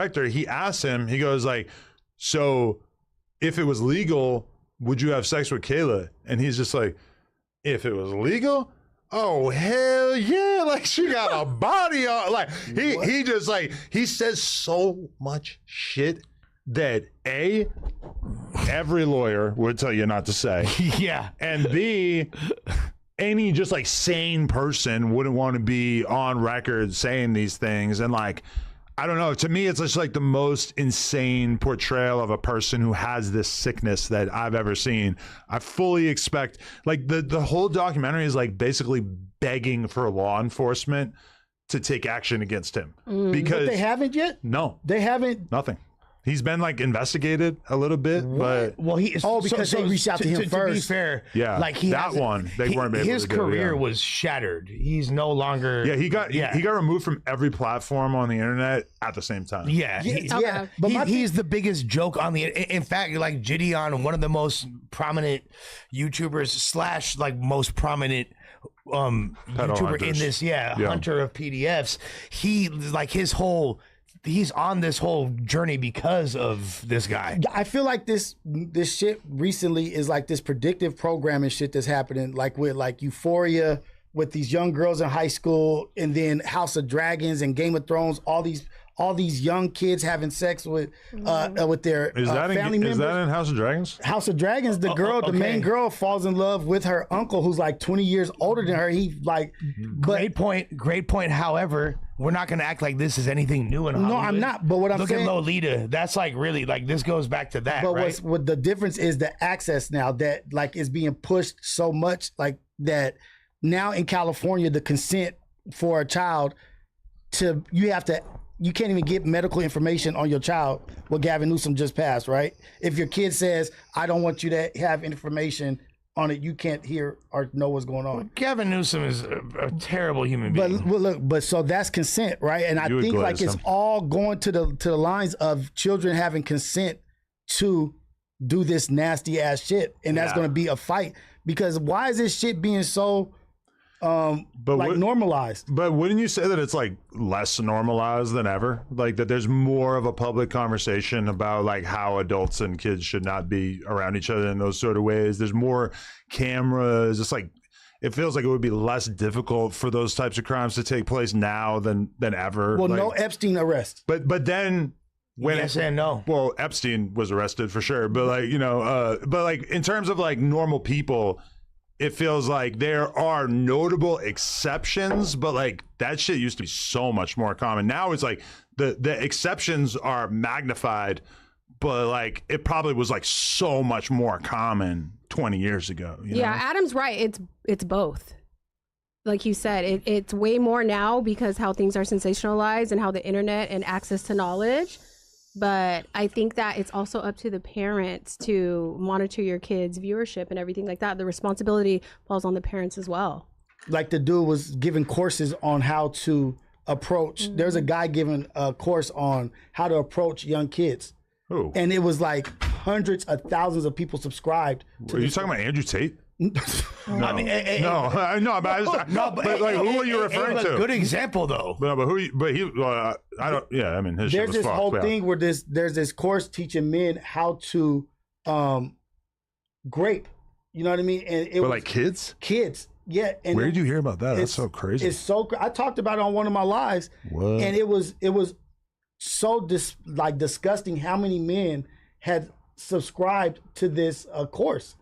director, he asked him, he goes like, so if it was legal, would you have sex with Kayla? And he's just like, if it was legal? Oh, hell yeah. Like, she got a body on. Like, he just like, he says so much shit that A, every lawyer would tell you not to say. Yeah. And B, any just like sane person wouldn't want to be on record saying these things. And like, I don't know. To me, it's just like the most insane portrayal of a person who has this sickness that I've ever seen. I fully expect, like, the whole documentary is like basically begging for law enforcement to take action against him. Because But they haven't yet? No. They haven't? Nothing. He's been like investigated a little bit, but well, because they reached out to him first. To be fair, yeah, like that one they weren't able his to do, career yeah. was shattered. He's no longer. Yeah, he got removed from every platform on the internet at the same time. Yeah, But he's the biggest joke on the. In fact, like Gideon, one of the most prominent YouTubers slash like most prominent YouTuber hunters. in this, hunter of PDFs. He like his whole. He's on this whole journey because of this guy. I feel like this shit recently is like this predictive programming shit that's happening, like with like Euphoria, with these young girls in high school, and then House of Dragons and Game of Thrones. All these young kids having sex with their family members. Is that in House of Dragons? House of Dragons, the girl, the main girl, falls in love with her uncle, who's like 20 years older than her. He like, great point. However, we're not going to act like this is anything new in Hollywood. No, I'm not. But what I'm saying, look at Lolita. That's like really like this goes back to that. But right? what the difference is the access now that like is being pushed so much, like that now in California, the consent for a child you can't even get medical information on your child. What Gavin Newsom just passed, right? If your kid says, I don't want you to have information on it, you can't hear or know what's going on. Gavin Newsom is a terrible human being. But so that's consent, right? And I think like it's all going to the lines of children having consent to do this nasty ass shit. And that's going to be a fight, because why is this shit being so normalized? But wouldn't you say that it's like less normalized than ever? Like that there's more of a public conversation about like how adults and kids should not be around each other in those sort of ways. There's more cameras. It's like, it feels like it would be less difficult for those types of crimes to take place now than ever. Well, like, no Epstein arrest. But then when yes and no. Well, Epstein was arrested for sure. But like, but like in terms of like normal people, it feels like there are notable exceptions, but like that shit used to be so much more common. Now it's like the exceptions are magnified, but like it probably was like so much more common 20 years ago. You know? Adam's right. It's both. Like you said, it's way more now because how things are sensationalized and how the internet and access to knowledge. But I think that it's also up to the parents to monitor your kids' viewership and everything like that. The responsibility falls on the parents as well. Like the dude was giving courses on how to approach. Mm-hmm. There's a guy giving a course on how to approach young kids. Who? And it was like hundreds of thousands of people subscribed. Are you talking about Andrew Tate? No, I mean, but like, who are you referring to? Good example, though. But I don't. Yeah, I mean, his there's shit was this fucked, whole thing where there's this course teaching men how to grape. You know what I mean? And it was like kids. Yeah. And where did you hear about that? That's so crazy. It's so. I talked about it on one of my lives. What? And it was so disgusting how many men had subscribed to this course.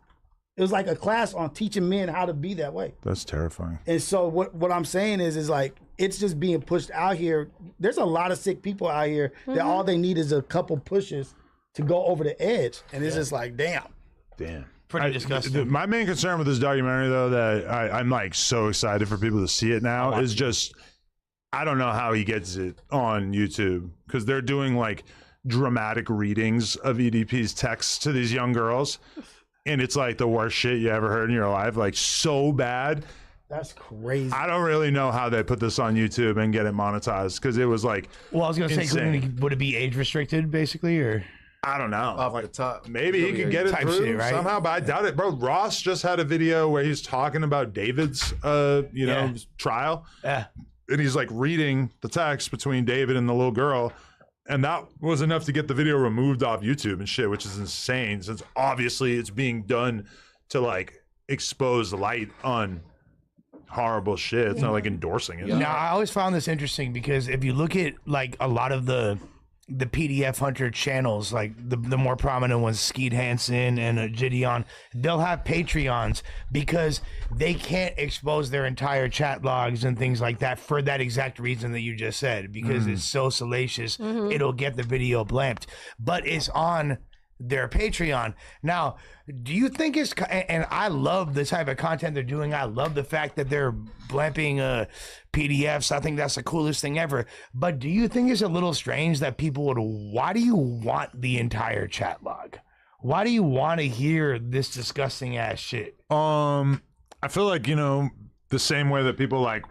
It was like a class on teaching men how to be that way. That's terrifying. And so what I'm saying is like, it's just being pushed out here. There's a lot of sick people out here that all they need is a couple pushes to go over the edge. And it's just like, damn. Pretty disgusting. My main concern with this documentary, though, that I'm like so excited for people to see it now is just, I don't know how he gets it on YouTube, because they're doing like dramatic readings of EDP's texts to these young girls. And it's like the worst shit you ever heard in your life, like so bad. That's crazy. I don't really know how they put this on YouTube and get it monetized, because it was like, well, I was going to say, would it be age restricted basically, or? I don't know. Off the top. Maybe he could get it through shit, right? Somehow, but I doubt it. Bro, Ross just had a video where he's talking about David's, trial. Yeah. And he's like reading the text between David and the little girl. And that was enough to get the video removed off YouTube and shit, which is insane since obviously it's being done to like expose light on horrible shit. It's not like endorsing it. Now, I always found this interesting because if you look at like a lot of the PDF Hunter channels, like the more prominent ones, Skeet Hansen and Gideon, they'll have Patreons because they can't expose their entire chat logs and things like that for that exact reason that you just said, because it's so salacious, it'll get the video blamped. But it's on their Patreon. Now, do you think it's, and I love the type of content they're doing. I love the fact that they're blamping PDFs. I think that's the coolest thing ever. But do you think it's a little strange that people would, why do you want the entire chat log? Why do you want to hear this disgusting ass shit? I feel like, you know, the same way that people like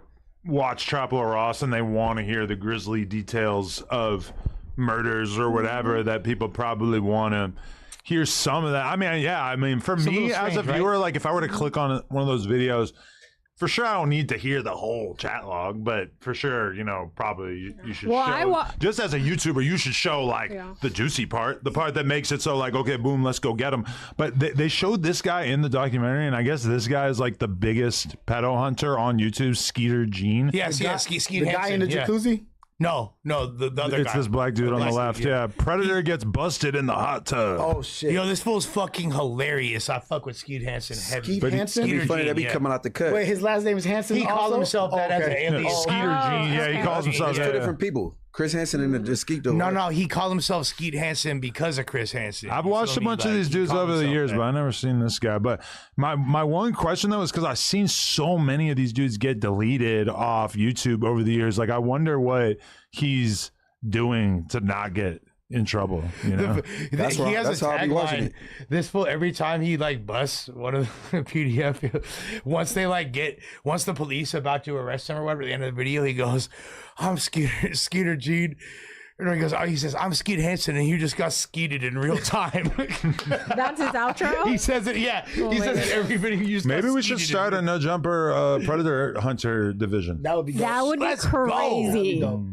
watch Traplo Ross and they want to hear the grisly details of murders or whatever, that people probably want to hear some of that. I mean, yeah, I mean, for me as a viewer, like if I were to click on one of those videos, for sure I don't need to hear the whole chat log, but for sure, you know, probably you should show, just as a YouTuber, you should show like the juicy part, the part that makes it so like, okay, boom, let's go get him. But they showed this guy in the documentary, and I guess this guy is like the biggest pedo hunter on YouTube, Skeeter Gene. Yes, Skeet The guy in the jacuzzi? No, the other It's guy. this black dude on the left. Yeah. Predator gets busted in the hot tub. Oh shit! Yo, this fool's fucking hilarious. I fuck with Skeet Hansen heavy. Skeet Hansen? Skeeter It'd be funny Gene, that be coming out the cut. Wait, his last name is Hansen. He called also? himself that as an alien. Skeeter Gene. Yeah, he calls himself It's that. two different people. Chris Hansen and the Skeet dude. No, he called himself Skeet Hansen because of Chris Hansen. I've watched a bunch of these dudes over the years, but I've never seen this guy. But my one question though is because I've seen so many of these dudes get deleted off YouTube over the years. Like I wonder what he's doing to not get in trouble. You know, That's he why- has that's a how I be watching tagline. it. This fool, every time he like busts one of the PDF, once they like once the police about to arrest him or whatever, at the end of the video, he goes, "I'm Skeeter Gene." And he goes, he says, "I'm Skeet Hansen, and you just got skeeted in real time." That's his outro. He says it, yeah. Oh he my says God. it every video. You just maybe got we should skeeted in start real- a no jumper predator hunter division. That would be dope. That would be Let's go. crazy. Dope.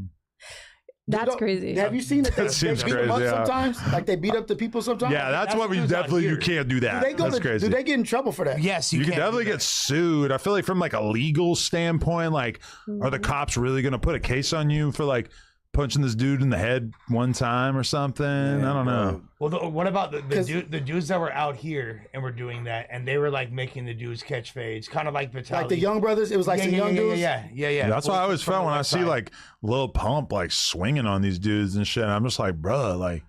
That's Don't- crazy. Have you seen that they seems beat them up crazy, yeah. sometimes? Like they beat up the people sometimes? Yeah, that's That's what we who's out definitely. You here. can't do that. Do they go That's to, crazy. do they get in trouble for that? Yes, You can can't do definitely that. get sued. I feel like from like a legal standpoint, like, are the cops really going to put a case on you for like punching this dude in the head one time or something? I don't know. Well, what about the dudes that were out here and were doing that, and they were like making the dudes catch fades, kind of like Vitaly. Like the young brothers? It was like some young dudes? Yeah. That's why I always From felt the when I west see side. like Lil Pump like swinging on these dudes and shit. I'm just like, bruh, like,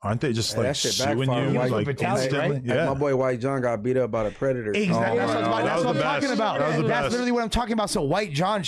aren't they just Hey, like that shit suing backfired. you White- like Vitaly, instantly? right? Hey, Yeah. my boy White John got beat up by the Predator. Exactly. Oh, that's my what, God. that's That what was I'm the talking best. about. That was the That's best. literally what I'm talking about. So White John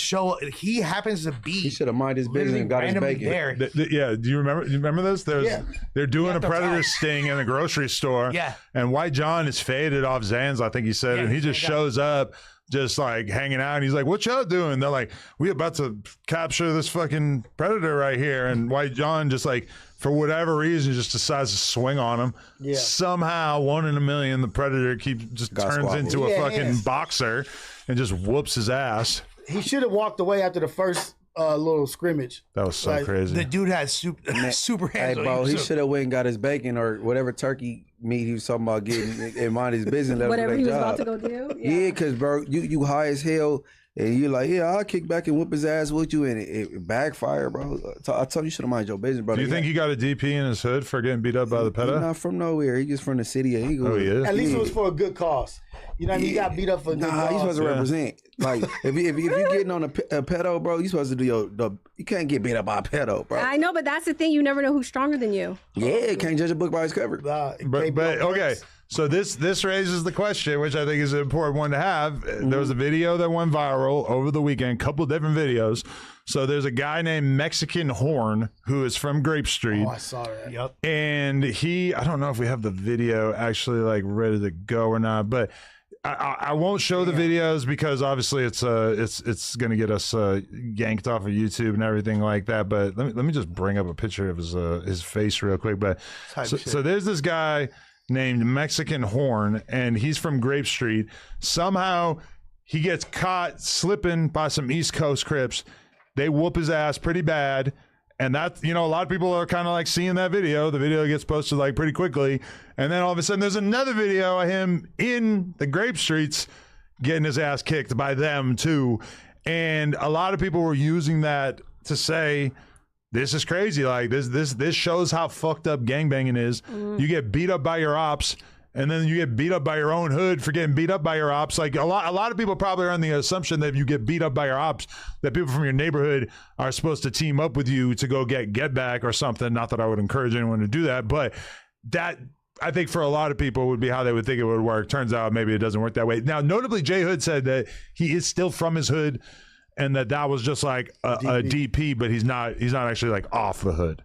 he happens to be He should have minded his business literally and got his randomly bacon. there. Yeah, do you remember this? They're doing a the predator top. sting in a grocery store. Yeah. And White John is faded off Zans, I think he said, Yeah, and he he's just faded out. shows up just like hanging out, and he's like, "What y'all doing?" They're like, "We about to capture this fucking predator right here." And White John just like, for whatever reason, just decides to swing on him. Yeah. Somehow, 1 in a million, the predator just Got turns squabbled. into a Yeah, fucking yes. boxer and just whoops his ass. He should have walked away after the first little scrimmage. That was so Like, crazy. The dude had super Hey, hands. bro, he should have went and got his bacon or whatever turkey meat he was talking about getting and mind his business. Let him do Whatever their he was job. about to go do. Yeah, because, bro, you high as hell, and you're like, yeah, I'll kick back and whoop his ass with you, and it backfire, bro. I told you should have mind your business, bro. Do you think he got a DP in his hood for getting beat up by the He's pedo? not from nowhere. He just from the city of Eagle. Oh, he is? At least it Yeah. was for a good cause. You know what I mean? He got beat up for a good Nah, cause. you supposed to Yeah. represent. Like, if you getting on a pedo, bro, you supposed to do you can't get beat up by a pedo, bro. I know, but that's the thing. You never know who's stronger than you. Yeah, can't judge a book by its cover. But okay, so this raises the question, which I think is an important one to have. There was a video that went viral over the weekend, a couple of different videos. So there's a guy named Mexican Horn who is from Grape Street. Oh, I saw that. Yep. And I don't know if we have the video actually like ready to go or not, but I won't show the videos because obviously it's going to get us yanked off of YouTube and everything like that. But let me just bring up a picture of his face real quick. But so there's this guy named Mexican Horn, and he's from Grape Street. Somehow he gets caught slipping by some East Coast Crips. They whoop his ass pretty bad. And that's, you know, a lot of people are kind of like seeing that video. The video gets posted like pretty quickly. And then all of a sudden there's another video of him in the Grape Streets getting his ass kicked by them too. And a lot of people were using that to say, this is crazy. Like this shows how fucked up gangbanging is. You get beat up by your ops, and then you get beat up by your own hood for getting beat up by your ops. Like a lot of people probably are on the assumption that if you get beat up by your ops, that people from your neighborhood are supposed to team up with you to go get back or something. Not that I would encourage anyone to do that, but that, I think for a lot of people would be how they would think it would work. Turns out maybe it doesn't work that way. Now, notably, J Hood said that he is still from his hood, and that was just like a DP, but he's not actually like off the hood.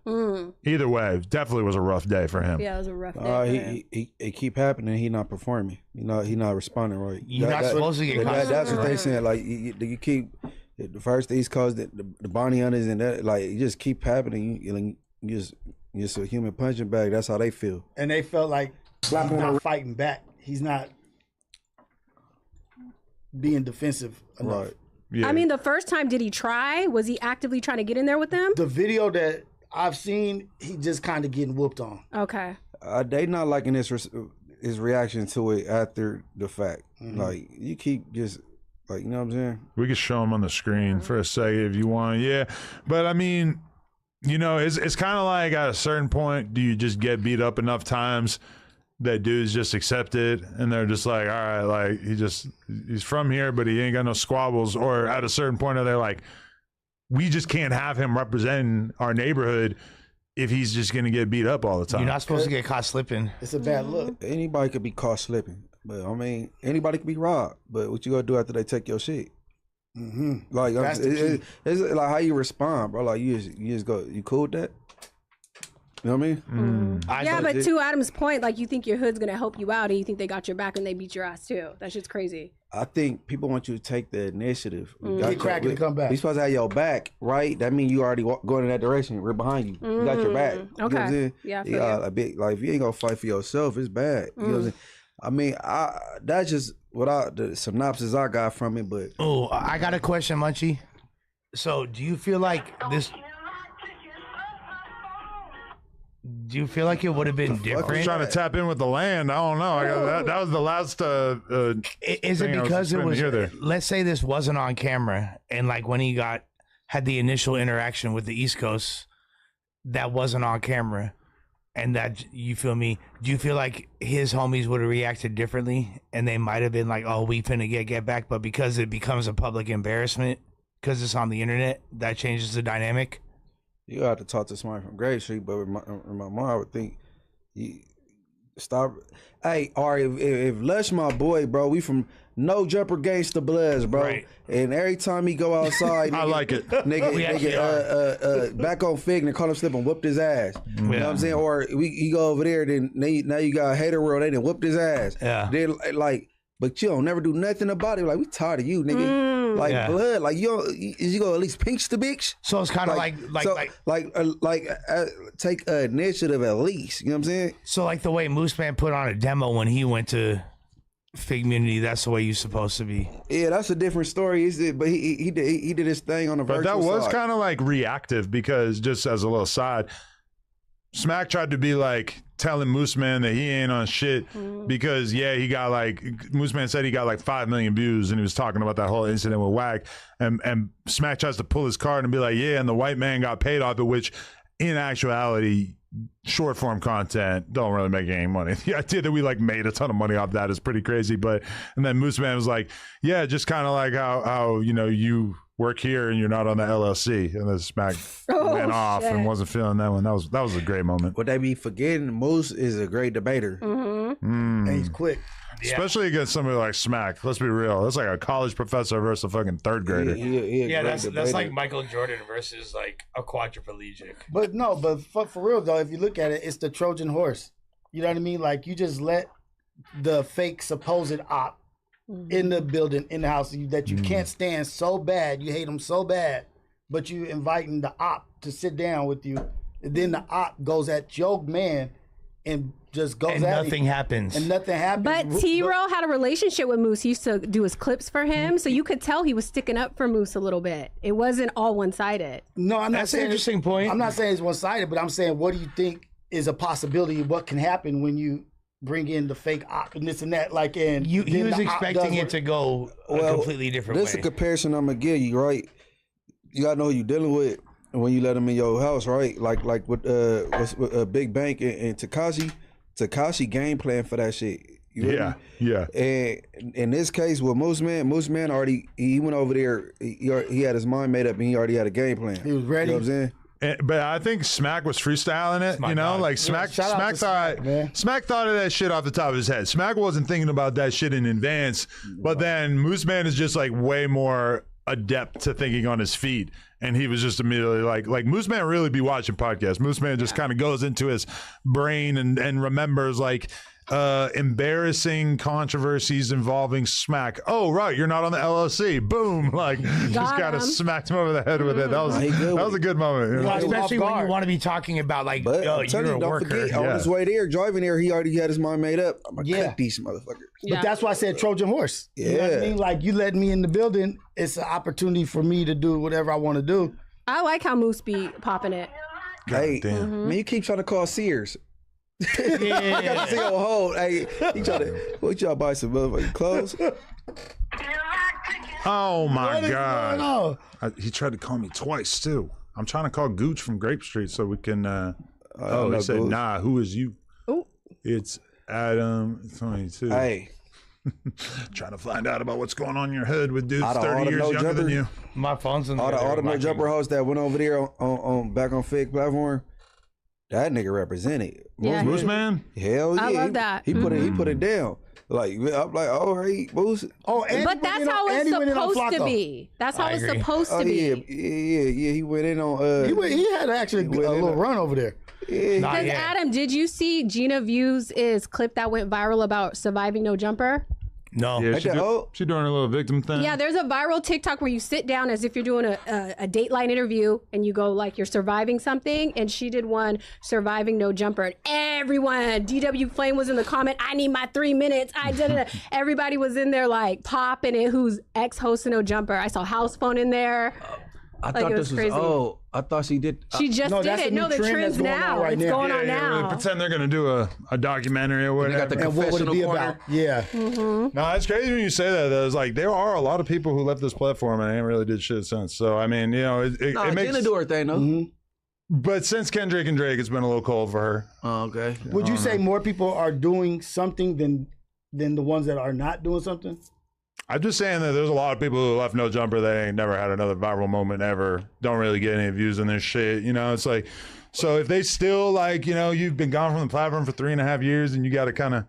Either way, definitely was a rough day for him. Yeah, it was a rough day. It keep happening. He not performing. He not responding right. You're not supposed to get caught. That's what they saying. Like you keep the first East Coast, the Bonnie Hunters, and that, like, it just keep happening. You just a human punching bag. That's how they feel. And they felt like he's not fighting back. He's not being defensive enough. Right. Yeah. I mean, the first time, did he try? Was he actively trying to get in there with them? The video that I've seen, he just kind of getting whooped on. Okay. They not liking his reaction to it after the fact. Like, you keep just, like, you know what I'm saying? We could show him on the screen for a second if you want. Yeah. But I mean, you know, it's kind of like at a certain point, do you just get beat up enough times that dudes just accept it and they're just like, all right, like he's from here, but he ain't got no squabbles? Or at a certain point are they like, we just can't have him representing our neighborhood if he's just going to get beat up all the time? You're not supposed to get caught slipping. It's a bad look. Anybody could be caught slipping. But, I mean, anybody could be robbed. But what you going to do after they take your shit? Like, That's the key. it's like how you respond, bro. Like, you just go, you cool with that? You know what I mean? Yeah, but to Adam's point, like, you think your hood's gonna help you out, and you think they got your back and they beat your ass too. That shit's crazy. I think people want you to take the initiative. Get cracking and come back. We supposed to have your back, right? That means you already going in that direction. We're behind you. You got your back. You know what I'm saying? Yeah, I feel you got a bit, like, if you ain't gonna fight for yourself, it's bad. You know what I'm saying? I mean, that's just the synopsis I got from it. But Oh, I got a question, Munchie. So, do you feel like this? Do you feel like it would have been I was different? trying to tap in with the land. I don't know. That was the last. Is it thing I was because it expecting to was? hear there. Let's say this wasn't on camera, and like when he had the initial interaction with the East Coast, that wasn't on camera, and that, you feel me? Do you feel like his homies would have reacted differently, and they might have been like, "Oh, we finna get back," but because it becomes a public embarrassment because it's on the internet, that changes the dynamic? you have to talk to somebody from Grape Street. But with my mom, I would think you stop. Hey, or if Lush my boy, bro, we from No Jumper Gangsta Bloods, bro. Right. And every time he go outside, I like it. nigga, back on Fig and call him slip and whooped his ass. You know what I'm saying? Or he go over there, then now you got Hater World, they done whooped his ass. Yeah. Then like, but you don't never do nothing about it. Like, we tired of you, nigga. Like, Yeah. blood. Like, you go at least pinch the bitch. So it's kind of Take initiative at least. You know what I'm saying? So like the way Moose Man put on a demo when he went to Fig Community, that's the way you're supposed to be. Yeah, that's a different story. But he did his thing on the But virtual that was side. kind of like reactive because, just as a little side, Smack tried to be like telling Moose Man that he ain't on shit because he got like, Moose Man said he got like 5 million views and he was talking about that whole incident with Wack, and Smack tries to pull his card and be like, and the white man got paid off it, which in actuality, short form content don't really make any money. The idea that we like made a ton of money off that is pretty crazy. But and then Moose Man was like, just kind of like how you work here and you're not on the LLC, and then Smack went off and wasn't feeling that one. That was a great moment. What they be forgetting, Moose is a great debater. And he's quick. Especially against somebody like Smack. Let's be real. That's like a college professor versus a fucking third grader. He a great That's debater. like Michael Jordan versus like a quadriplegic. But no, but for real though, if you look at it, it's the Trojan horse. You know what I mean? Like, you just let the fake supposed op in the building, in the house that you can't stand so bad, you hate him so bad, but you inviting the op to sit down with you, and then the op goes at your man and just goes And at nothing him, happens. and nothing happens. But T-Row had a relationship with Moose. He used to do his clips for him, so you could tell he was sticking up for Moose a little bit. It wasn't all one-sided. No, I'm not That's an saying interesting point. I'm not saying it's one-sided, but I'm saying, what do you think is a possibility of what can happen when you bring in the fake op and this and that? Like, and He then was the op expecting does it what- to go a completely different This is way. a comparison I'm gonna give you, right? You gotta know who you're dealing with when you let them in your house, right? Like with Big Bank and Tekashi. Tekashi game plan for that shit. You with Yeah, me? yeah. And in this case with Moose Man already he went over there. He had his mind made up and he already had a game plan. He was ready. You know what I'm saying? But I think Smack was freestyling it, my you know, dog. like Smack. shout out Smack to thought, Smack, man. Smack thought of that shit off the top of his head. Smack wasn't thinking about that shit in advance, but then Moose Man is just like way more adept to thinking on his feet, and he was just immediately like Moose Man really be watching podcasts. Moose Man just kind of goes into his brain and remembers like embarrassing controversies involving Smack. Oh right, you're not on the LLC. Boom, like just kind him. of smacked him over the head with it. That was He good that was with a good moment. you know? Like, Especially when you guard. want to be talking about like, But yo, I'm telling you're you, a don't worker. forget, on Yeah. his way there, driving there, he already had his mind made up. I'm gonna Yeah. cut these motherfuckers. But that's why I said Trojan horse. You know what I Yeah. mean? Like, you let me in the building, it's an opportunity for me to do whatever I want to do. I like how Moose be popping it. Hey, damn. man, you keep trying to call Sears. Yeah. See on hold. Hey, he trying to, what y'all buy some motherfucking clothes? Oh my What is god! going on? He tried to call me twice too. I'm trying to call Gooch from Grape Street so we can. Oh, know he said, Gooch. "Nah, who is you?" Ooh. It's Adam 22. Hey, Trying to find out about what's going on in your hood with dudes Out of all 30 the years no younger than jumper- you. My phone's in all the there. ultimate jumper hosts that went over there on back on Fig platform, that nigga represented. Yeah, Moose Man. Hell yeah. I love he- that. He put it down. Like I'm like, oh hey, Moose. Oh, and But that's how it's supposed to be. That's how I it's agree. supposed Oh to yeah, be. yeah. He went in on He had actually a went in little on- run over there. yeah, Not Because yet. Adam, did you see Gina Views' clip that went viral about surviving no jumper? No. Yeah, Like that, oh. she doing her little victim thing. Yeah, there's a viral TikTok where you sit down as if you're doing a Dateline interview and you go like you're surviving something. And she did one surviving no jumper. And everyone, DW Flame was in the comment, I need my 3 minutes. I did it. Everybody was in there like popping it. Who's ex-host of no jumper? I saw House Phone in there. I Like, thought it this was was crazy. I thought she did. She just No, did that's it. the No, new the trend trend's that's going on now. right It's now. going on They now. pretend they're gonna do a documentary or They whatever. got the And what would it be confessional about? corner. Yeah. No, it's crazy when you say that. Though. It's like there are a lot of people who left this platform and ain't really did shit since. So I mean, you know, it Nah, makes. Jenna do her thing though. But since Kendrick and Drake, it's been a little cold for her. Oh, okay. Would you say more people are doing something than the ones that are not doing something? I'm just saying that there's a lot of people who left No Jumper. They ain't never had another viral moment ever. Don't really get any views on their shit. You know, it's like, so if they still like, you know, you've been gone from the platform for 3.5 years and you got to kind of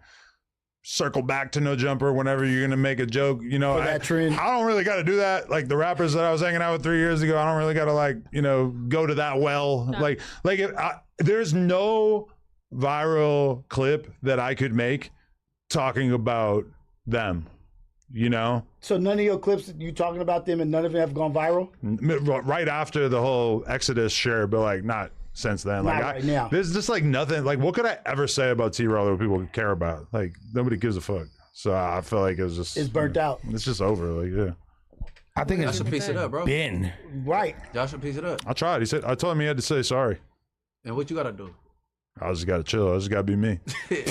circle back to No Jumper whenever you're going to make a joke, you know, For that trend. I don't really got to do that. Like the rappers that I was hanging out with 3 years ago, I don't really got to like, you know, go to that well. Like if there's no viral clip that I could make talking about them. You know, So none of your clips, you talking about them and none of them have gone viral? right after the whole Exodus share, but like not since then. Like Not right now. there's just like nothing. Like what could I ever say about T-Raw that people care about? Like nobody gives a fuck. So I feel like it was just It's burnt out. It's just over. Like yeah, I think Y'all it's should piece it up, bro. been. Right. Y'all should piece it up. I tried. He said I told him he had to say sorry. And what you gotta do? I just got to chill. I just got to be me. Shit.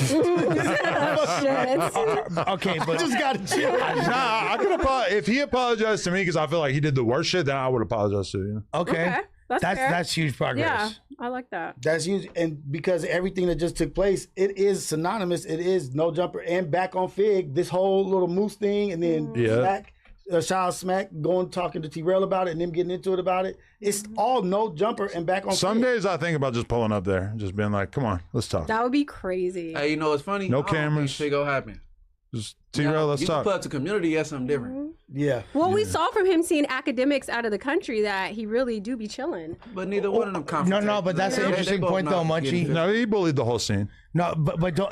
Okay, but Just got to chill. Nah, I could apologize if he apologized to me because I feel like he did the worst shit. Then I would apologize to you. okay. Okay, that's fair. That's huge progress. Yeah, I like that. That's huge. And because everything that just took place, it is synonymous. It is No Jumper and back on Fig. This whole little Moose thing and then Yeah. Smack, Shaw Smack going talking to T-Rail about it and them getting into it about it. It's all No Jumper and back on Some Fig. days I think about just pulling up there, just being like, "Come on, let's talk." That would be crazy. Hey, you know what's funny? No I don't think cameras. shit gonna happen. Just T-Rail, let's you talk. can put up to community as something different. Yeah. Well, we saw from him seeing academics out of the country that he really do be chilling. But neither one of them confronted. No, but that's an They interesting both point, though, not getting Munchie. good. No, he bullied the whole scene. No, but don't,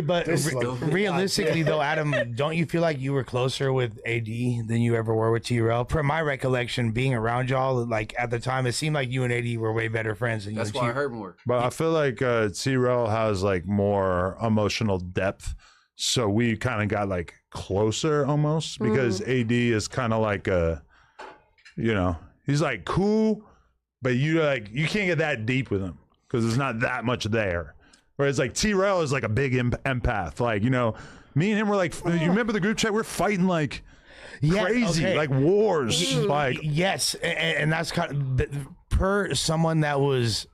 but This is like- realistically though, Adam, don't you feel like you were closer with AD than you ever were with T-Rail? From my recollection, being around y'all, like at the time, it seemed like you and AD were way better friends than That's you why I and T. hurt more. But I feel like T-Rail has like more emotional depth. So we kind of got like closer almost because AD is kind of like he's like cool, but you can't get that deep with him because there's not that much there. Whereas like T-Rail is like a big empath. Like, me and him were like, you remember the group chat? We're fighting like crazy, okay. like wars. Like, Yes, and that's kind of per someone that was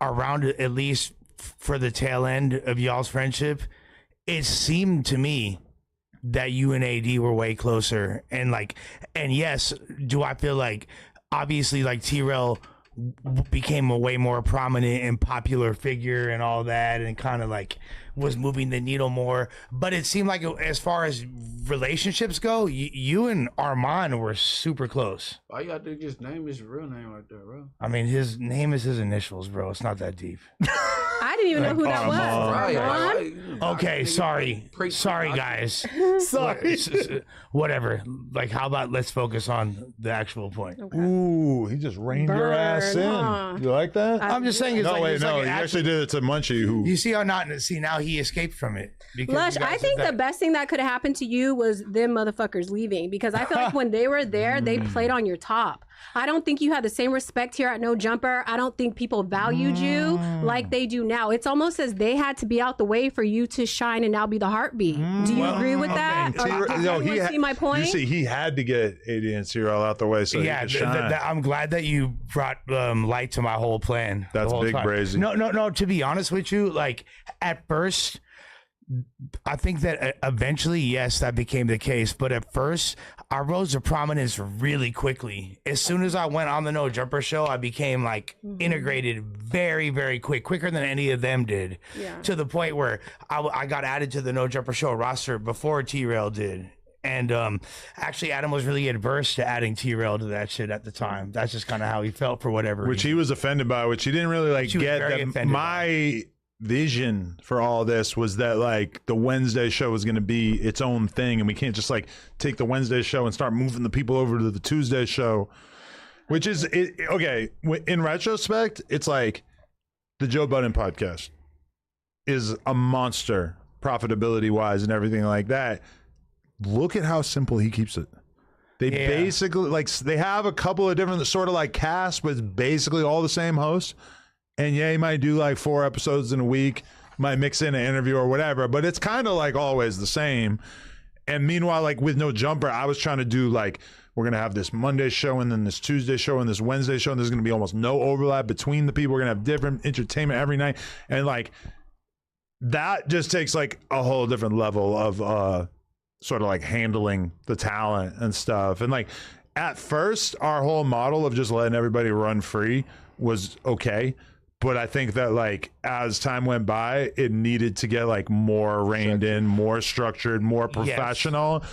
around at least for the tail end of y'all's friendship. It seemed to me that you and AD were way closer, and yes, do I feel like obviously like T-Rail became a way more prominent and popular figure and all that, and kind of like was moving the needle more. But it seemed like as far as relationships go, you and Armand were super close. All you gotta do is just name his real name right there, bro. I mean, his name is his initials, bro. It's not that deep. I didn't even know who that was. Right. Armand? Okay, sorry, guys. Sorry. Whatever. Like, how about let's focus on the actual point? ooh, he just reined your ass in. Burn, huh? You like that? I'm just saying. It's No, like, wait, it's no, like he an actually did it to Munchie, who You see how not see now he escaped from it. Because Lush, you guys I did think the that. best thing that could have happened to you was them motherfuckers leaving, because I feel like when they were there, they played on your top. I don't think you had the same respect here at No Jumper. I don't think people valued you like they do now. It's almost as they had to be out the way for you to shine and now be the heartbeat. Do you agree with that? T- Or, no, you see my point? You see, he had to get AD and T-Rail out the way so Yeah, he could shine. I'm glad that you brought light to my whole plan. the That's whole big time. brazy. No. To be honest with you, like at first, I think that eventually, yes, that became the case. But at first, I rose to prominence really quickly. As soon as I went on the No Jumper show, I became like integrated very, very quicker than any of them did. Yeah. To the point where I got added to the No Jumper show roster before T-Rail did. And actually, Adam was really adverse to adding T-Rail to that shit at the time. That's just kind of how he felt for whatever Which reason. he was offended by, which he didn't really like She was get. very That offended my vision for all this was that like the Wednesday show was going to be its own thing, and we can't just like take the Wednesday show and start moving the people over to the Tuesday show, which is okay. In retrospect, it's like the Joe Budden podcast is a monster profitability wise and everything like that. Look at how simple he keeps it. They basically like they have a couple of different sort of like casts, but it's basically all the same hosts. And yeah, he might do like 4 episodes in a week, might mix in an interview or whatever, but it's kind of like always the same. And meanwhile, like with No Jumper, I was trying to do like, we're going to have this Monday show and then this Tuesday show and this Wednesday show. And there's going to be almost no overlap between the people. We're going to have different entertainment every night. And like, that just takes like a whole different level of sort of like handling the talent and stuff. And like, at first, our whole model of just letting everybody run free was okay. But I think that like as time went by, it needed to get like more reined in, more structured, more professional.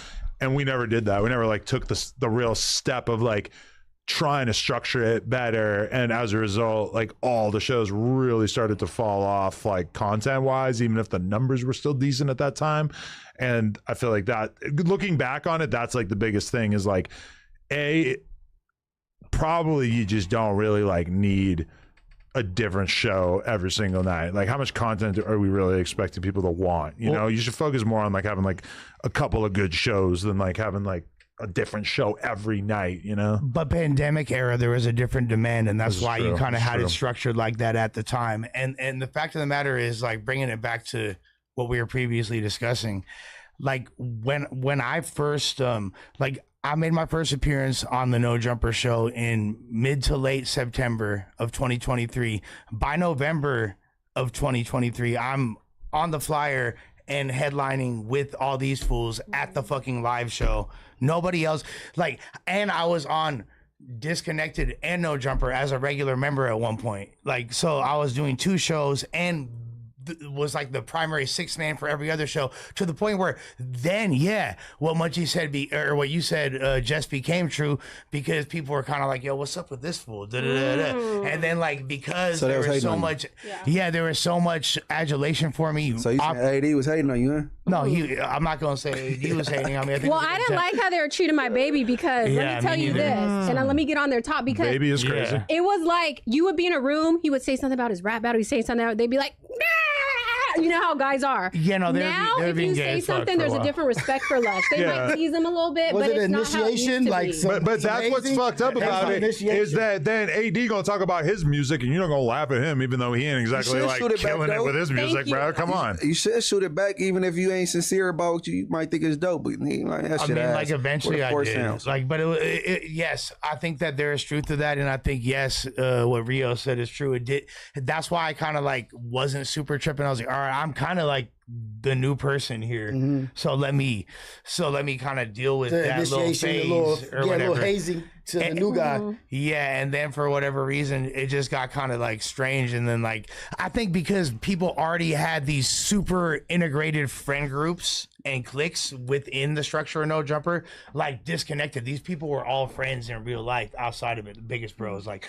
And we never did that. We never like took the real step of like trying to structure it better. And as a result, like all the shows really started to fall off like content wise, even if the numbers were still decent at that time. And I feel like that looking back on it, that's like the biggest thing is like, probably you just don't really like need a different show every single night. Like how much content are we really expecting people to want? You know, you should focus more on like having like a couple of good shows than like having like a different show every night, you know? But pandemic era, there was a different demand, and that's This is why true. you kind of This is had true. it structured like that at the time. And the fact of the matter is, like bringing it back to what we were previously discussing, like when I first like I made my first appearance on the No Jumper show in mid to late September of 2023. By November of 2023, I'm on the flyer and headlining with all these fools at the fucking live show. Nobody else like, and I was on Disconnected and No Jumper as a regular member at one point. Like, so I was doing 2 shows and was like the primary sixth man for every other show, to the point where then what Munchie said or what you said just became true, because people were kind of like, yo, what's up with this fool? And then like, because So they there was was hating so on you. much there was so much adulation for me. So you saying AD was hating on you, huh? No, I'm not gonna say he was hating on me. I think Well, I didn't like how they were treating my baby, because Yeah, let me tell me you neither. this, and let me get on their top, because Baby is crazy. Yeah. it was like you would be in a room, he would say something about his rap battle, he'd say something, they'd be like, nah! You know how guys are. Yeah, no, now they're if being you gay say as fuck something, for a there's a while. different respect for less. They Yeah. might tease him a little bit, Was but it it's not how it initiation? used to Like, be. so- But It's that's what's amazing. fucked up That's about my it, initiation. is that then AD gonna talk about his music and you're not gonna laugh at him, even though he ain't exactly should like shoot it back, killing it though. with his music, Thank you. bro. Come on. You should shoot it back, even if you ain't sincere about what you might think it's dope. But like, that I shit mean, ass. like eventually What I the did. sounds. Like, but yes, I think that there is truth to that, and I think yes, what Rio said is true. It did. That's why I kind of like wasn't super tripping. I was like, all right, I'm kind of like the new person here, so let me kind of deal with The that little initiation, phase a little, or a little whatever. hazing to the new guy. Yeah, and then for whatever reason, it just got kind of like strange. And then like, I think because people already had these super integrated friend groups and cliques within the structure of No Jumper, like disconnected. These people were all friends in real life outside of it. The biggest bros, like,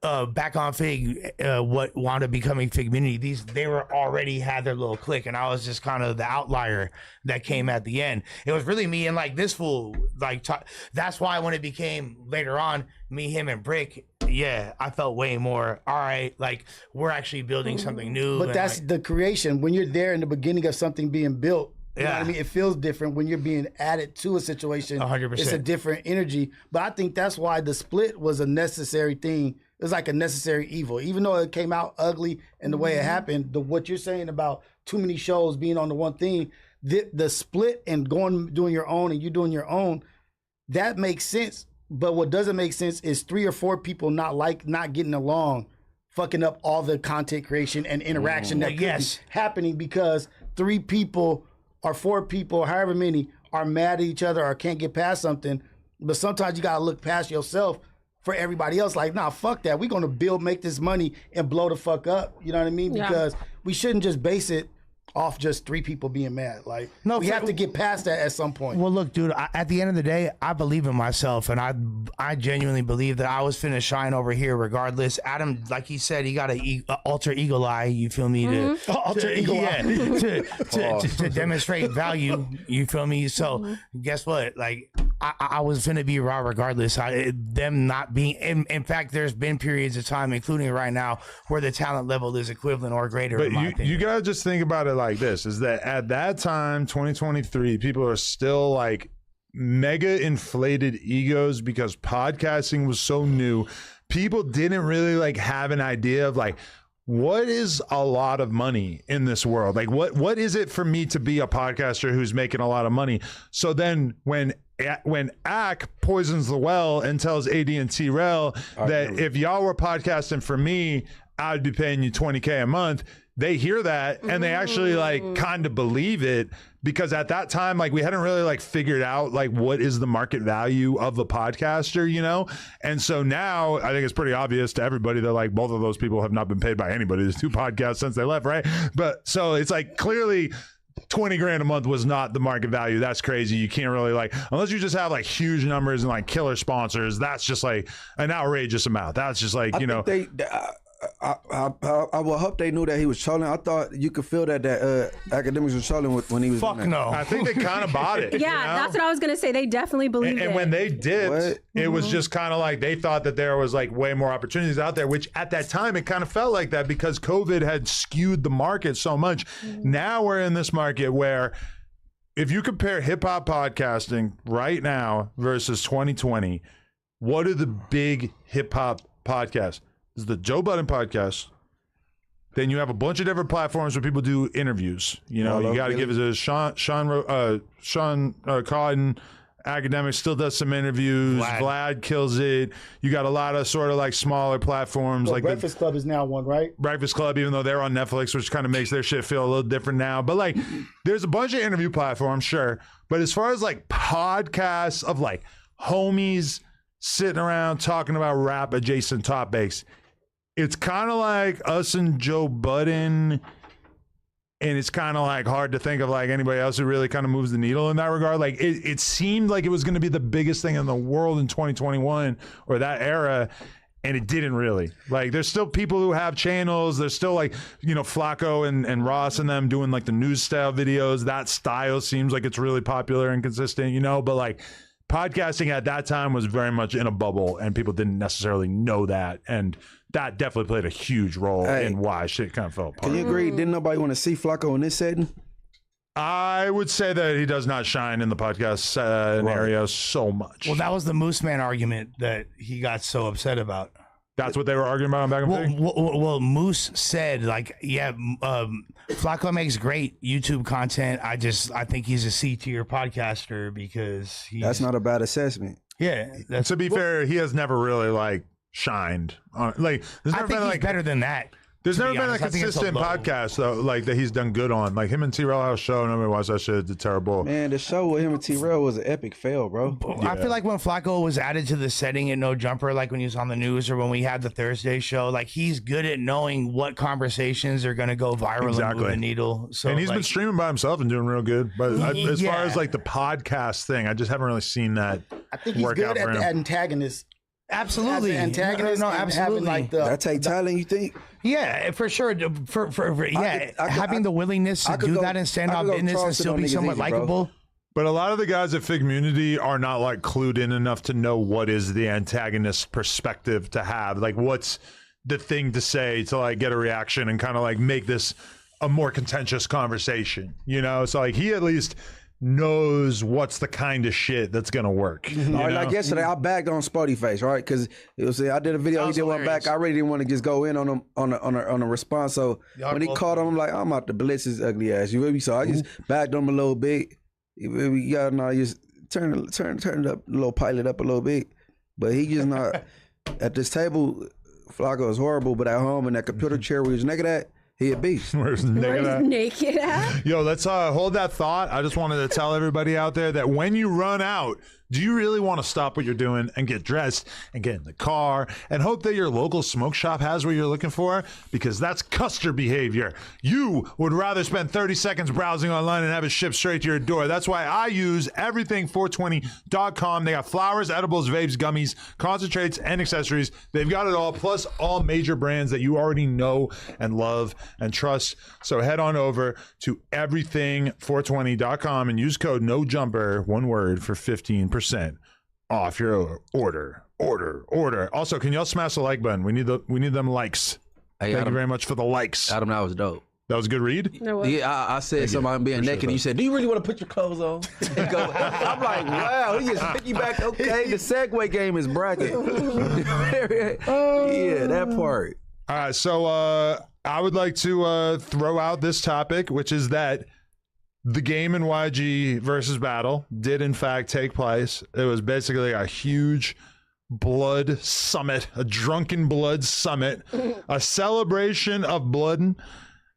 back on Fig, what wound up becoming Figmunity, they were already had their little clique, and I was just kind of the outlier that came at the end. It was really me and like this fool, like that's why when it became later on me, him, and Brick, I felt way more all right. Like we're actually building something new. But and, that's like, the creation. When you're there in the beginning of something being built, you know what I Yeah. mean? It feels different when you're being added to a situation. 100%. It's a different energy. But I think that's why the split was a necessary thing. It was like a necessary evil. Even though it came out ugly and the way it happened, what you're saying about too many shows being on the one thing, the split and doing your own and you doing your own, that makes sense. But what doesn't make sense is 3 or 4 people not getting along, fucking up all the content creation and interaction that could Yes. be happening because 3 people or 4 people, however many, are mad at each other or can't get past something. But sometimes you gotta look past yourself for everybody else. Like, nah, fuck that. We're gonna make this money and blow the fuck up. You know what I mean? Yeah. Because we shouldn't just base it off just 3 people being mad. Like, No, we have to get past that at some point. well, look, dude. At the end of the day, I believe in myself, and I genuinely believe that I was finna shine over here regardless. Adam, like he said, he got an alter eagle eye. You feel me? Alter ego eye. To demonstrate value. You feel me? So guess what? Like I was finna be raw regardless. Them not being. In fact, there's been periods of time, including right now, where the talent level is equivalent or greater. But in my opinion. you gotta just think about it like this: is that at that time, 2023, people are still like mega inflated egos because podcasting was so new. People didn't really like have an idea of like, what is a lot of money in this world? Like, what is it for me to be a podcaster who's making a lot of money? So then when Ack poisons the well and tells AD and T-Rel that if y'all were podcasting for me, I'd be paying you $20K a month. They hear that and they actually like kind of believe it, because at that time, like we hadn't really like figured out like what is the market value of a podcaster, you know? And so now I think it's pretty obvious to everybody that like both of those people have not been paid by anybody to do podcasts since they left, right? But so it's like clearly $20,000 a month was not the market value. That's crazy. You can't really like, unless you just have like huge numbers and like killer sponsors, that's just like an outrageous amount. That's just like, you know. I would hope they knew that he was trolling. I thought you could feel that Academics was trolling when he was. Fuck doing that. no. I think they kind of bought it. Yeah, you know? that's what I was gonna say. They definitely believe it. And when they did, What? it was just kind of like they thought that there was like way more opportunities out there, which at that time it kind of felt like that because COVID had skewed the market so much. Now we're in this market where if you compare hip hop podcasting right now versus 2020, what are the big hip hop podcasts? This is the Joe Budden podcast. Then you have a bunch of different platforms where people do interviews. You know, you got to give it to Sean Cotton. Academic still does some interviews. Vlad kills it. You got a lot of sort of like smaller platforms like Breakfast Club is now one, right? Breakfast Club, even though they're on Netflix, which kind of makes their shit feel a little different now. But like, there's a bunch of interview platforms, sure. But as far as like podcasts of like homies sitting around talking about rap adjacent topics, it's kind of like us and Joe Budden, and it's kind of like hard to think of like anybody else who really kind of moves the needle in that regard. Like it seemed like it was going to be the biggest thing in the world in 2021 or that era, and it didn't really. Like there's still people who have channels. There's still like, you know, Flacco and Ross and them doing like the news style videos. That style seems like it's really popular and consistent, you know, but like podcasting at that time was very much in a bubble and people didn't necessarily know that. And that definitely played a huge role in why shit kind of fell apart. Can you agree? Didn't nobody want to see Flacco in this setting? I would say that he does not shine in the podcast scenario so much. Well, that was the Moose Man argument that he got so upset about. That's what they were arguing about on Back and Forth? Well, Moose said, like, yeah, Flacco makes great YouTube content. I think he's a C-tier podcaster because That's not a bad assessment. Yeah. To be fair, he has never really, like, shined. Like, there's never I think been, he's like, better than that. There's never be been honest. a I think it's consistent low. podcast, though, like, that he's done good on. Like, him and T-Rail House show, nobody watched that shit. It's terrible. Man, the show with him and T-Rail was an epic fail, bro. I feel like when Flacco was added to the setting at No Jumper, like when he was on the news or when we had the Thursday show, like he's good at knowing what conversations are going to go viral and move the needle. So, and he's been streaming by himself and doing real good. But as Yeah. far as, like, the podcast thing, I just haven't really seen that I think he's work good out at for the him. antagonist. absolutely As the antagonist, No, and absolutely. having like the That take talent, you think? Yeah, for sure. Having the willingness to do that and stand I on could go business and Charleston still on be niggas somewhat easy, bro. likable. But a lot of the guys at Figmunity are not like clued in enough to know what is the antagonist perspective to have. Like, what's the thing to say to like get a reaction and kind of like make this a more contentious conversation, you know? So like he at least knows what's the kind of shit that's gonna work. you All right, know? like yesterday, I bagged on Spotty Face, right? Because it was I did a video, he was did one hilarious. back. I really didn't want to just go in on him on a response. So Y'all when he both- caught him, I'm like, I'm out to blitz his ugly ass. You feel me? So I just bagged him a little bit. You got now just turn it up, a little pilot up a little bit. But he just not at this table. Flacco is horrible, but at home in that computer chair where he was naked at, he a beast. Where's Where he's naked at? Yo, let's hold that thought. I just wanted to tell everybody out there that when you run out, do you really want to stop what you're doing and get dressed and get in the car and hope that your local smoke shop has what you're looking for? Because that's Custer behavior. You would rather spend 30 seconds browsing online and have it shipped straight to your door. That's why I use everything420.com. They got flowers, edibles, vapes, gummies, concentrates, and accessories. They've got it all, plus all major brands that you already know and love and trust. So head on over to everything420.com and use code NOJUMPER, one word, for 15% off your order. Also, can y'all smash the like button? We need them likes. Hey, Thank Adam, you very much for the likes. Adam, that was dope. That was a good read. No, what? Yeah, I said something being naked. And you said, "Do you really want to put your clothes on?" And go, I'm like, "Wow, he just piggyback." Okay, the segue game is bracket. Yeah, that part. All right, so I would like to throw out this topic, which is that the game in YG versus Battle did in fact take place. It was basically a huge blood summit, a drunken blood summit, a celebration of blood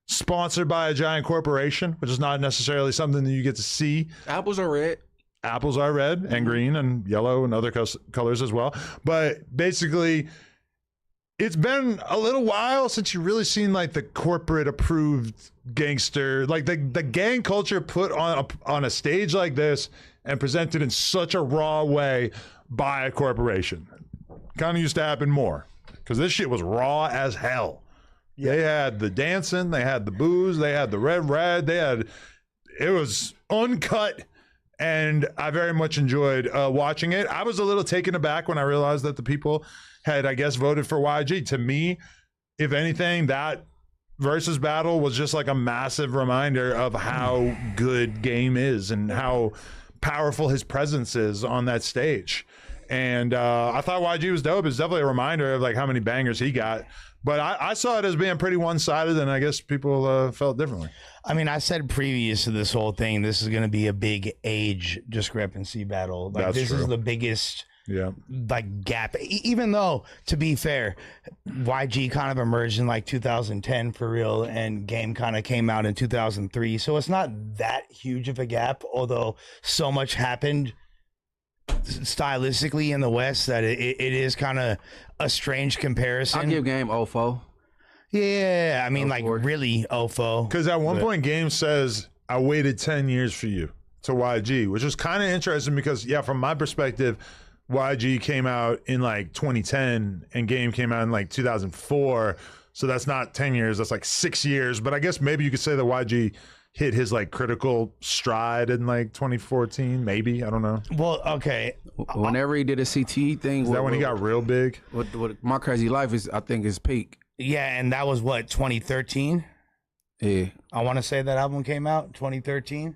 sponsored by a giant corporation, which is not necessarily something that you get to see. Apples are red. Apples are red and green and yellow and other colors as well. But basically, it's been a little while since you really seen like the corporate approved gangster, like the gang culture put on a stage like this and presented in such a raw way by a corporation. Kind of used to happen more because this shit was raw as hell. They had the dancing, they had the booze, they had the red, it was uncut. And I very much enjoyed watching it. I was a little taken aback when I realized that the people had, I guess, voted for YG. To me, if anything, that versus Battle was just like a massive reminder of how good Game is and how powerful his presence is on that stage. And I thought YG was dope. It's definitely a reminder of like how many bangers he got. But I saw it as being pretty one-sided, and I guess people felt differently. I mean, I said previous to this whole thing, this is going to be a big age discrepancy battle. Like, That's this true. is the biggest Yeah. like gap. Even though, to be fair, YG kind of emerged in like 2010 for real, and Game kind of came out in 2003. So it's not that huge of a gap, although so much happened stylistically in the West that it is kind of a strange comparison. I give Game 04. Yeah, I mean, like 04. really OFO. Because at one point, Game says, I waited 10 years for you to YG, which was kind of interesting because, yeah, from my perspective, YG came out in like 2010 and Game came out in like 2004. So that's not 10 years, that's like 6 years. But I guess maybe you could say that YG hit his like critical stride in like 2014, maybe. I don't know. Well, okay. Whenever he did a CTE thing, Is that when he got real big? what My Crazy Life is, I think, his peak. Yeah, and that was what, 2013? Yeah, I want to say that album came out 2013.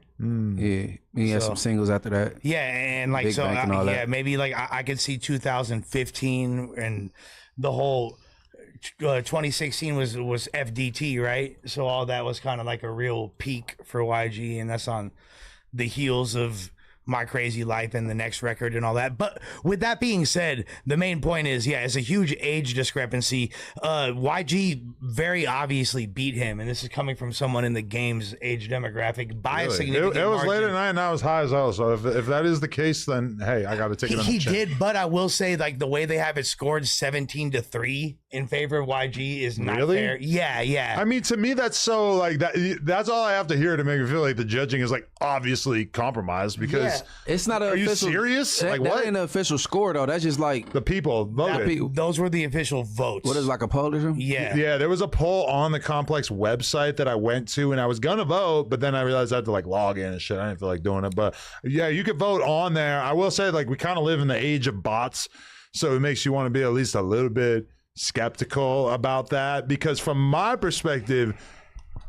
yeah. He had So- some singles after that. Yeah, and like Big so, Bank and all yeah, that. maybe like I could see 2015 and the whole 2016 was FDT, right? So all that was kind of like a real peak for YG, and that's on the heels of My Crazy Life and the next record and all that. But with that being said, the main point is, yeah, it's a huge age discrepancy. YG very obviously beat him, and this is coming from someone in the game's age demographic by a Really? significant It was late margin. at night and I was high as hell. So if that is the case, then hey, I got to take it on the He chin. did, but I will say, like, the way they have it scored 17-3 in favor of YG is not Really? fair. Yeah. I mean, to me, that's so like that. That's all I have to hear to make me feel like the judging is like obviously compromised because It's not an Are you official. serious? That, Like, that what? ain't an official score though. That's just like the people voted. Those were the official votes. what is like a poll or something? Yeah. Yeah, there was a poll on the Complex website that I went to, and I was gonna vote, but then I realized I had to like log in and shit. I didn't feel like doing it, but yeah, you could vote on there. I will say, like, we kind of live in the age of bots, so it makes you want to be at least a little bit skeptical about that. Because from my perspective,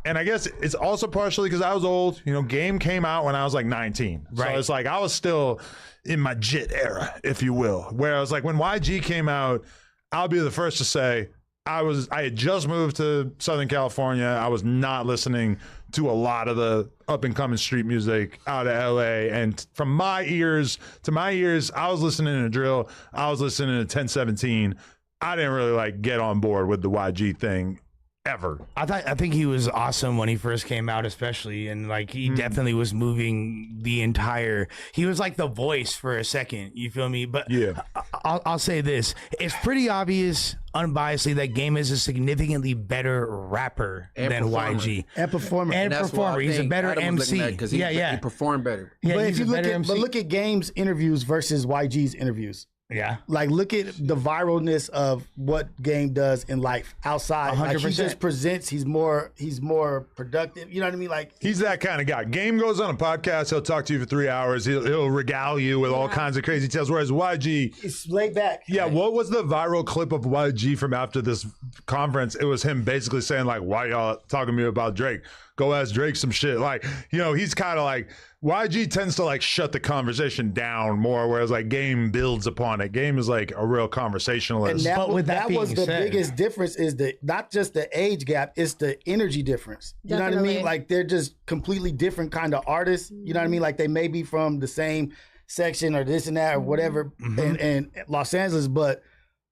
and I guess it's also partially because I was old. You know, Game came out when I was like 19, so Right. it's like I was still in my JIT era, if you will. Whereas like when YG came out, I'll be the first to say I had just moved to Southern California. I was not listening to a lot of the up and coming street music out of LA. And from my ears to my ears, I was listening to drill. I was listening to 1017. I didn't really like get on board with the YG thing ever. I think he was awesome when he first came out, especially, and like he definitely was moving the entire. He was like the voice for a second. You feel me? But Yeah. I'll say this: it's pretty obvious, unbiasedly, that Game is a significantly better rapper And than performer. YG And performer. and That's why performer. I He's a think better Adam was looking MC. at because Yeah. he performed better. Yeah, but he's if you a look better at MC. but look at Game's interviews versus YG's interviews. Yeah. Like, look at the viralness of what Game does in life outside. Like, he 100%. just presents. He's more productive. You know what I mean? Like, He's that kind of guy. Game goes on a podcast. He'll talk to you for 3 hours. He'll regale you with all kinds of crazy tales. Whereas YG, it's laid back. yeah, what was the viral clip of YG from after this conference? It was him basically saying like, "Why y'all talking to me about Drake? Go ask Drake some shit." Like, you know, he's kind of like YG tends to like shut the conversation down more, whereas like Game builds upon it. Game is like a real conversationalist. And But with that was being the said- biggest difference is not just the age gap, it's the energy difference. You know what I Definitely. mean? Like, they're just completely different kind of artists. You know what I mean? Like, they may be from the same section or this and that or whatever and Los Angeles, but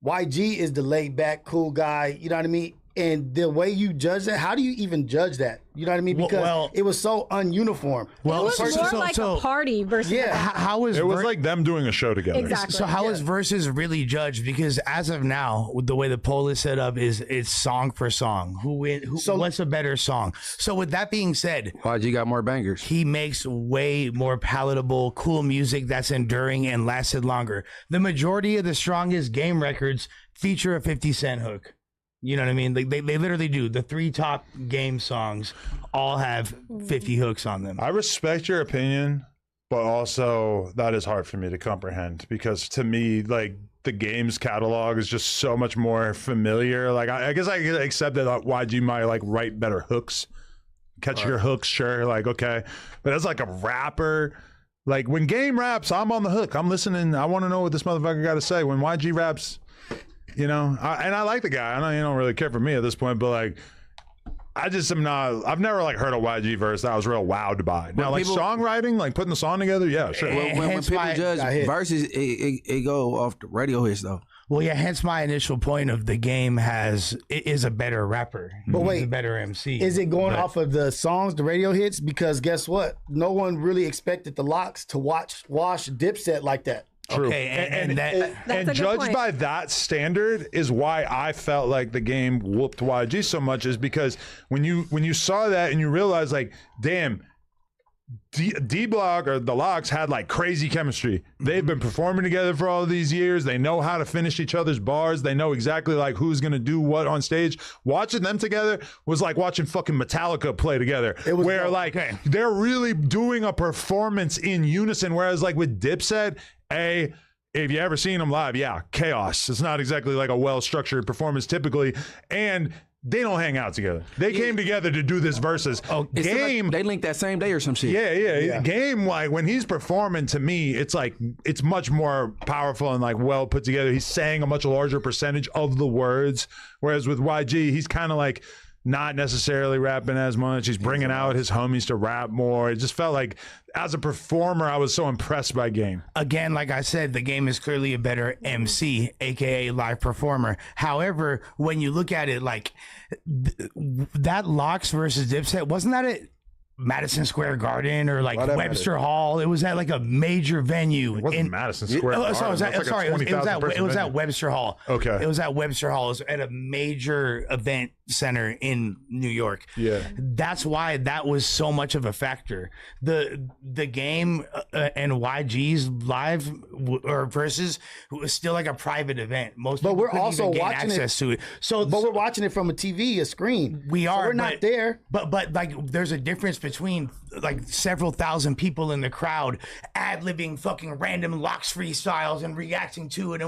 YG is the laid back, cool guy. You know what I mean? And the way you judge that, how do you even judge that? You know what I mean? Because Well- it was so ununiform. Well, It was so- more so- like so- a party versus Yeah. How is It was Ver- like them doing a show together. Exactly. So how is Versus really judged? Because as of now, the way the poll is set up is it's song for song. What's a better song? So with that being said, YG got more bangers. he makes way more palatable, cool music that's enduring and lasted longer. The majority of the strongest Game records feature a 50 Cent hook. You know what I mean? They literally do. The 3 top Game songs all have 50 hooks on them. I respect your opinion, but also that is hard for me to comprehend because to me, like, the Game's catalog is just so much more familiar. Like, I guess I could accept that YG might like write better hooks, catch your hooks, sure, like, okay, but as like a rapper, like when Game raps, I'm on the hook. I'm listening. I want to know what this motherfucker got to say. When YG raps, you know, and I like the guy. I know you don't really care for me at this point, but like, I just am not. I've never like heard a YG verse that I was real wowed by. Now, like people- songwriting, like putting the song together, yeah, sure. When Hence people why- judge got hit. verses, it go off the radio hits though. Well, yeah, hence my initial point of the Game is a better rapper. But He's wait, a better MC. Is it going But- off of the songs, the radio hits? Because guess what? No one really expected the Locks to wash Dipset like that. True. Okay, and that That's a And good judged point. by that standard is why I felt like the game whooped YG so much, is because when you saw that and you realize like, damn, D Block or the Locks had like crazy chemistry. They've been performing together for all of these years. They know how to finish each other's bars. They know exactly like who's gonna do what on stage. Watching them together was like watching fucking Metallica play together. It was where dope. like they're really doing a performance in unison. Whereas like with Dipset, if you ever seen them live, yeah, chaos. It's not exactly like a well-structured performance typically. And they don't hang out together. They came together to do this versus It's still like Game. they linked that same day or some shit. Yeah. Game, like when he's performing, to me, it's like it's much more powerful and like well put together. He's saying a much larger percentage of the words, whereas with YG, he's kind of like not necessarily rapping as much. He's bringing out his homies to rap more. It just felt like as a performer, I was so impressed by Game. again, like I said, the Game is clearly a better MC, aka live performer. However, when you look at it, like that Locks versus Dipset, wasn't that at Madison Square Garden or like Why that Webster Hall? It was at like a major venue. It wasn't Madison Square Oh, Garden. sorry, That's like a sorry, it was 20,000 at person venue. Webster Hall. Okay. It was at Webster Hall. It was at a major event center in New York. Yeah. That's why that was so much of a factor. The Game and YG's live or versus was still like a private event. Most But people we're couldn't also even gain watching it- access to it. So, But we're watching it from a TV, a screen. we So are. we're not there. But like, there's a difference between like several thousand people in the crowd ad-libbing fucking random Locks freestyles and reacting to it,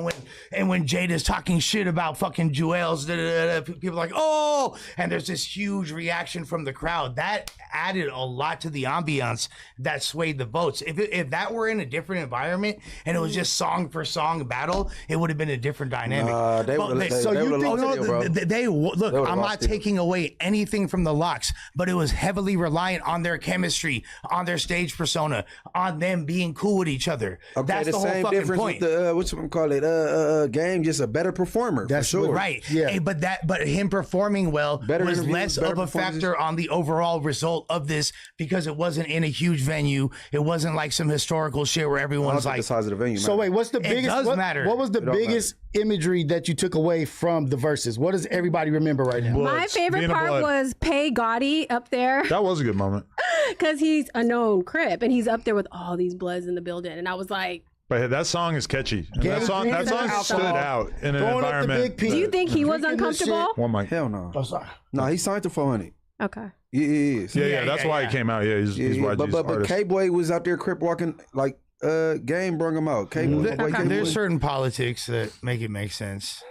and when Jada's talking shit about fucking Jewels, people are like, oh, and there's this huge reaction from the crowd that added a lot to the ambiance that swayed the votes. If that were in a different environment and it was just song for song battle, it would have been a different dynamic. They But would've- they would've oh, lost no, it, bro. look. would've I'm not lost it. taking away anything from the Locks, but it was heavily reliant on their chemistry, on their stage persona, on them being cool with each other. Okay, That's the the whole same fucking difference point. with the what's what call it? Game, just a better performer. That's for sure. Right. Yeah. Hey, but him performing well Better was interviews, less better of a factor on the overall result of this because it wasn't in a huge venue. It wasn't like some historical shit where I don't everyone's think like, the size of the venue. So man. wait, what's the It biggest? does matter. What was the don't biggest imagery that you took away from the verses? What does everybody remember right now? My Bloods, favorite being a part blood. was Pay Gotti up there That was a good moment. because he's a known Crip and he's up there with all these Bloods in the building. And I was like, But that song is catchy. And Yeah, that song drinking stood alcohol, out in an throwing up the environment. big do you P. think he was Drinking this uncomfortable? shit. One mic. Hell no. Oh, sorry. No, he signed to 400. Okay. Yeah, he is. Yeah, that's why he came out. Yeah, he's YG's But artist. K-Boy was out there crip walking like Game brung him out. K-Boy, there's K-Boy. certain politics that make it make sense.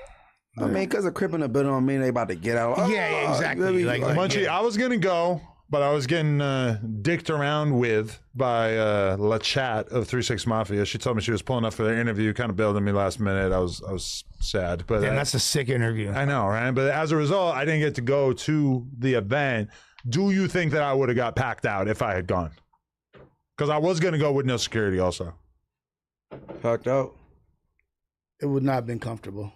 I mean, because of crip in the building don't mean they about to get out. Yeah, exactly. I mean, Like- Munchie, I was gonna go, but I was getting dicked around with by La Chat of 36 Mafia. She told me she was pulling up for their interview, kind of bailed on me last minute. I was sad, but Damn, that's a sick interview. I know, right? But as a result, I didn't get to go to the event. Do you think that I would have got packed out if I had gone? Because I was gonna go with no security, also. packed out. It would not have been comfortable.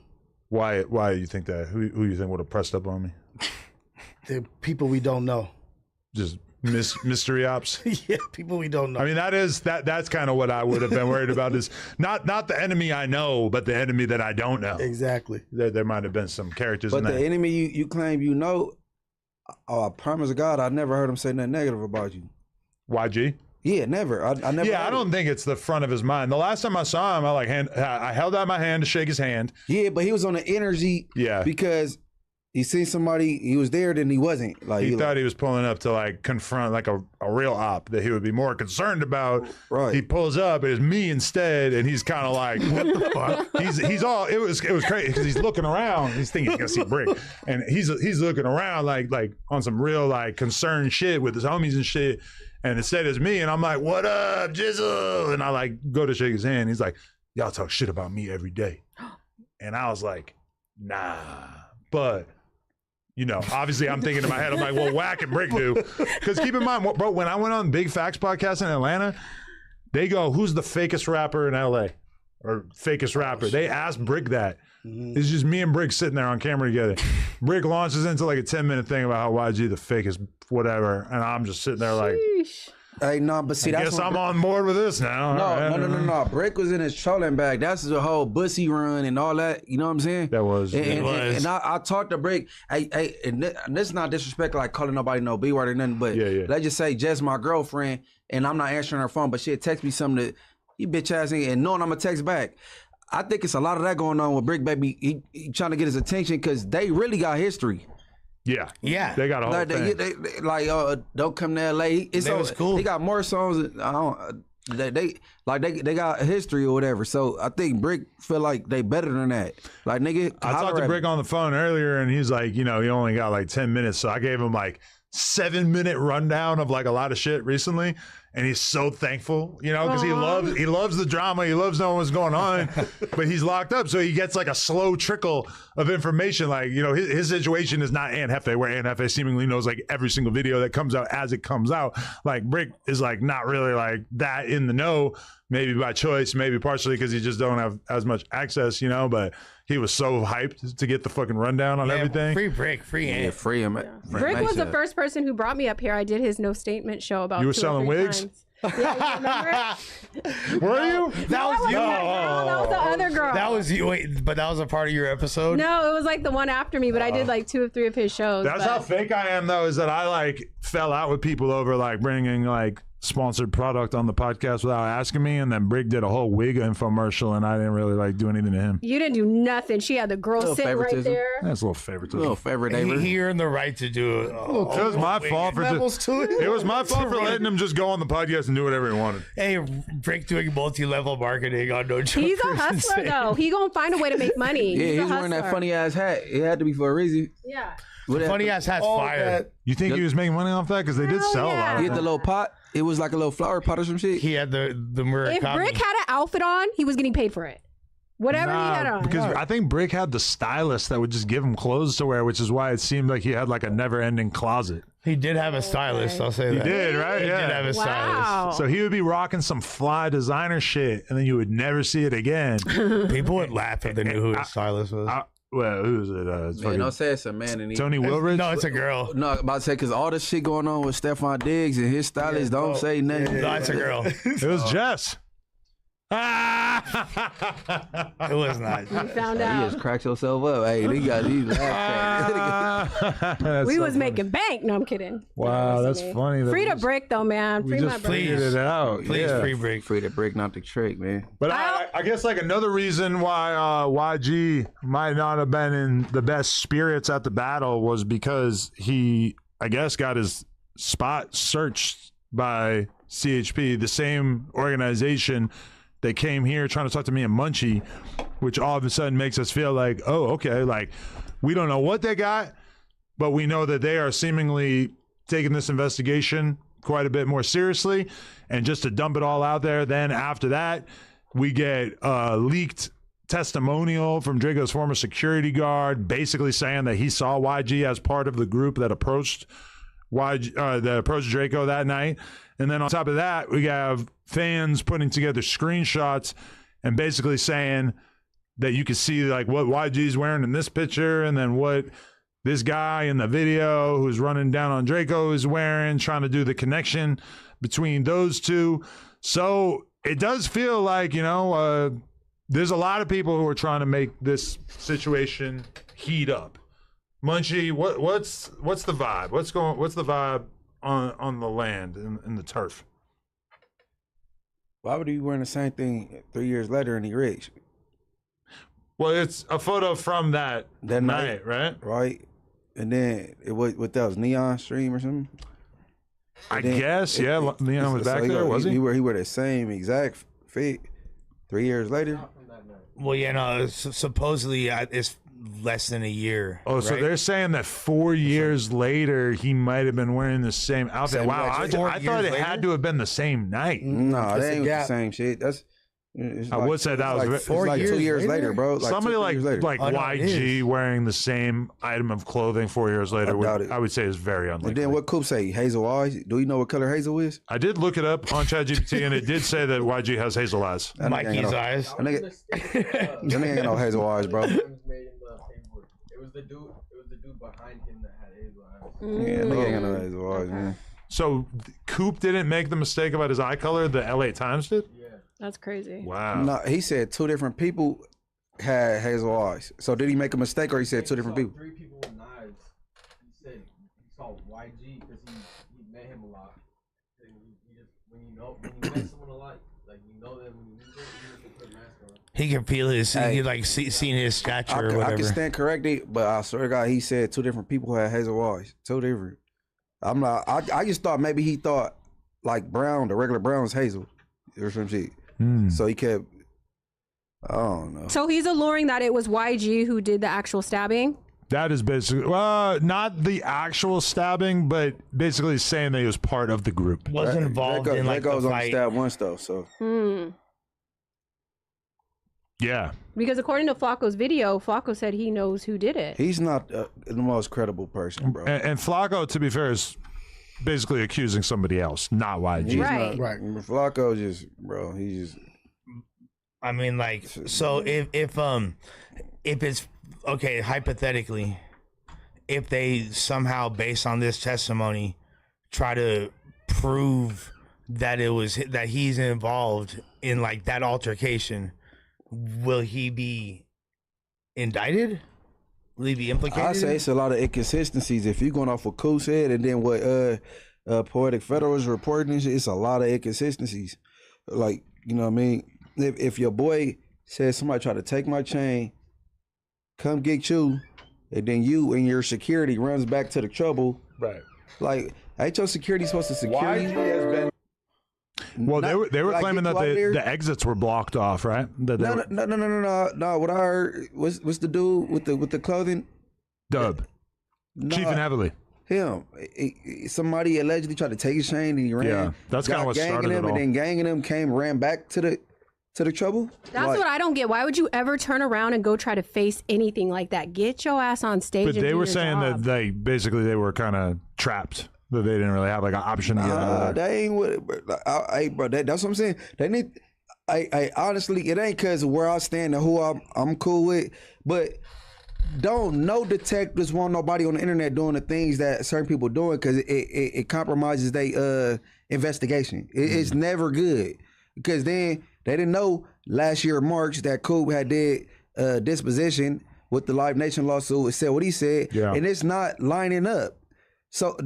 Why do you think that? Who you think would have pressed up on me? The people we don't know. Just mystery ops. Yeah, people we don't know. I mean, that's kind of what I would have been worried about is not the enemy I know, but the enemy that I don't know. Exactly. There might have been some characters But in the that. enemy you claim you know, I promise to God, I never heard him say nothing negative about you. YG? Yeah, never. I never. Yeah, heard I don't think it's the front of his mind. The last time I saw him, I held out my hand to shake his hand. Yeah, but he was on the energy. Yeah. Because he seen somebody, he was there, then he wasn't. Like He like, thought he was pulling up to like confront like a real op that he would be more concerned about. Right. He pulls up, it was me instead, and he's kind of like, what the fuck? He's all it was crazy because he's looking around. He's thinking he's gonna see Brick, and he's looking around like on some real like concerned shit with his homies and shit. And instead it's me, and I'm like, what up, Jizzle? And I like go to shake his hand. He's like, y'all talk shit about me every day. And I was like, nah, but. You know, obviously I'm thinking in my head, I'm like, well, Whack and Brick do. Because keep in mind, bro, when I went on Big Facts podcast in Atlanta, they go, who's the fakest rapper in LA? Or fakest rapper. They asked Brick that. It's just me and Brick sitting there on camera together. Brick launches into like a 10-minute thing about how YG the fakest whatever. And I'm just sitting there like, Sheesh. Hey, no, but see, I that's guess when I'm on board with this now. No, All right. no. Brick was in his trolling bag. That's the whole Bussy run and all that. You know what I'm saying? That was. And I talked to Brick. Hey, and this is not disrespect, like calling nobody no B word or nothing. But let's just say Jess, my girlfriend, and I'm not answering her phone, but she'll text me something that you bitch ass nigga, and knowing I'm gonna text back. I think it's a lot of that going on with Brick, baby. He trying to get his attention because they really got history. Yeah. Yeah. They got a whole Like, thing. they like don't come to LA. It's They was cool. He got more songs. I don't. They got history or whatever. So I think Brick feel like they better than that. Like nigga, I talked to Brick on the phone earlier, and he's like, you know, he only got like 10 minutes, so I gave him like 7-minute rundown of like a lot of shit recently, and he's so thankful, you know, because he loves the drama, he loves knowing what's going on, but he's locked up, so he gets like a slow trickle of information. Like, you know, his situation is not Aunt Hefe, where Aunt Hefe seemingly knows like every single video that comes out as it comes out. Like Brick is like not really like that in the know, maybe by choice, maybe partially because he just don't have as much access, you know, but he was so hyped to get the fucking rundown on everything. Free Brick, free Yeah, Ant. free him. Brick was the first person who brought me up here. I did his no statement show about You were 2 or selling 3 wigs? times. Yeah, you remember? Were you? That was you. No, that was the other girl. That was you. Wait, but that was a part of your episode? No, it was like the one after me, but I did like 2 or 3 of his shows. That's but- how fake I am, though, is that I like fell out with people over like bringing like sponsored product on the podcast without asking me, and then Brig did a whole wig infomercial, and I didn't really like do anything to him. You didn't do nothing. She had the girl Little sitting right favoritism. there. That's a little favoritism. Little favorite neighbor. He earned the right to do it. It was my fault for Levels to it. it was my fault for letting him just go on the podcast and do whatever he wanted. Hey, Brick doing multi-level marketing on No Joke. He's a hustler, though. He gonna find a way to make money. Yeah, He's a he's wearing that hustler. funny ass hat. It had to be for a reason. Yeah. Funny ass hat's All fire. that. You think he was making money off that? Because they did Hell sell a yeah. lot He of had them. the little pot. It was like a little flower pot or some shit. He had the Murakami. If Brick had an outfit on, he was getting paid for it. Whatever he had on. Because I think Brick had the stylist that would just give him clothes to wear, which is why it seemed like he had like a never-ending closet. He did have a stylist, I'll say He that. did, right? He did have a stylist. Wow. So he would be rocking some fly designer shit, and then you would never see it again. People would laugh if they knew who his stylist was. Well, who is it? It's Man, fucking don't say it's a man. And he, Tony Wilridge? No, it's a girl. No, I'm about to say because all the shit going on with Stephon Diggs and his stylist. Don't say nothing. No, it's a girl. It was Jess. It was not. We found You out. just cracked yourself up. Hey, they got these laugh We was making bank. No, I'm kidding. Wow, that's funny. that Free we to just- Brick, though, man. We Free my just Brick. figured it out. Please, yeah. free Brick. Free to break, not the trick, man. But I guess like another reason why YG might not have been in the best spirits at the battle was because he, I guess, got his spot searched by CHP, the same organization that came here trying to talk to me and Munchie, which all of a sudden makes us feel like, oh, okay, like we don't know what they got, but we know that they are seemingly taking this investigation quite a bit more seriously. And just to dump it all out there, then after that, we get leaked testimonial from Draco's former security guard, basically saying that he saw YG as part of the group that approached Draco that night. And then on top of that, we have fans putting together screenshots and basically saying that you can see like what YG's wearing in this picture, and then what this guy in the video who's running down on Draco is wearing, trying to do the connection between those two. So it does feel like, you know, there's a lot of people who are trying to make this situation heat up. Munchie, what's the vibe? What's the vibe on the land in the turf? Why would he be wearing the same thing 3 years later and he rich? Well, it's a photo from that night, right? Right? And then it was what that was Neon Stream or something. I then guess, yeah. Leon was back there, was he? He wear the same exact fit 3 years later. Well, yeah, no, supposedly it's less than a year. Oh, so right? they're saying that 4 years later he might have been wearing the same outfit. Same Wow, outfit. I thought it had to have been the same night. No, It's that a ain't the gap. same shit. That's. I would say that was it's very- like 2 years later, later? bro. Like Somebody 2 like years later. like Oh, no, it YG is. wearing the same item of clothing 4 years later, I doubt it. I would say is very unlikely. And then what Coop say? Hazel eyes. Do you know what color hazel is? I did look it up on ChatGPT, and it did say that YG has hazel eyes. That nigga ain't Mikey's no- eyes. That nigga ain't no hazel eyes, bro. Made in the paperwork. It was the dude behind him that had hazel eyes. Yeah, nigga ain't got no hazel eyes, man. So Coop didn't make the mistake about his eye color. The LA Times did. That's crazy. Wow. No, he said 2 different people had hazel eyes. So did he make a mistake, or he said 2 different people? 3 people with knives. He said he saw YG because he met him a lot. And he just when you met someone a lot, like you know them when you meet them, you just put a mask on. He can feel his. Hey, he like seen his stature or I whatever. can stand corrected, but I swear to God, he said 2 different people had hazel eyes. 2 different. I'm not. I just thought maybe he thought like brown, the regular brown was hazel or some shit. So he kept. I don't know. So he's alluring that it was YG who did the actual stabbing. That is basically not the actual stabbing, but basically saying that he was part of the group. Wasn't involved in like that goes the on fight. stab once though. So Yeah. Because according to Flacco's video, Flacco said he knows who did it. he's not the most credible person, bro. And Flacco, to be fair, is basically accusing somebody else, not YG. He's Right. not, right. Flacco just, bro. He just. I mean, like, so if it's okay, hypothetically, if they somehow, based on this testimony, try to prove that that he's involved in like that altercation, will he be indicted? Will he be implicated? I say it's a lot of inconsistencies. If you're going off of Coop's head and then what Poetic Federal is reporting, it's a lot of inconsistencies. Like, you know what I mean? If your boy says somebody tried to take my chain, come get you, and then you and your security runs back to the trouble. Right. Like, ain't your security supposed to secure you? YG has been. Well, they were like, claiming that the exits were blocked off, right? That they were, No. What I heard was the dude with the clothing. Dub. No, Chief and Heavily. him. Somebody allegedly tried to take his chain and he ran. Yeah, that's kinda got what ganging started it him, all. and then ganging him ran back to the trouble. That's Like, what I don't get. Why would you ever turn around and go try to face anything like that? Get your ass on stage. But and they do were your saying job. that they were kind of trapped. That they didn't really have like an option to get out of there. that ain't what. Bro, that's what I'm saying. They need. I honestly, it ain't because where I stand and who I'm cool with, but don't no detectives want nobody on the internet doing the things that certain people doing because it compromises their investigation. It's never good because then they didn't know last year March that Coop had did disposition with the Live Nation lawsuit. It said what he said, and it's not lining up. So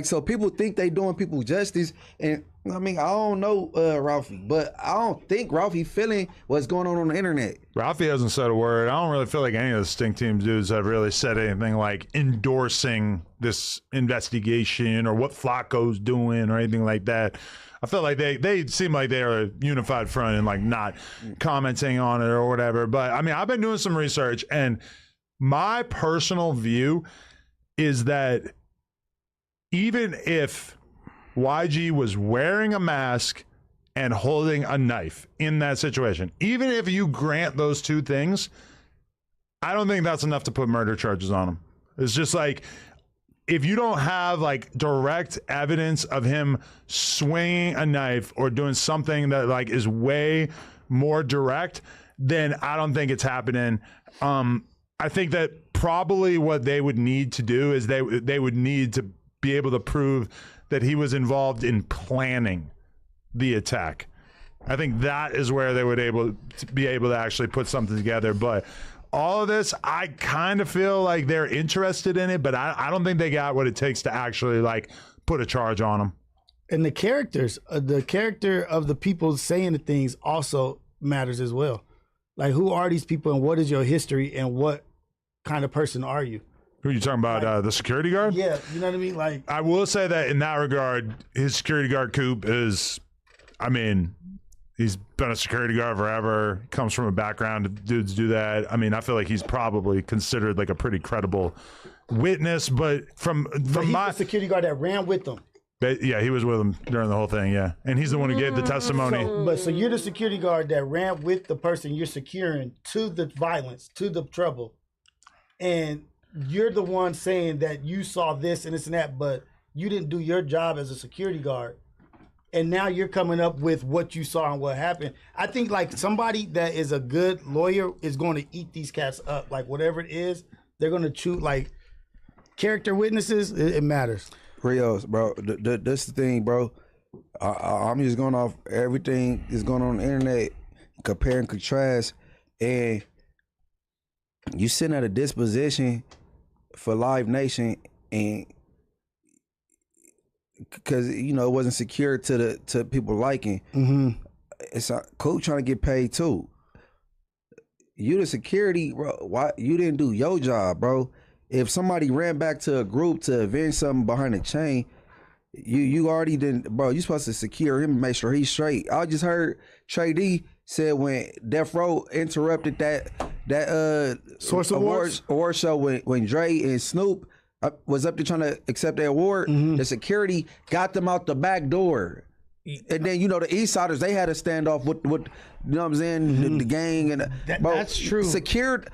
so people think they doing people justice, and I mean I don't know Ralphie, but I don't think Ralphie feeling what's going on the internet. Ralphie hasn't said a word. I don't really feel like any of the Stink Team dudes have really said anything like endorsing this investigation or what Flacco's doing or anything like that. I feel like they seem like they're a unified front and like not commenting on it or whatever. But I mean, I've been doing some research, and my personal view is that even if YG was wearing a mask and holding a knife in that situation, even if you grant those two things, I don't think that's enough to put murder charges on him. It's just like, if you don't have like direct evidence of him swinging a knife or doing something that like is way more direct, then I don't think it's happening. I think that probably what they would need to do is they would need to be able to prove that he was involved in planning the attack. I think that is where they would be able to actually put something together. But all of this, I kind of feel like they're interested in it, but I don't think they got what it takes to actually like put a charge on him. And the characters, the character of the people saying the things also matters as well. Like, who are these people and what is your history and what kind of person are you? Who are you talking about? The security guard? Yeah, you know what I mean? Like, I will say that in that regard, his security guard Coop is, I mean, he's been a security guard forever, comes from a background of dudes do that. I mean, I feel like he's probably considered like a pretty credible witness, but from he's my the security guard that ran with them. yeah, he was with him during the whole thing, yeah. And he's the one who gave the testimony. So you're the security guard that ran with the person you're securing to the violence, to the trouble. And you're the one saying that you saw this and this and that, but you didn't do your job as a security guard. And now you're coming up with what you saw and what happened. I think like somebody that is a good lawyer is going to eat these cats up. Like whatever it is, they're going to choose like character witnesses. It matters. Rios, bro. This the thing, bro. I'm just going off everything that's going on the internet, compare and contrast, and you sitting at a disposition for Live Nation, and because it wasn't secure to people liking. It's cool trying to get paid too. You the security, bro. Why you didn't do your job, bro? If somebody ran back to a group to avenge something behind the chain, you already didn't, bro. You supposed to secure him and make sure he's straight. I just heard Trey D said when Death Row interrupted that Source Awards award show when Dre and Snoop was up there trying to accept their award, the security got them out the back door. And then the East Siders, they had a standoff with you know what I'm saying, the gang and bro, that's true. Secure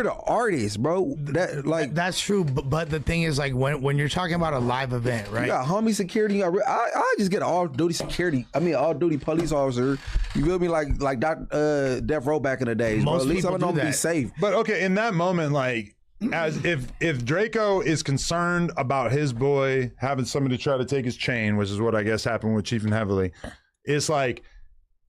the artists, bro. That's true. But the thing is, like when you're talking about a live event, right? You got homie security. I just get all duty security. I mean, all duty police officer. You feel me? Like Death Row back in the days. Most bro. At least people I'm gonna do be that. safe. But okay, in that moment, like, as if Draco is concerned about his boy having somebody try to take his chain, which is what I guess happened with Chief and Heavily, it's like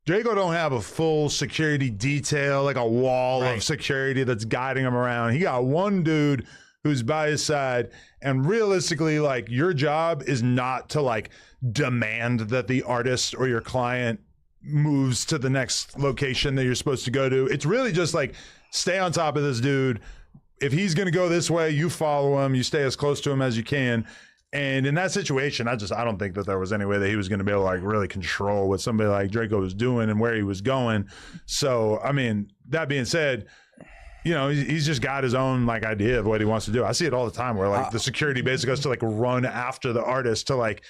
Draco don't have a full security detail, like a wall of security that's guiding him around. He got one dude who's by his side, and realistically, like, your job is not to like demand that the artist or your client moves to the next location that you're supposed to go to. It's really just like, stay on top of this dude. If he's going to go this way, you follow him, you stay as close to him as you can. And in that situation, I don't think that there was any way that he was going to be able to like really control what somebody like Draco was doing and where he was going. So, I mean, that being said, he's just got his own like idea of what he wants to do. I see it all the time where like the security basically has to like run after the artist to like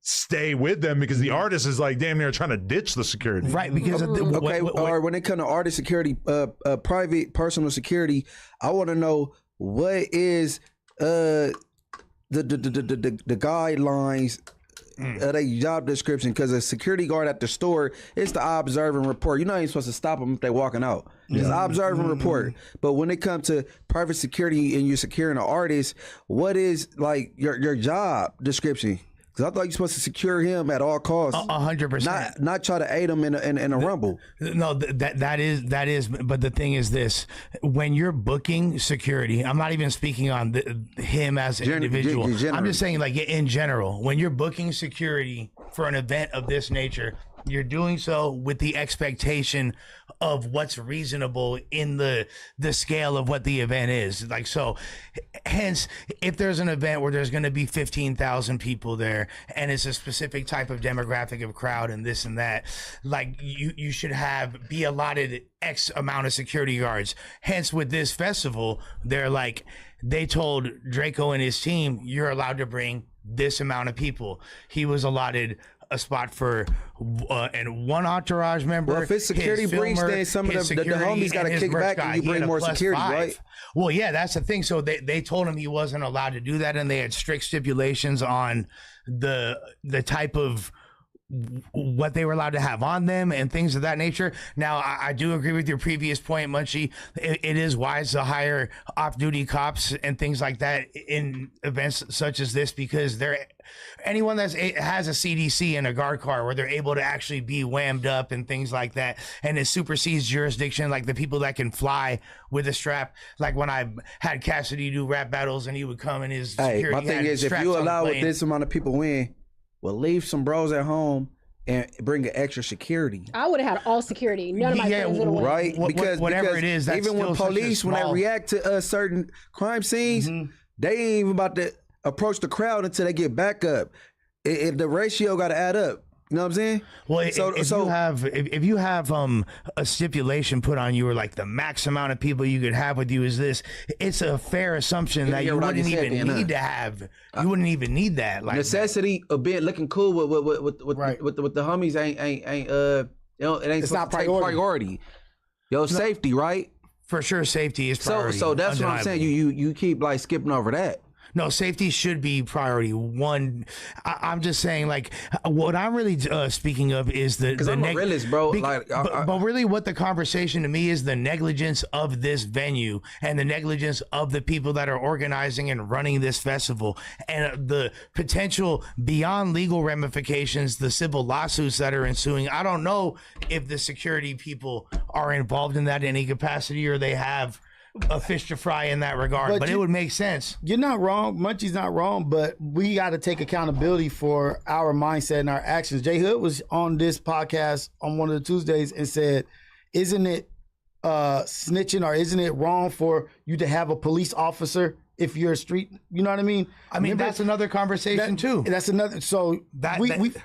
stay with them because the artist is like damn near trying to ditch the security. Right, because or when it comes to artist security, private personal security, I want to know what is the guidelines of a job description, because a security guard at the store, it's the observe and report. You're not even supposed to stop them if they're walking out. It's observe and report. But when it comes to private security and you're securing an artist, what is like your job description? Because I thought you're supposed to secure him at all costs. 100%. Not try to aid him in a rumble. No, that is. But the thing is this: when you're booking security, I'm not even speaking on him as an individual. I'm just saying, like in general, when you're booking security for an event of this nature, you're doing so with the expectation of what's reasonable in the scale of what the event is. Like, so hence, if there's an event where there's going to be 15,000 people there and it's a specific type of demographic of crowd and this and that, like you should be allotted X amount of security guards. Hence with this festival, they told Draco and his team, you're allowed to bring this amount of people. He was allotted a spot for and one entourage member. Well, if it's security breach, then some of the homies got to kick back and you bring more security, right? Well, yeah, that's the thing. So they told him he wasn't allowed to do that, and they had strict stipulations on the type of what they were allowed to have on them and things of that nature. Now, I do agree with your previous point, Munchie. It is wise to hire off-duty cops and things like that in events such as this, because anyone that has a CDC and a guard car where they're able to actually be whammed up and things like that, and it supersedes jurisdiction, like the people that can fly with a strap. Like when I had Cassidy do rap battles and he would come in his security. My thing is, if you allow this amount of people in, well, leave some bros at home and bring an extra security. I would have had all security. None of my friends would have went. Right? Because whatever it is, that's even when police, when they react to certain crime scenes, they ain't even about to approach the crowd until they get back up. The ratio got to add up. You know what I'm saying? Well, if you have a stipulation put on you, or like the max amount of people you could have with you is this, it's a fair assumption that you wouldn't even need to have. You wouldn't even need that. Like necessity of being looking cool with the homies ain't it ain't it's not priority. Safety, right? For sure, safety is priority. So that's what I'm saying. You keep like skipping over that. No, safety should be priority one. I'm just saying, like, what I'm really speaking of is the I'm a realist, bro. But really, what the conversation to me is the negligence of this venue and the negligence of the people that are organizing and running this festival, and the potential beyond legal ramifications, the civil lawsuits that are ensuing. I don't know if the security people are involved in that in any capacity, or they have a fish to fry in that regard, but it would make sense. You're not wrong. Munchie's not wrong, but we got to take accountability for our mindset and our actions. Jay Hood was on this podcast on one of the Tuesdays and said, isn't it snitching, or isn't it wrong for you to have a police officer if you're a street, you know what I mean? I mean, that's another conversation too. That's another. So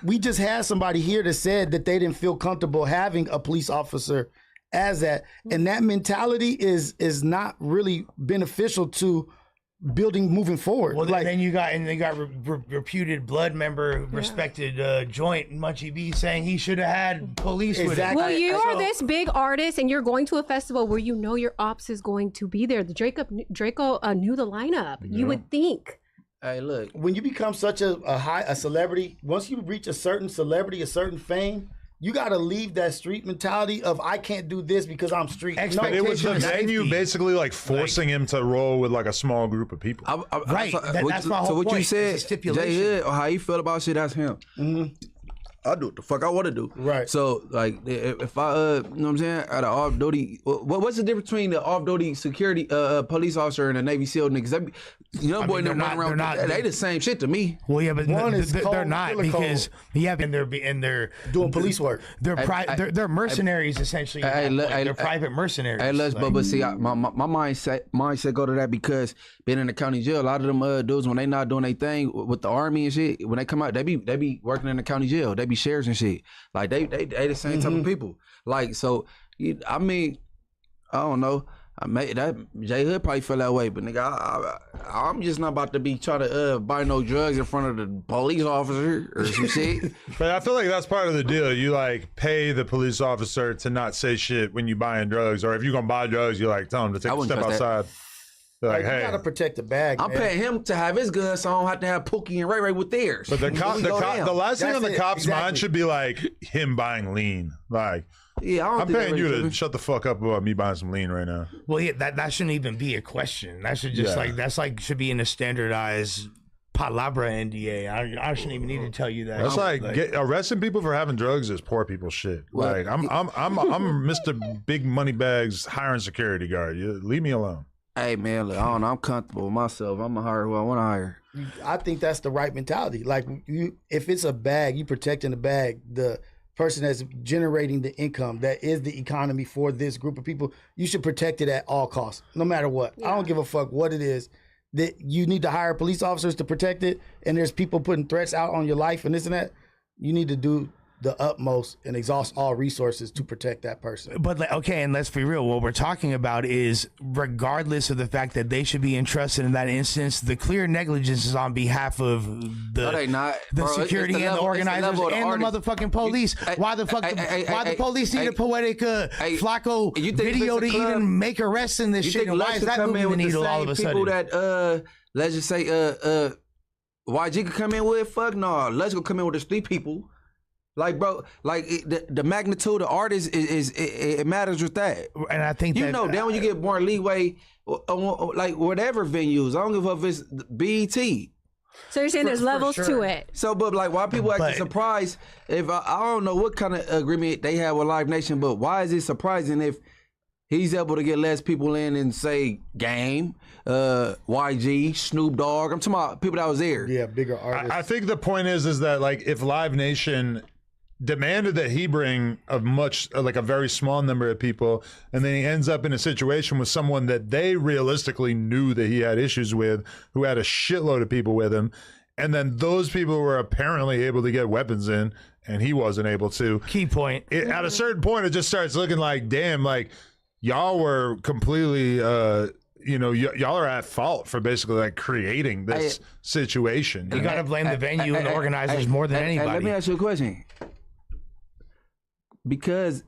we just had somebody here that said that they didn't feel comfortable having a police officer as that, and that mentality is not really beneficial to building moving forward. Well, then you got reputed blood member, respected joint Munchie B saying he should have had police with him. Well, you are this big artist, and you're going to a festival where you know your ops is going to be there. The Draco knew the lineup. Yeah. You would think. Hey, look, when you become such a celebrity, once you reach a certain celebrity, a certain fame, you got to leave that street mentality of I can't do this because I'm street. No, it was the venue basically like forcing him to roll with like a small group of people. Right. That's my whole point. So what you said, stipulation. Jay Hood, or how you feel about shit, that's him. Mm-hmm. I do what the fuck I want to do. Right. So, like, if I, you know what I'm saying, at an off-duty, what's the difference between the off-duty security police officer and a Navy SEAL niggas? Boy, they're not, they the same shit to me. Well, yeah, but they're not because they're doing police work. They're mercenaries essentially. They're private mercenaries. Hey, but see, my mindset go to that because being in the county jail, a lot of them dudes when they not doing their thing with the army and shit, when they come out, they be working in the county jail. They be shares and shit. Like they the same type of people. Like so, I mean, I don't know. Jay Hood probably feel that way, but nigga, I'm just not about to be trying to buy no drugs in front of the police officer or some shit. But I feel like that's part of the deal. You like pay the police officer to not say shit when you buying drugs, or if you're gonna buy drugs, you like tell him to take a step outside. Like, hey, you gotta protect the bag. I'm paying him to have his gun, so I don't have to have Pookie and Ray Ray with theirs. But the last thing on the cop's mind should be like him buying lean. Like, yeah, I'm paying you to shut the fuck up about me buying some lean right now. Well, yeah, that shouldn't even be a question. That should just should be in a standardized palabra NDA. I shouldn't even need to tell you that. That's arresting people for having drugs is poor people shit. Well, like I'm Mr. Big Money Bags hiring security guard. You leave me alone. Hey man, look, I don't know. I'm comfortable with myself. I'm gonna hire who I want to hire. I think that's the right mentality. Like if it's a bag, you protecting the bag. The person that's generating the income, that is the economy for this group of people. You should protect it at all costs, no matter what. Yeah. I don't give a fuck what it is. That you need to hire police officers to protect it, and there's people putting threats out on your life and this and that. You need to do the utmost and exhaust all resources to protect that person. But okay, and let's be real. What we're talking about is, regardless of the fact that they should be entrusted in that instance, the clear negligence is on behalf of the security and the organizers and the motherfucking police. Why the fuck? Why the police need a poetic Flacco video to even make arrests in this shit? And why is that moving the needle all of a sudden? People that let's just say YG could come in with, fuck no, let's go come in with the street people. Like, bro, like the magnitude of artists it matters with that. And I think then when you get more leeway, like whatever venues, I don't give a fuck if it's BET. So you're saying there's levels to it. So, but like, why people acting surprised if I don't know what kind of agreement they have with Live Nation, but why is it surprising if he's able to get less people in and say Game, YG, Snoop Dogg? I'm talking about people that was there. Yeah, bigger artists. I think the point is that like if Live Nation demanded that he bring a very small number of people, and then he ends up in a situation with someone that they realistically knew that he had issues with, who had a shitload of people with him, and then those people were apparently able to get weapons in, and he wasn't able to. Key point. At a certain point, it just starts looking like, damn, like y'all were completely, y'all are at fault for basically like creating this situation. You got to blame the venue and the organizers more than anybody. Let me ask you a question. Because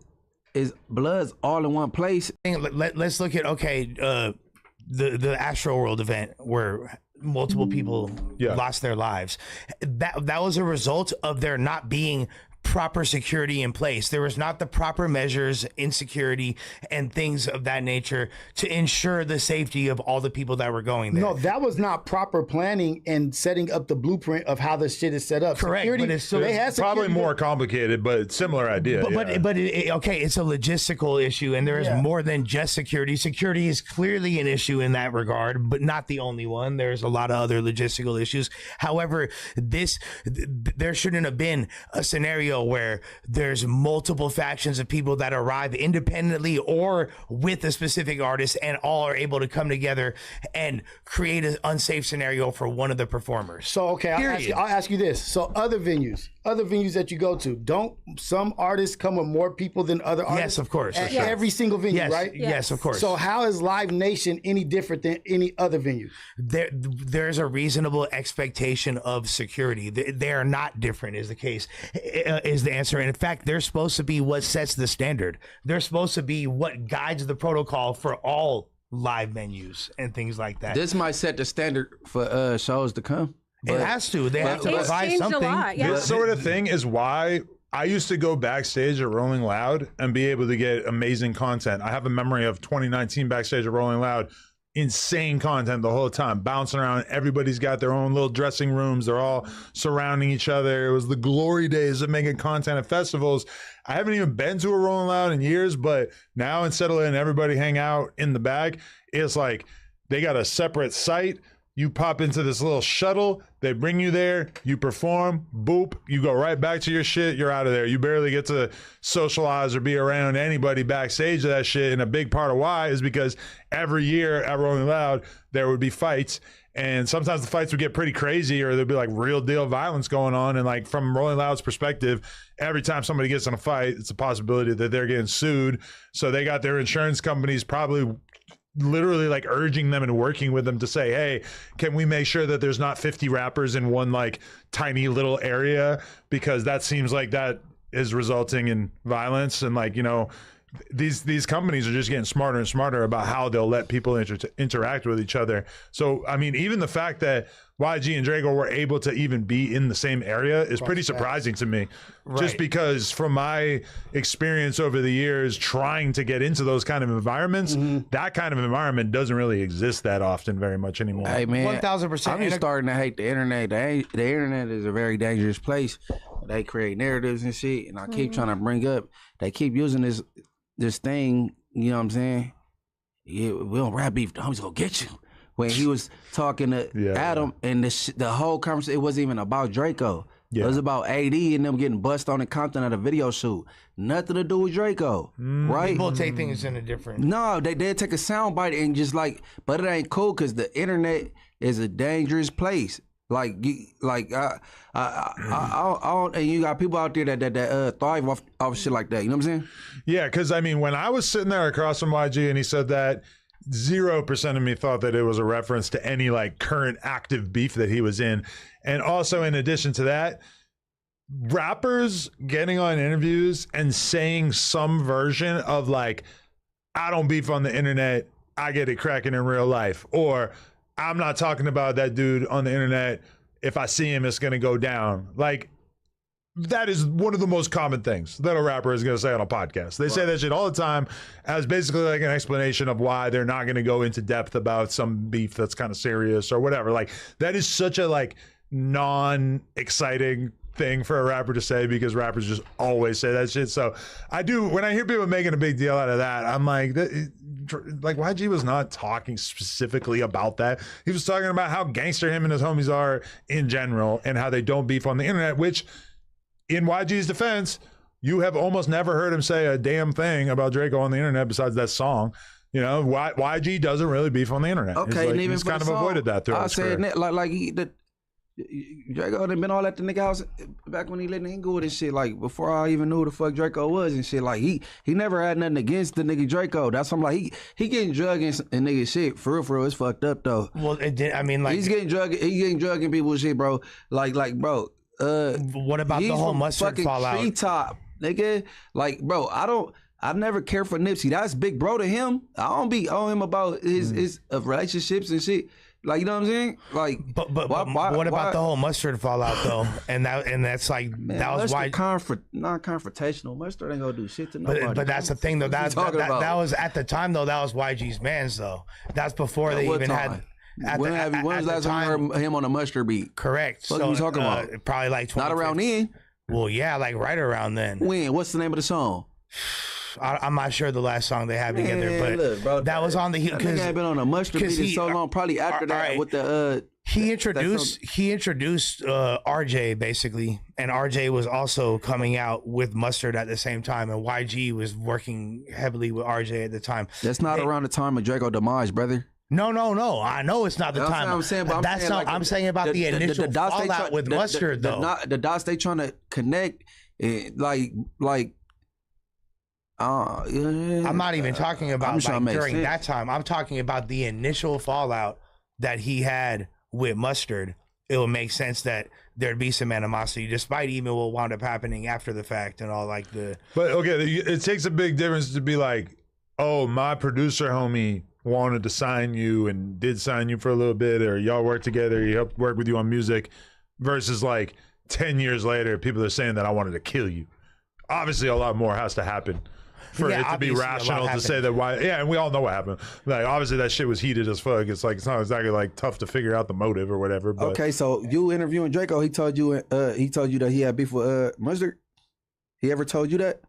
is Bloods all in one place? Let's look at the Astro World event where multiple people lost their lives. That was a result of there not being proper security in place. There was not the proper measures in security and things of that nature to ensure the safety of all the people that were going there. No, that was not proper planning and setting up the blueprint of how this shit is set up. Correct, Security, but it's still- they had Probably security- more complicated, but similar idea. But okay, it's a logistical issue, and there is more than just security. Security is clearly an issue in that regard, but not the only one. There's a lot of other logistical issues. However, there shouldn't have been a scenario where there's multiple factions of people that arrive independently or with a specific artist, and all are able to come together and create an unsafe scenario for one of the performers. So okay, I'll ask you this. So other venues that you go to, don't some artists come with more people than other artists? Yes, of course. At Sure. every single venue, Yes, right? yes, of course. So how is Live Nation any different than any other venue? There's a reasonable expectation of security. They are not different, is the case, is the answer. And in fact, they're supposed to be what sets the standard. They're supposed to be what guides the protocol for all live venues and things like that. This might set the standard for shows to come. It has to. They have to It's provide changed a something. lot, yeah. This sort of thing is why I used to go backstage at Rolling Loud and be able to get amazing content. I have a memory of 2019 backstage at Rolling Loud. Insane content the whole time, bouncing around. Everybody's got their own little dressing rooms. They're all surrounding each other. It was the glory days of making content at festivals. I haven't even been to a Rolling Loud in years, but now instead of letting everybody hang out in the back, it's like they got a separate site. You pop into this little shuttle, they bring you there, you perform, boop, you go right back to your shit, you're out of there. You barely get to socialize or be around anybody backstage of that shit. And a big part of why is because every year at Rolling Loud, there would be fights. And sometimes the fights would get pretty crazy, or there'd be like real deal violence going on. And like from Rolling Loud's perspective, every time somebody gets in a fight, it's a possibility that they're getting sued. So they got their insurance companies probably literally like urging them and working with them to say, hey, can we make sure that there's not 50 rappers in one like tiny little area, because that seems like that is resulting in violence. And like, you know, these companies are just getting smarter and smarter about how they'll let people interact with each other. So I mean, even the fact that YG and Draco were able to even be in the same area is pretty surprising to me. Right. Just because from my experience over the years trying to get into those kind of environments, that kind of environment doesn't really exist that often very much anymore. Hey man, 1000%. I'm just starting to hate the internet. The internet is a very dangerous place. They create narratives and shit, and I keep trying to bring up, they keep using this thing, you know what I'm saying? Yeah, we don't rap beef, the homies gonna get you. When he was talking to Adam, and the whole conversation, it wasn't even about Draco. It was about AD and them getting bust on in Compton at a video shoot. Nothing to do with Draco, right? People take things in a different... No, they take a soundbite and just like, but it ain't cool because the internet is a dangerous place. Like I don't, and you got people out there that thrive off shit like that. You know what I'm saying? Yeah, because I mean, when I was sitting there across from YG and he said that, 0% of me thought that it was a reference to any like current active beef that he was in. And also, in addition to that, rappers getting on interviews and saying some version of like, I don't beef on the internet, I get it cracking in real life, or I'm not talking about that dude on the internet, if I see him it's gonna go down. Like, that is one of the most common things that a rapper is going to say on a podcast. They say that shit all the time as basically like an explanation of why they're not going to go into depth about some beef that's kind of serious or whatever. Like, that is such a like non-exciting thing for a rapper to say, because rappers just always say that shit. So I do, when I hear people making a big deal out of that, I'm like YG was not talking specifically about that. He was talking about how gangster him and his homies are in general and how they don't beef on the internet, which, in YG's defense, you have almost never heard him say a damn thing about Draco on the internet besides that song. You know, YG doesn't really beef on the internet. Okay, and even he's kind of song, avoided that throughout his career. Draco done been all at the nigga house back when he lived in Inglewood and shit. Like, before I even knew who the fuck Draco was and shit. Like, he never had nothing against the nigga Draco. That's why I'm like, he getting drugged and nigga shit. For real, it's fucked up though. Well, I mean, like, he's getting drugged and people's shit, bro. Like, bro. What about the whole Mustard fallout? Treetop, nigga. Like, bro, I never cared for Nipsey. That's big bro to him. I don't be on him about his relationships and shit. Like, you know what I'm saying? Like, But what about the whole Mustard fallout though? And that's like Man, that was why. Non-confrontational. Mustard ain't gonna do shit to nobody. But that's the thing though. What you That talking about? was at the time though. That was YG's man's though. That's before they What even time? had. When was the last time you heard him on a Mustard beat? Correct. What you talking about? Probably like Not around 2015. then. Well, yeah, like right around then. When? What's the name of the song? I'm not sure the last song they had together, Man, but look, bro, that was on the That nigga ain't been on a Mustard beat in so long. Probably after that alright. with the he introduced RJ basically, and RJ was also coming out with Mustard at the same time, and YG was working heavily with RJ at the time. That's not around the time of Draco demise, brother. No. I know it's not the That's time. what I'm saying, but That's not. I'm saying about the initial dots they fallout with Mustard though. The dots they trying to connect, like. Yeah. I'm not even talking I'm about trying to make during sense. that time. I'm talking about the initial fallout that he had with Mustard. It would make sense that there'd be some animosity, despite even what wound up happening after the fact and all like the. But okay, it takes a big difference to be like, oh, my producer homie wanted to sign you and did sign you for a little bit, or y'all worked together, he helped work with you on music, versus like 10 years later, people are saying that I wanted to kill you. Obviously, a lot more has to happen for Yeah, it to be obviously, a lot rational to happened. say that why. Yeah, and we all know what happened. Like, obviously, that shit was heated as fuck. It's like, it's not exactly like tough to figure out the motive or whatever. But Okay, so you interviewing Draco, he told you that he had beef with Mustard. He ever told you that?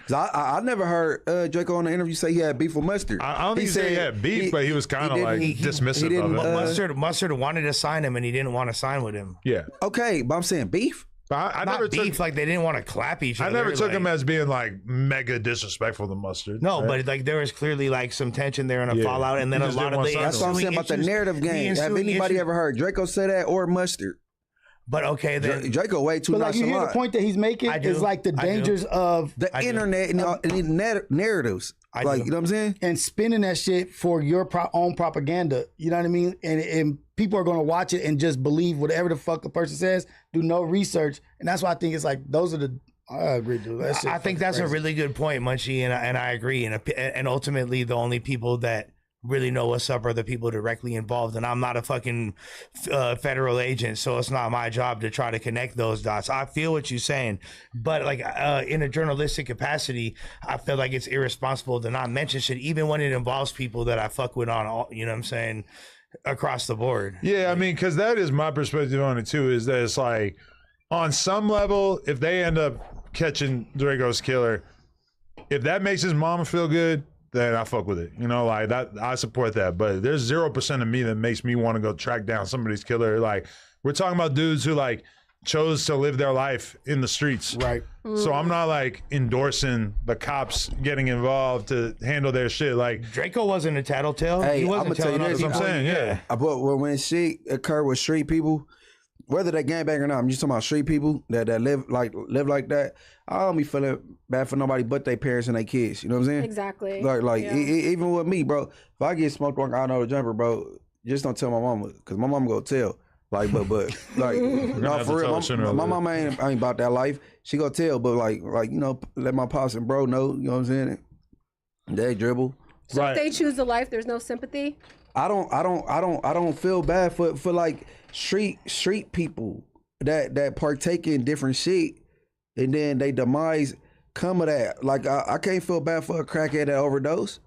Cause I never heard Draco on the interview say he had beef with Mustard. I don't think he said he had beef, but he was kind of like dismissive didn't, of it. Mustard wanted to sign him, and he didn't want to sign with him. Yeah. Okay, but I'm saying beef. But I Not never beef, took. like they didn't want to clap each I other. never took like, him as being like mega disrespectful to Mustard. No, right? but like there was clearly like some tension there and a Yeah. fallout, and then He a just lot didn't of want the. to sign That's what I'm saying about the ensuing narrative issues- game. the Have ensuing anybody issues- ever heard Draco say that or Mustard? But okay, then Draco way too But like you hear the nonchalant. point that he's making I do. is like the I do. dangers of The I do. internet and the narratives. I Like, do. you know what I'm saying? and spinning that shit for your own propaganda. You know what I mean? And people are going to watch it and just believe whatever the fuck a person says, do no research. And that's why I think it's like, those are the, I agree, dude. That shit I think fucking that's a crazy. really good point, Munchie, and I agree. And ultimately, the only people that really know what's up are the people directly involved. And I'm not a fucking federal agent, so it's not my job to try to connect those dots. I feel what you're saying, but like in a journalistic capacity, I feel like it's irresponsible to not mention shit, even when it involves people that I fuck with on all. You know what I'm saying? Across the board. Yeah, I mean, because that is my perspective on it too. Is that it's like, on some level, if they end up catching Draco's killer, if that makes his mama feel good, then I fuck with it. You know, like that, I support that. But there's 0% of me that makes me want to go track down somebody's killer. Like, we're talking about dudes who like chose to live their life in the streets. Right. So I'm not like endorsing the cops getting involved to handle their shit. Like, Draco wasn't a tattletale. Hey, He wasn't I'ma tell you telling this, other that's what I'm people- saying, yeah. But when shit occur with street people, whether they gangbang or not, I'm just talking about street people that live like that. I don't be feeling bad for nobody but their parents and their kids. You know what I'm saying? Exactly. Like Yeah. even with me, bro. If I get smoked on, I know the jumper, bro. Just don't tell my mama, cause my mama gonna tell. Like, but like, no, have for to real, tell her sooner or my later. mama ain't about that life. She gonna tell, but like you know, let my pops and bro know. You know what I'm saying? They dribble. So if they choose the life, there's no sympathy. I don't feel bad for like street people that partake in different shit and then they demise come of that. Like I can't feel bad for a crackhead that overdose.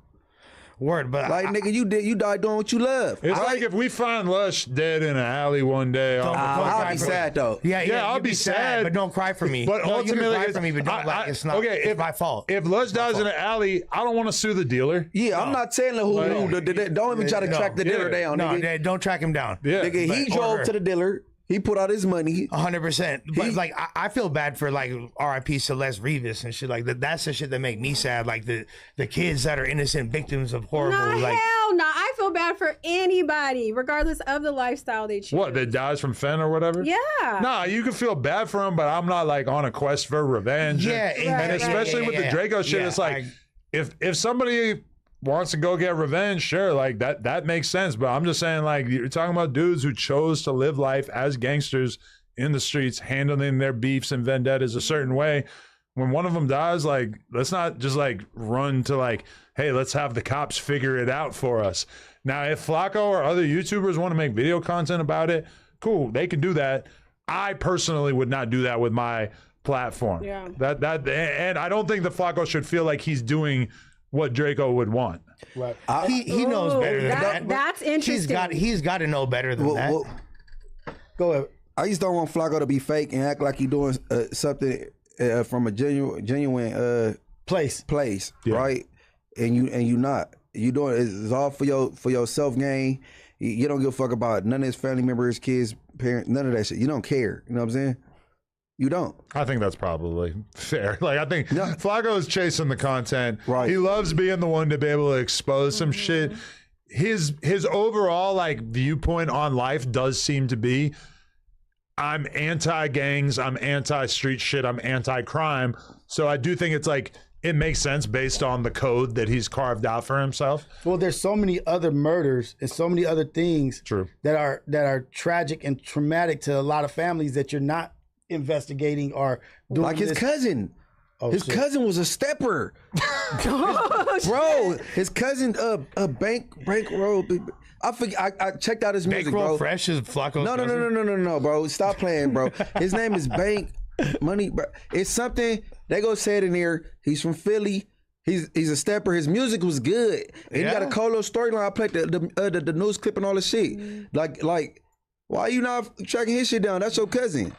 Word, but Like nigga, you died doing what you love. it's right? like if we find Lush dead in an alley one day. Don't- I'll cry be for- sad though. Yeah, I'll you'd be sad. but don't cry for me. But no, ultimately, you can cry it's- for me, but don't like it's not. okay, it's my fault. If Lush dies in an alley, I don't want to sue the dealer. Yeah, I'm not telling who. Don't even try to No, track the dealer yeah, down, no, nigga. don't track him down. Yeah, Nigga, he but- drove or- to the dealer. He put out his money. 100%. But He- like, I feel bad for like R.I.P. Celeste Rivas and shit like that. That's the shit that make me sad. Like the kids that are innocent victims of horrible. Nah, like, hell no. I feel bad for anybody, regardless of the lifestyle they choose. what, that dies from fen or whatever? Yeah. Nah, you can feel bad for him, but I'm not like on a quest for revenge. Yeah, and, right, and right, especially yeah, with yeah, the Draco shit, yeah, it's like if somebody wants to go get revenge, sure, like that makes sense. But I'm just saying, like, you're talking about dudes who chose to live life as gangsters in the streets, handling their beefs and vendettas a certain way. When one of them dies, like, let's not just like run to like, hey, let's have the cops figure it out for us. Now, if Flacco or other YouTubers want to make video content about it, cool, they can do that. I personally would not do that with my platform. Yeah. And I don't think that Flacco should feel like he's doing what Draco would want. Right. He knows better than that. That's interesting. He's got to know better than that. Go ahead. I just don't want Flacco to be fake and act like he doing something from a genuine Place. right? And you not. You doing it's all for your self gain. You don't give a fuck about none of his family members, kids, parents, none of that shit. You don't care. You know what I'm saying? You don't. I think that's probably fair. Like, I think Flacco is chasing the content. Right. He loves being the one to be able to expose some shit. His overall like viewpoint on life does seem to be, I'm anti-gangs, I'm anti-street shit, I'm anti-crime. So I do think it's like, it makes sense based on the code that he's carved out for himself. Well, there's so many other murders and so many other things True. that are tragic and traumatic to a lot of families that you're not investigating or doing. Like his this. cousin. His cousin was a stepper. Bro, his cousin a bankroll. I checked out his music, Bankroll bro. Fresh is Flacco's No, bro. Stop playing, bro. His name is Bank Money, bro. It's something they go say it in here. He's from Philly. He's a stepper. His music was good. And he got a Colo storyline. I played the news clip and all the shit. Like, why you not tracking his shit down? That's your cousin.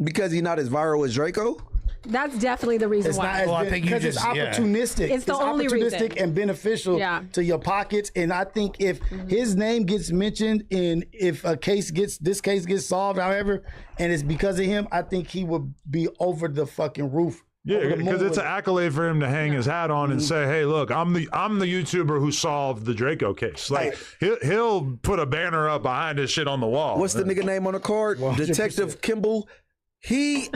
Because he's not as viral as Draco? That's definitely the reason It's why. not as because it's opportunistic. It's the only opportunistic reason. and beneficial to your pockets. And I think if his name gets mentioned and if this case gets solved, however, and it's because of him, I think he would be over the fucking roof. Yeah, because it's an accolade for him to hang his hat on and say, "Hey, look, I'm the YouTuber who solved the Draco case." Like he'll put a banner up behind his shit on the wall. What's the nigga name on the card? 100%. Detective Kimball. He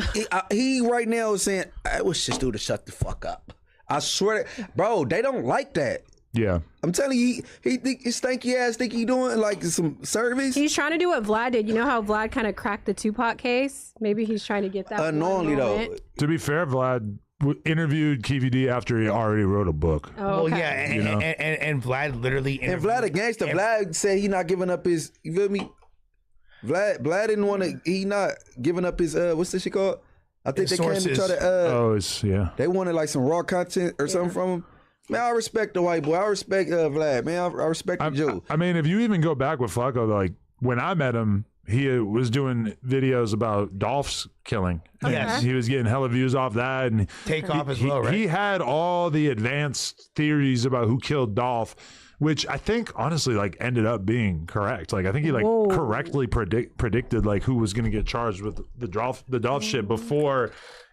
right now is saying, "I wish this dude to shut the fuck up." I swear, bro, they don't like that. Yeah, I'm telling you, he think his stanky ass think he doing like some service. He's trying to do what Vlad did. You know how Vlad kind of cracked the Tupac case? Maybe he's trying to get that. Unknowingly though. To be fair, Vlad interviewed KVD after he already wrote a book. Oh, okay. Well, yeah, and Vlad literally And Vlad a gangster. Vlad said he not giving up his. You feel me? Vlad didn't want to. He not giving up his. What's this shit called? I think they came to try to. They wanted like some raw content or something from him. Man, I respect the white boy. I respect Vlad. Man, I respect the Jew. I mean, if you even go back with Flacco, like when I met him, he was doing videos about Dolph's killing. Yes. He was getting hella views off that. And Takeoff as well, right? He had all the advanced theories about who killed Dolph, which I think honestly like ended up being correct. Like I think he like correctly predicted like who was going to get charged with the Dolph shit before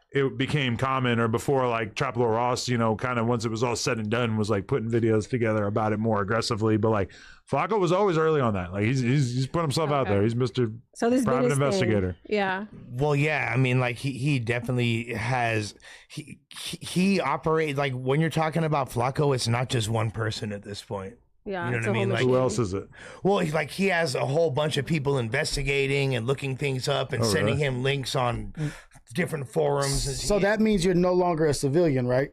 it became common, or before like Traplo Ross, you know, kind of once it was all said and done, was like putting videos together about it more aggressively. But like Flacco was always early on that. Like he's put himself out there. He's Mr. Private Investigator. Yeah. Well, yeah. I mean, like he definitely has. He operates like when you're talking about Flacco, it's not just one person at this point. Yeah. You know what I mean? Like, who else is it? Well, like he has a whole bunch of people investigating and looking things up and sending him links on different forums. So that means you're no longer a civilian, right?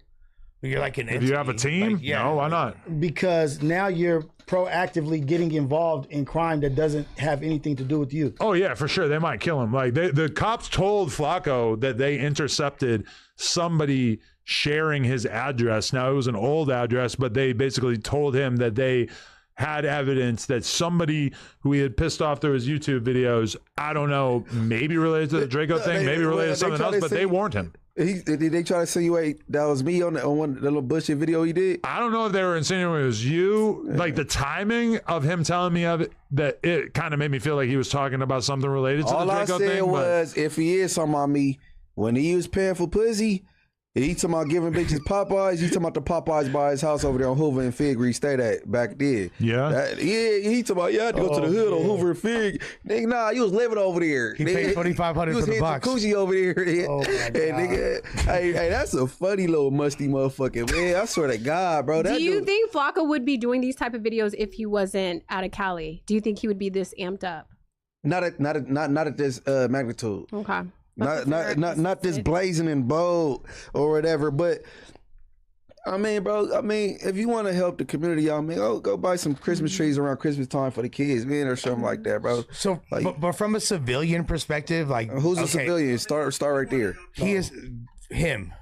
You're like an. Do you have a team? Like, No, why not? Because now you're proactively getting involved in crime that doesn't have anything to do with you. Oh yeah, for sure. They might kill him. Like the cops told Flacco that they intercepted somebody sharing his address. Now it was an old address, but they basically told him that they had evidence that somebody who he had pissed off through his YouTube videos, I don't know, maybe related to the Draco thing, maybe related to something else, but they warned him. Did they try to insinuate that was me on one the little bullshit video he did? I don't know if they were insinuating it was you. Like the timing of him telling me of it, that it kind of made me feel like he was talking about something related to All the Draco thing. All I said was, if he is talking about me, when he was paying for pussy, he talking about giving bitches Popeyes. He talking about the Popeyes by his house over there on Hoover and Fig where he stayed at back then. Yeah? He talking about, I had to go to the hood on Hoover and Fig. Nigga, nah, you was living over there. He paid $2,500 for the box. You was hitting coochie over there. Oh, my God. Nigga, hey, that's a funny little musty motherfucker, man. I swear to God, bro. Do you think Flacco would be doing these type of videos if he wasn't out of Cali? Do you think he would be this amped up? Not at this magnitude. Okay. Not this blazing and bold or whatever, but I mean, bro. I mean, if you want to help the community, I mean, go buy some Christmas trees around Christmas time for the kids, man, or something like that, bro. So, Like- but from a civilian perspective, like Who's a okay, civilian? Start right there. He is him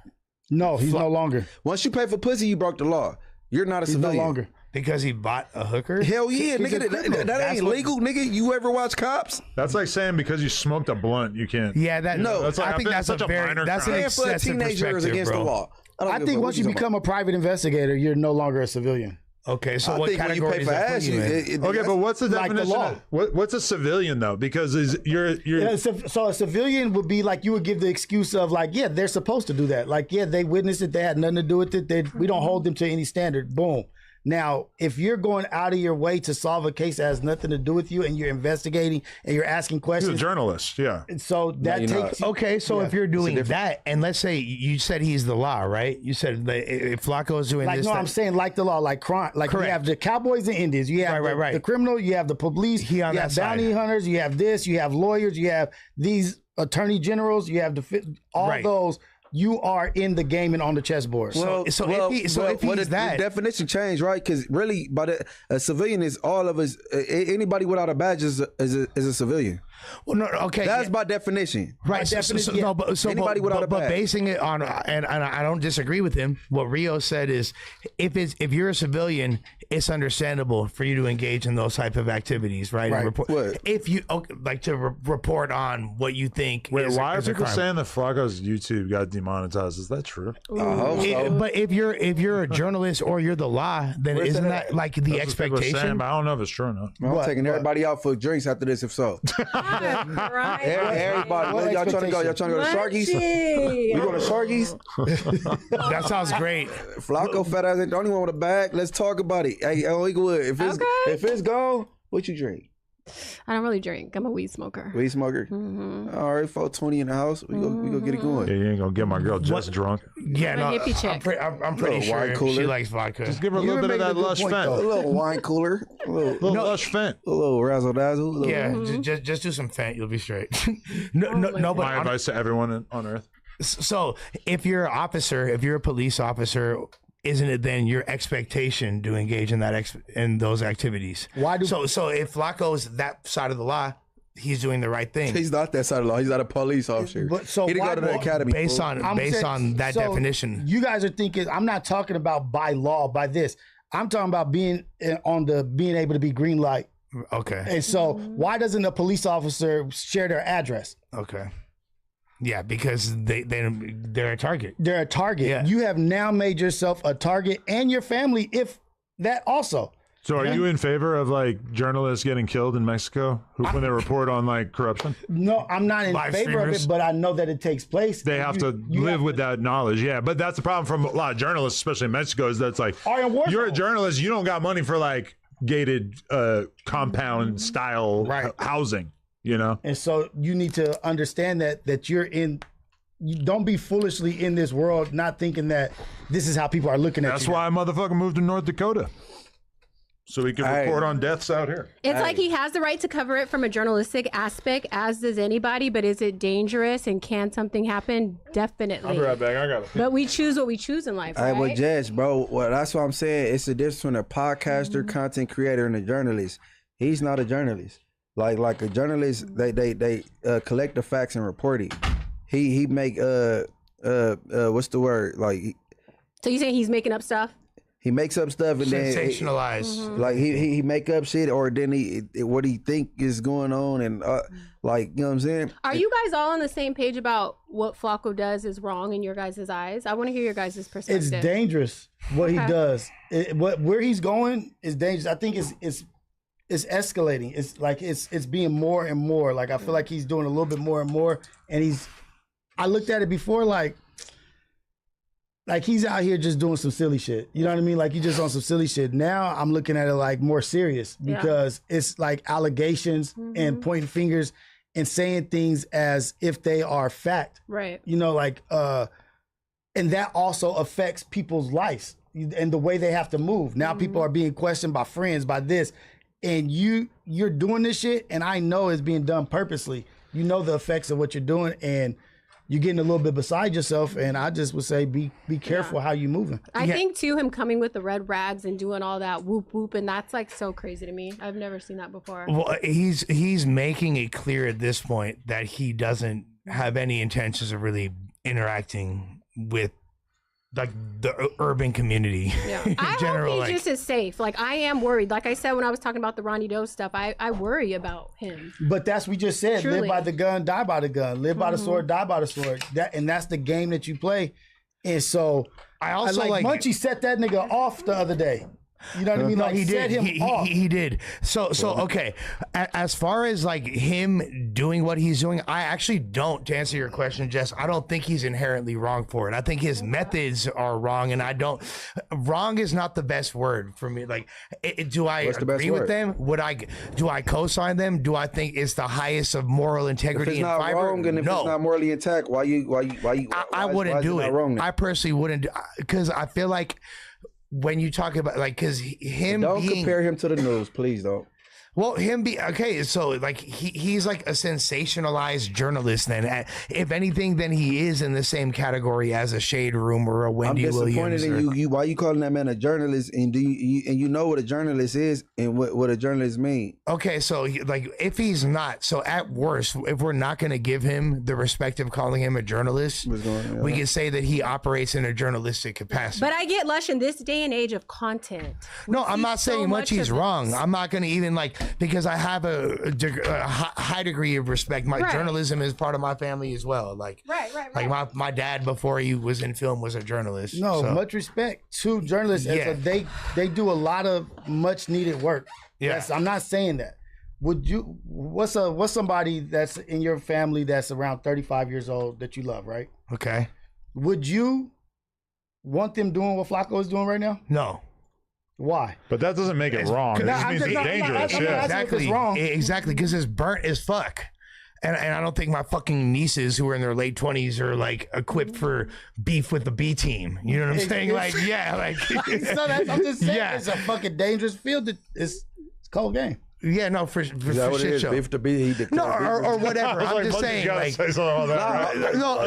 No, he's no longer. Once you pay for pussy, you broke the law. You're not a He's no civilian. longer. because he bought a hooker. Hell yeah, He's a nigga. criminal. That That's ain't what- legal, nigga. You ever watch Cops? That's like saying because you smoked a blunt, you can't. Yeah, that No, that's like- I think I that's think a such a very minor that's an crime. Paying for a excessive teenager is perspective, against bro. the law. I don't give a think fuck once what you talking become a private investigator, you're no longer a civilian. Okay, so about. what I think when you category pay is for that ass, putting you in? Okay, that's- but what's the Like the definition? law. What's a civilian though? Because you're Yeah, so a civilian would be like, you would give the excuse of like, yeah, they're supposed to do that. Like, yeah, they witnessed it. They had nothing to do with it. We don't hold them to any standard. Boom. Now, if you're going out of your way to solve a case that has nothing to do with you and you're investigating and you're asking he's a questions, journalist. Yeah. so that you're takes you, Okay, so if you're doing that, and let's say you said he's the law, right? You said that if Flacco is doing like, this, no, that- I'm saying like the law, like crime. Like Correct. you have the Cowboys and Indians. You have Right. the criminal, you have the police, He on you that have side. bounty hunters, you have this, you have lawyers, you have these attorney generals, you have all Right. those. You are in the game and on the chessboard. So if he's the that- definition changed, right? Because really, a civilian is all of us. Anybody without a badge is a civilian. well, no, okay, That's yeah. by definition. Right. definition, No, but Anybody without a but badge. basing it on, and I don't disagree with him. What Rio said is, if you're a civilian, it's understandable for you to engage in those type of activities, right? And Right. report, What? if you like to report on what you think. Wait, is, why are is a people crime. saying that Flacco's YouTube got demonetized? Is that true? I hope so. But if you're a journalist or you're the law, then Where's isn't that that like the That's what people are saying, expectation? but I don't know if it's true or not. I'm taking everybody out for drinks after this. If so, everybody, What y'all trying to go? Y'all trying to go to Sharky's? We go to Sharky's? That sounds great. Flacco fat ass ain't the only one with a bag. Let's talk about it. Hey, Eaglewood, if it's gone, what you drink? I don't really drink. I'm a weed smoker. Weed smoker. All right, 420 in the house. We go get it going. Yeah, you ain't gonna get my girl just drunk. Yeah, I'm a no, hippie chick. I'm pretty Little wine sure cooler. she likes vodka. Just give her a You little bit of were that making a lush good point, A fent. little wine cooler, a little Lush fent. razzle dazzle. A little- Yeah, just do some fent, you'll be straight. no, but My advice to everyone on earth. so if you're an officer, if you're a police officer, isn't it then your expectation to engage in that in those activities? Why do- so if Flacco's that side of the law, he's doing the right thing He's not that side of the law. He's not a police officer. But so he didn't why- go to the academy. based fool. on I'm saying- on that so definition. You guys are thinking I'm not talking about by law, by this. I'm talking about being being able to be green light. Okay, And so why doesn't a police officer share their address? okay, yeah, because they're a target. They're a target. Yeah. You have now made yourself a target and your family if that also. So are you in favor of like journalists getting killed in Mexico when they report on like corruption? No, I'm not in Live favor of streamers? it, but I know that it takes place. They have to live with that knowledge. Yeah, but that's the problem from a lot of journalists, especially in Mexico, is that's like Are in war you're a zone. journalist, you don't got money for like gated compound style housing, you know? And so you need to understand that you're in. You don't be foolishly in this world, not thinking that this is how people are looking at That's you. why I motherfucking moved to North Dakota. So we can Hey. report on deaths out here. It's like he has the right to cover it from a journalistic aspect, as does anybody. But is it dangerous and can something happen? Definitely. back. I got it. But we choose what we choose in life, Hey, right? but Jess, bro, well, that's what I'm saying. It's the difference between a podcaster, content creator, and a journalist. He's not a journalist. Like a journalist, they collect the facts and report it. He make what's the word? Like So you saying he's making up stuff? he makes up stuff and then Sensationalized. like he make up shit, or then what he think is going on, and like, you know what I'm saying? Are you guys all on the same page about what Flacco does is wrong in your guys' eyes? I want to hear your guys' perspective. It's dangerous what he Okay. does. Where he's going is dangerous. I think it's escalating. It's like it's being more and more. Like I feel like he's doing a little bit more and more. And I looked at it before like he's out here just doing some silly shit. You know what I mean? Like he's just on some silly shit. Now I'm looking at it like more serious Yeah. because it's like allegations and pointing fingers and saying things as if they are fact. Right. You know, like and that also affects people's lives and the way they have to move. Now people are being questioned by friends, by this, and you're doing this shit, and I know it's being done purposely. You know the effects of what you're doing, and you're getting a little bit beside yourself. And I just would say be careful how you moving. I think too, him coming with the red rags and doing all that whoop whoop, and that's like so crazy to me. I've never seen that before. Well, he's making it clear at this point that he doesn't have any intentions of really interacting with like the urban community. Yeah, in I general, hope he just is safe. Like I am worried. Like I said when I was talking about the Ronnie Doe stuff, I worry about him. But that's what we just said. Truly. Live by the gun, die by the gun. Live by the sword, die by the sword. That's the game that you play. And so I also like Munchie set that nigga off the other day. You know what I mean? Like he set did. him off. He did. So okay. As far as like him doing what he's doing, I actually don't. To answer your question, Jess, I don't think he's inherently wrong for it. I think his methods are wrong, and I don't. Wrong is not the best word for me. Like, do I agree with them? Do I co-sign them? Do I think it's the highest of moral integrity? If it's not wrong, and if it's not morally intact, why I wouldn't do it. I personally wouldn't, because I feel like. When you talk about like, because don't compare him to the news, please don't. Well, so like he's like a sensationalized journalist. Then, if anything, then he is in the same category as a Shade Room or a Wendy Williams. I'm disappointed in you. Why you calling that man a journalist? And you know what a journalist is and what a journalist mean? Okay, so like if he's not, so at worst, if we're not going to give him the respect of calling him a journalist, we can say that he operates in a journalistic capacity. But I get Lush in this day and age of content. No, I'm not saying much he's wrong. I'm not going to even like. Because I have a high degree of respect. My journalism is part of my family as well. Like, like my dad before he was in film was a journalist. No, much respect to journalists. Yeah. They do a lot of much needed work. Yeah, I'm not saying that. Would you? What's somebody that's in your family that's around 35 years old that you love, right? Okay. Would you want them doing what Flacco is doing right now? No. Why? But that doesn't make it wrong. It just means it's dangerous. Exactly, because it's burnt as fuck. And I don't think my fucking nieces who are in their late 20s are like equipped for beef with the B team. You know what I'm saying? Like, yeah, like. So I'm just saying, it's a fucking dangerous field. It's a cold game. Yeah, no, for shit show. Beef to be, no, or whatever. I'm just saying, like,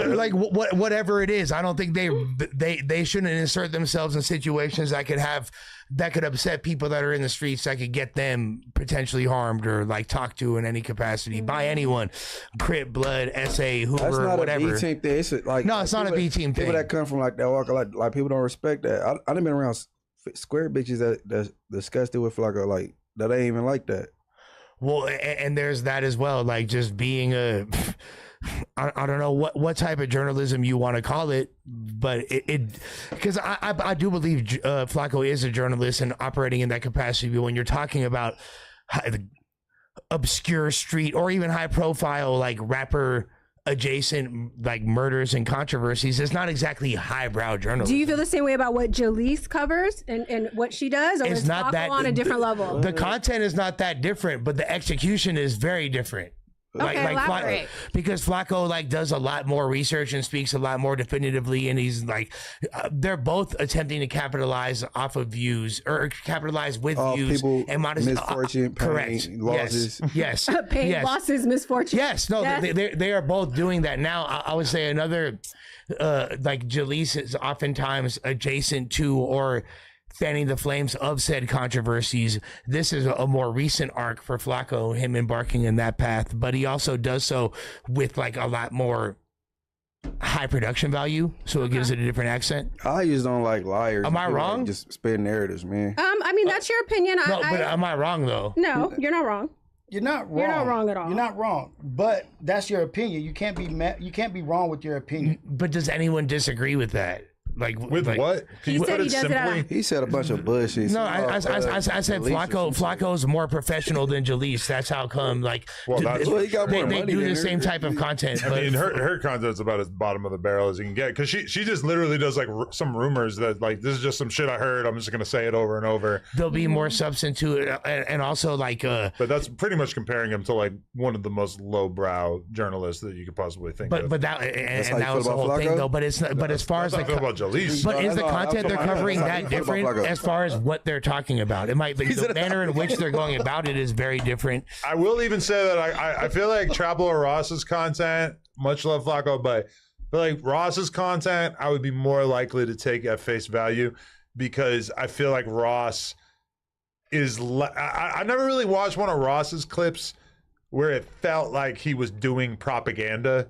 like whatever it is. I don't think they shouldn't insert themselves in situations that could upset people that are in the streets, that could get them potentially harmed or like talked to in any capacity by anyone, Crip, Blood, SA, Hoover, That's not whatever. A B team thing. It's like, no, it's not a B team thing. People that come from like that walk, like people don't respect that. I done been around square bitches that disgusted with Flacco, like that ain't even like that. Well, and there's that as well, like just being I don't know what type of journalism you want to call it, but because I do believe Flacco is a journalist and operating in that capacity. But when you're talking about obscure street or even high profile like rapper adjacent like murders and controversies, it's not exactly highbrow journalism. Do you feel the same way about what Jalise covers and what she does, or it's is not Flacco that on a different level? The content is not that different, but the execution is very different. Okay, elaborate. Because Flacco like does a lot more research and speaks a lot more definitively, and he's like, they're both attempting to capitalize off of views or capitalize with views and misfortune, correct, pain, losses. Yes, pain, yes. losses, misfortune. Yes, no, yes. They are both doing that now. I would say another like Jalise is oftentimes adjacent to or fanning the flames of said controversies. This is a more recent arc for Flacco, him embarking in that path, but he also does so with like a lot more high production value, so it gives it a different accent. I just don't like liars. Am I wrong? Like just spit narratives, man. I mean, that's your opinion. No, but am I wrong though? No, you're not wrong. You're not wrong. You're not wrong at all. You're not wrong, but that's your opinion. You can't be wrong with your opinion. But does anyone disagree with that? Like with like, what? He said he does it. He said a bunch of bullshit. No, I said Flacco's more professional than Jalise. That's how come. Like, well, he got more they money do the than same type of content. I mean, her content's about as bottom of the barrel as you can get, because she just literally does like some rumors that like, this is just some shit I heard, I'm just gonna say it over and over. There'll be more substance to it, and also like but that's pretty much comparing him to like one of the most lowbrow journalists that you could possibly think of. But that was the whole thing though. But it's not. But as far as like about Jalise, but is the content they're covering that different as far as what they're talking about? It might be the manner in which they're going about it is very different. I will even say that I feel like Trapple Ross's content, much love Flacco, but But like Ross's content, I would be more likely to take at face value because I feel like Ross is. I never really watched one of Ross's clips where it felt like he was doing propaganda.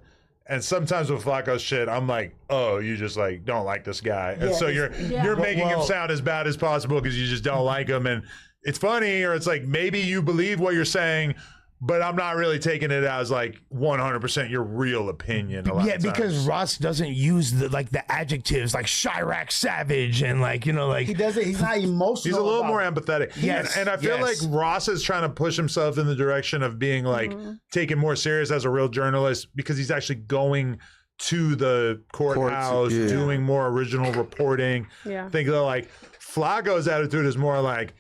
And sometimes with Flacco's shit, I'm like, oh, you just like don't like this guy, and so you're making him sound as bad as possible because you just don't like him, and it's funny, or it's like maybe you believe what you're saying, but I'm not really taking it as like 100% your real opinion. Yeah, because Ross doesn't use the adjectives like Chirac savage and he doesn't. He's not emotional. He's a little more empathetic. Yes, and I feel like Ross is trying to push himself in the direction of being like taken more serious as a real journalist because he's actually going to the courthouse, doing more original reporting. Yeah. I think that like Flacco's attitude is more like,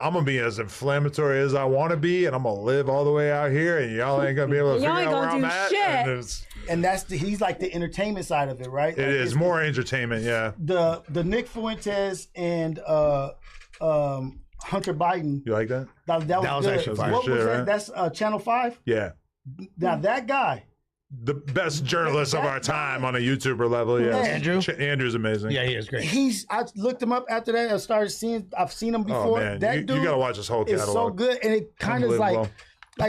I'm gonna be as inflammatory as I want to be, and I'm gonna live all the way out here, and y'all ain't gonna be able to figure out where I'm at. And he's like the entertainment side of it, right? It is more entertainment, yeah. The Nick Fuentes and Hunter Biden. You like that? That was good. actually fire. What was that? That's Channel 5? Yeah. Now that guy. The best journalist of our time on a YouTuber level, yeah. Andrew's amazing. Yeah, he is great. I looked him up after that. I've seen him before. Oh, man. That dude, you gotta watch his whole catalog. It's so good, and it kind of like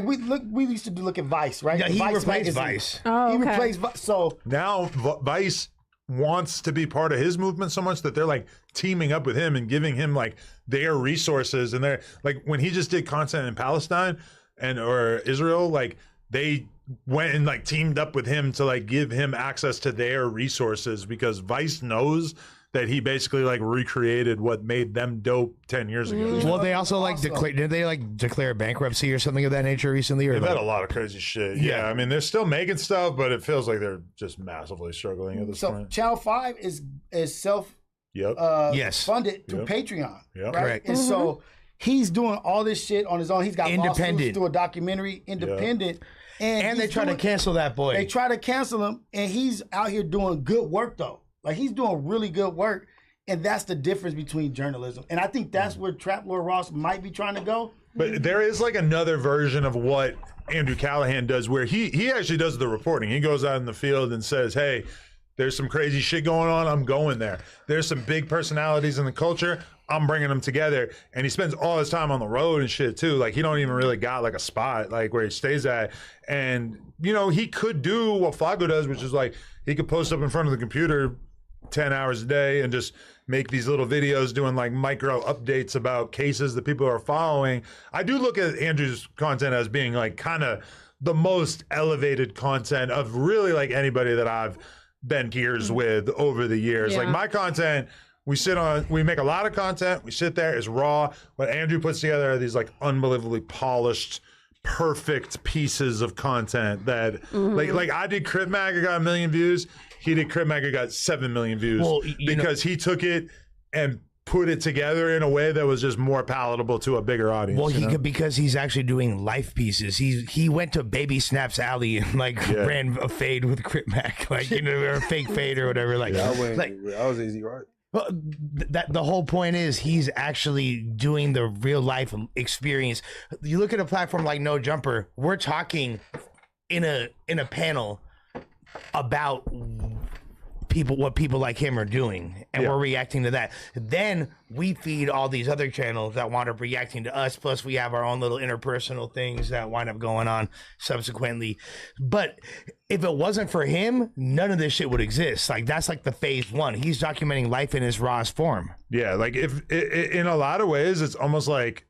we used to look at Vice, right? Yeah, he Vice replaced Vice. Oh, He okay. replaced Vice. So now Vice wants to be part of his movement so much that they're like teaming up with him and giving him like their resources, and they're like when he just did content in Palestine or Israel, like they went and like teamed up with him to like give him access to their resources because Vice knows that he basically like recreated what made them dope 10 years ago. Well, they also did they declare bankruptcy or something of that nature recently? Or they've had a lot of crazy shit. Yeah, I mean they're still making stuff, but it feels like they're just massively struggling at this point. Channel 5 is self funded through Patreon. Yep. Right? Correct. And so he's doing all this shit on his own. He's got Independent. lawsuits through a documentary, independent. And they try to cancel that boy. They try to cancel him, and he's out here doing good work though. Like he's doing really good work, and that's the difference between journalism. And I think that's where Trap Lord Ross might be trying to go. But there is like another version of what Andrew Callahan does, where he actually does the reporting. He goes out in the field and says, "Hey, there's some crazy shit going on. I'm going there. There's some big personalities in the culture. I'm bringing them together." And he spends all his time on the road and shit too. Like he don't even really got like a spot like where he stays at. And you know, he could do what Flacco does, which is like he could post up in front of the computer 10 hours a day and just make these little videos doing like micro updates about cases that people are following. I do look at Andrew's content as being like kind of the most elevated content of really like anybody that I've been peers with over the years. Like my content, we make a lot of content. We sit there, it's raw. But Andrew puts together these like unbelievably polished, perfect pieces of content that like I did Crip Mag, I got 1 million views. He did Crip Mag, I got 7 million views because he took it and put it together in a way that was just more palatable to a bigger audience. Well, because he's actually doing life pieces. He went to Baby Snaps Alley and ran a fade with Crip Mag, or a fake fade or whatever. I was easy, right? Well, the whole point is he's actually doing the real life experience. You look at a platform like No Jumper, we're talking in a panel about what people like him are doing, and we're reacting to that. Then we feed all these other channels that wind up reacting to us, plus we have our own little interpersonal things that wind up going on subsequently. But if it wasn't for him, none of this shit would exist. Like that's like the phase one. He's documenting life in his rawest form. Yeah, like if in a lot of ways, it's almost like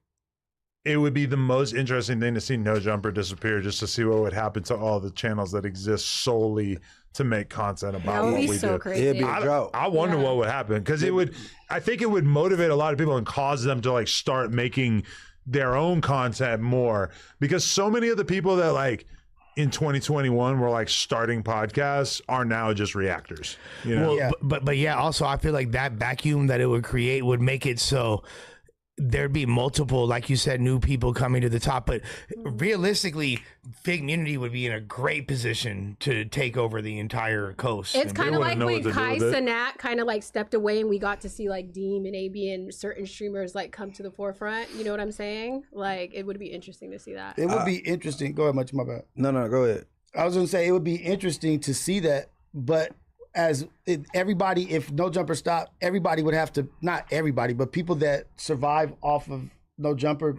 it would be the most interesting thing to see No Jumper disappear, just to see what would happen to all the channels that exist solely to make content about what we do. So crazy. It'd be a drought. I wonder what would happen, because I think it would motivate a lot of people and cause them to like start making their own content more, because so many of the people that like in 2021 were like starting podcasts are now just reactors. You know? Well, but yeah, also I feel like that vacuum that it would create would make it so there'd be multiple, like you said, new people coming to the top. But realistically, Fig Community would be in a great position to take over the entire coast. It's kind of like when Kai Cenat kind of like stepped away and we got to see like Deem and AB and certain streamers like come to the forefront. You know what I'm saying? Like it would be interesting to see that. It would be interesting. Go ahead, my bad. No, go ahead. I was going to say it would be interesting to see that but everybody, if No Jumper stopped, everybody would have to, not everybody, but people that survive off of No Jumper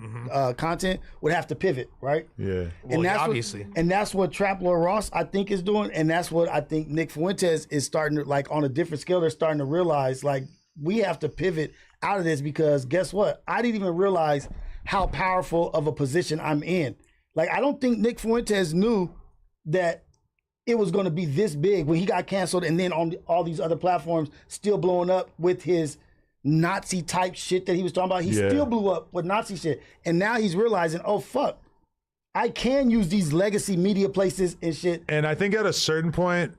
content would have to pivot, right? Yeah. Well, obviously. And that's what Trap Lord Ross, I think, is doing. And that's what I think Nick Fuentes is starting to, like, on a different scale, they're starting to realize, like, we have to pivot out of this because guess what? I didn't even realize how powerful of a position I'm in. Like, I don't think Nick Fuentes knew that it was going to be this big when he got canceled and then on all these other platforms still blowing up with his Nazi type shit that he was talking about. He still blew up with Nazi shit. And now he's realizing, oh, fuck, I can use these legacy media places and shit. And I think at a certain point,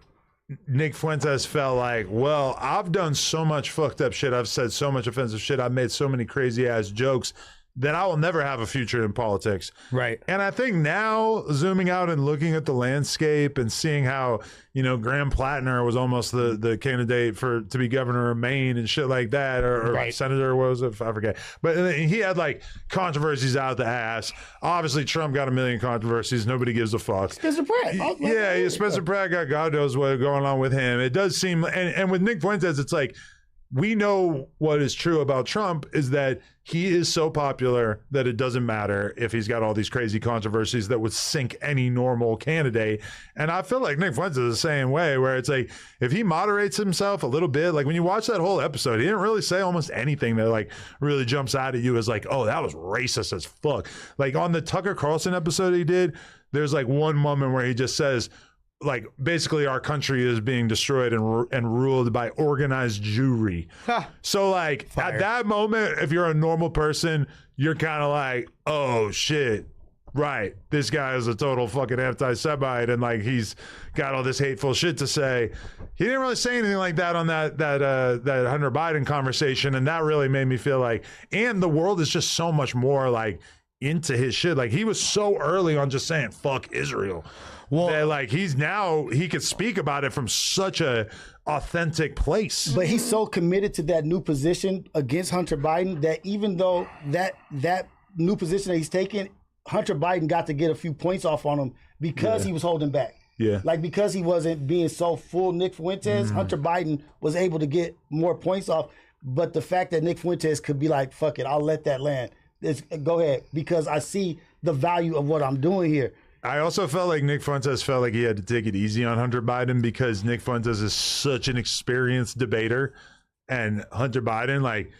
Nick Fuentes felt like, well, I've done so much fucked up shit. I've said so much offensive shit. I've made so many crazy ass jokes that I will never have a future in politics. Right. And I think now, zooming out and looking at the landscape and seeing how, you know, Graham Plattner was almost the candidate to be governor of Maine and shit like that, or senator, what was it? I forget. But he had like controversies out the ass. Obviously, Trump got a million controversies. Nobody gives a fuck. Spencer Pratt. Yeah, Spencer Pratt got God knows what's going on with him. It does seem, and with Nick Fuentes, it's like, we know what is true about Trump is that he is so popular that it doesn't matter if he's got all these crazy controversies that would sink any normal candidate. And I feel like Nick Fuentes is the same way, where it's like, if he moderates himself a little bit, like when you watch that whole episode, he didn't really say almost anything that like really jumps out at you as like, oh, that was racist as fuck. Like on the Tucker Carlson episode he did, there's like one moment where he just says, like, basically our country is being destroyed and ruled by organized Jewry. So like at that moment, if you're a normal person, you're kind of like, oh shit, right, this guy is a total fucking anti-Semite and like he's got all this hateful shit to say. He didn't really say anything like that on that Hunter Biden conversation, and that really made me feel like, and the world is just so much more like into his shit. Like he was so early on just saying fuck Israel. Well, that like he could speak about it from such a authentic place. But he's so committed to that new position against Hunter Biden that even though that new position that he's taking, Hunter Biden got to get a few points off on him because he was holding back. Yeah. Like because he wasn't being so full Nick Fuentes, Hunter Biden was able to get more points off. But the fact that Nick Fuentes could be like, fuck it, I'll let that land. Go ahead, because I see the value of what I'm doing here. I also felt like Nick Fuentes felt like he had to take it easy on Hunter Biden because Nick Fuentes is such an experienced debater, and Hunter Biden, like,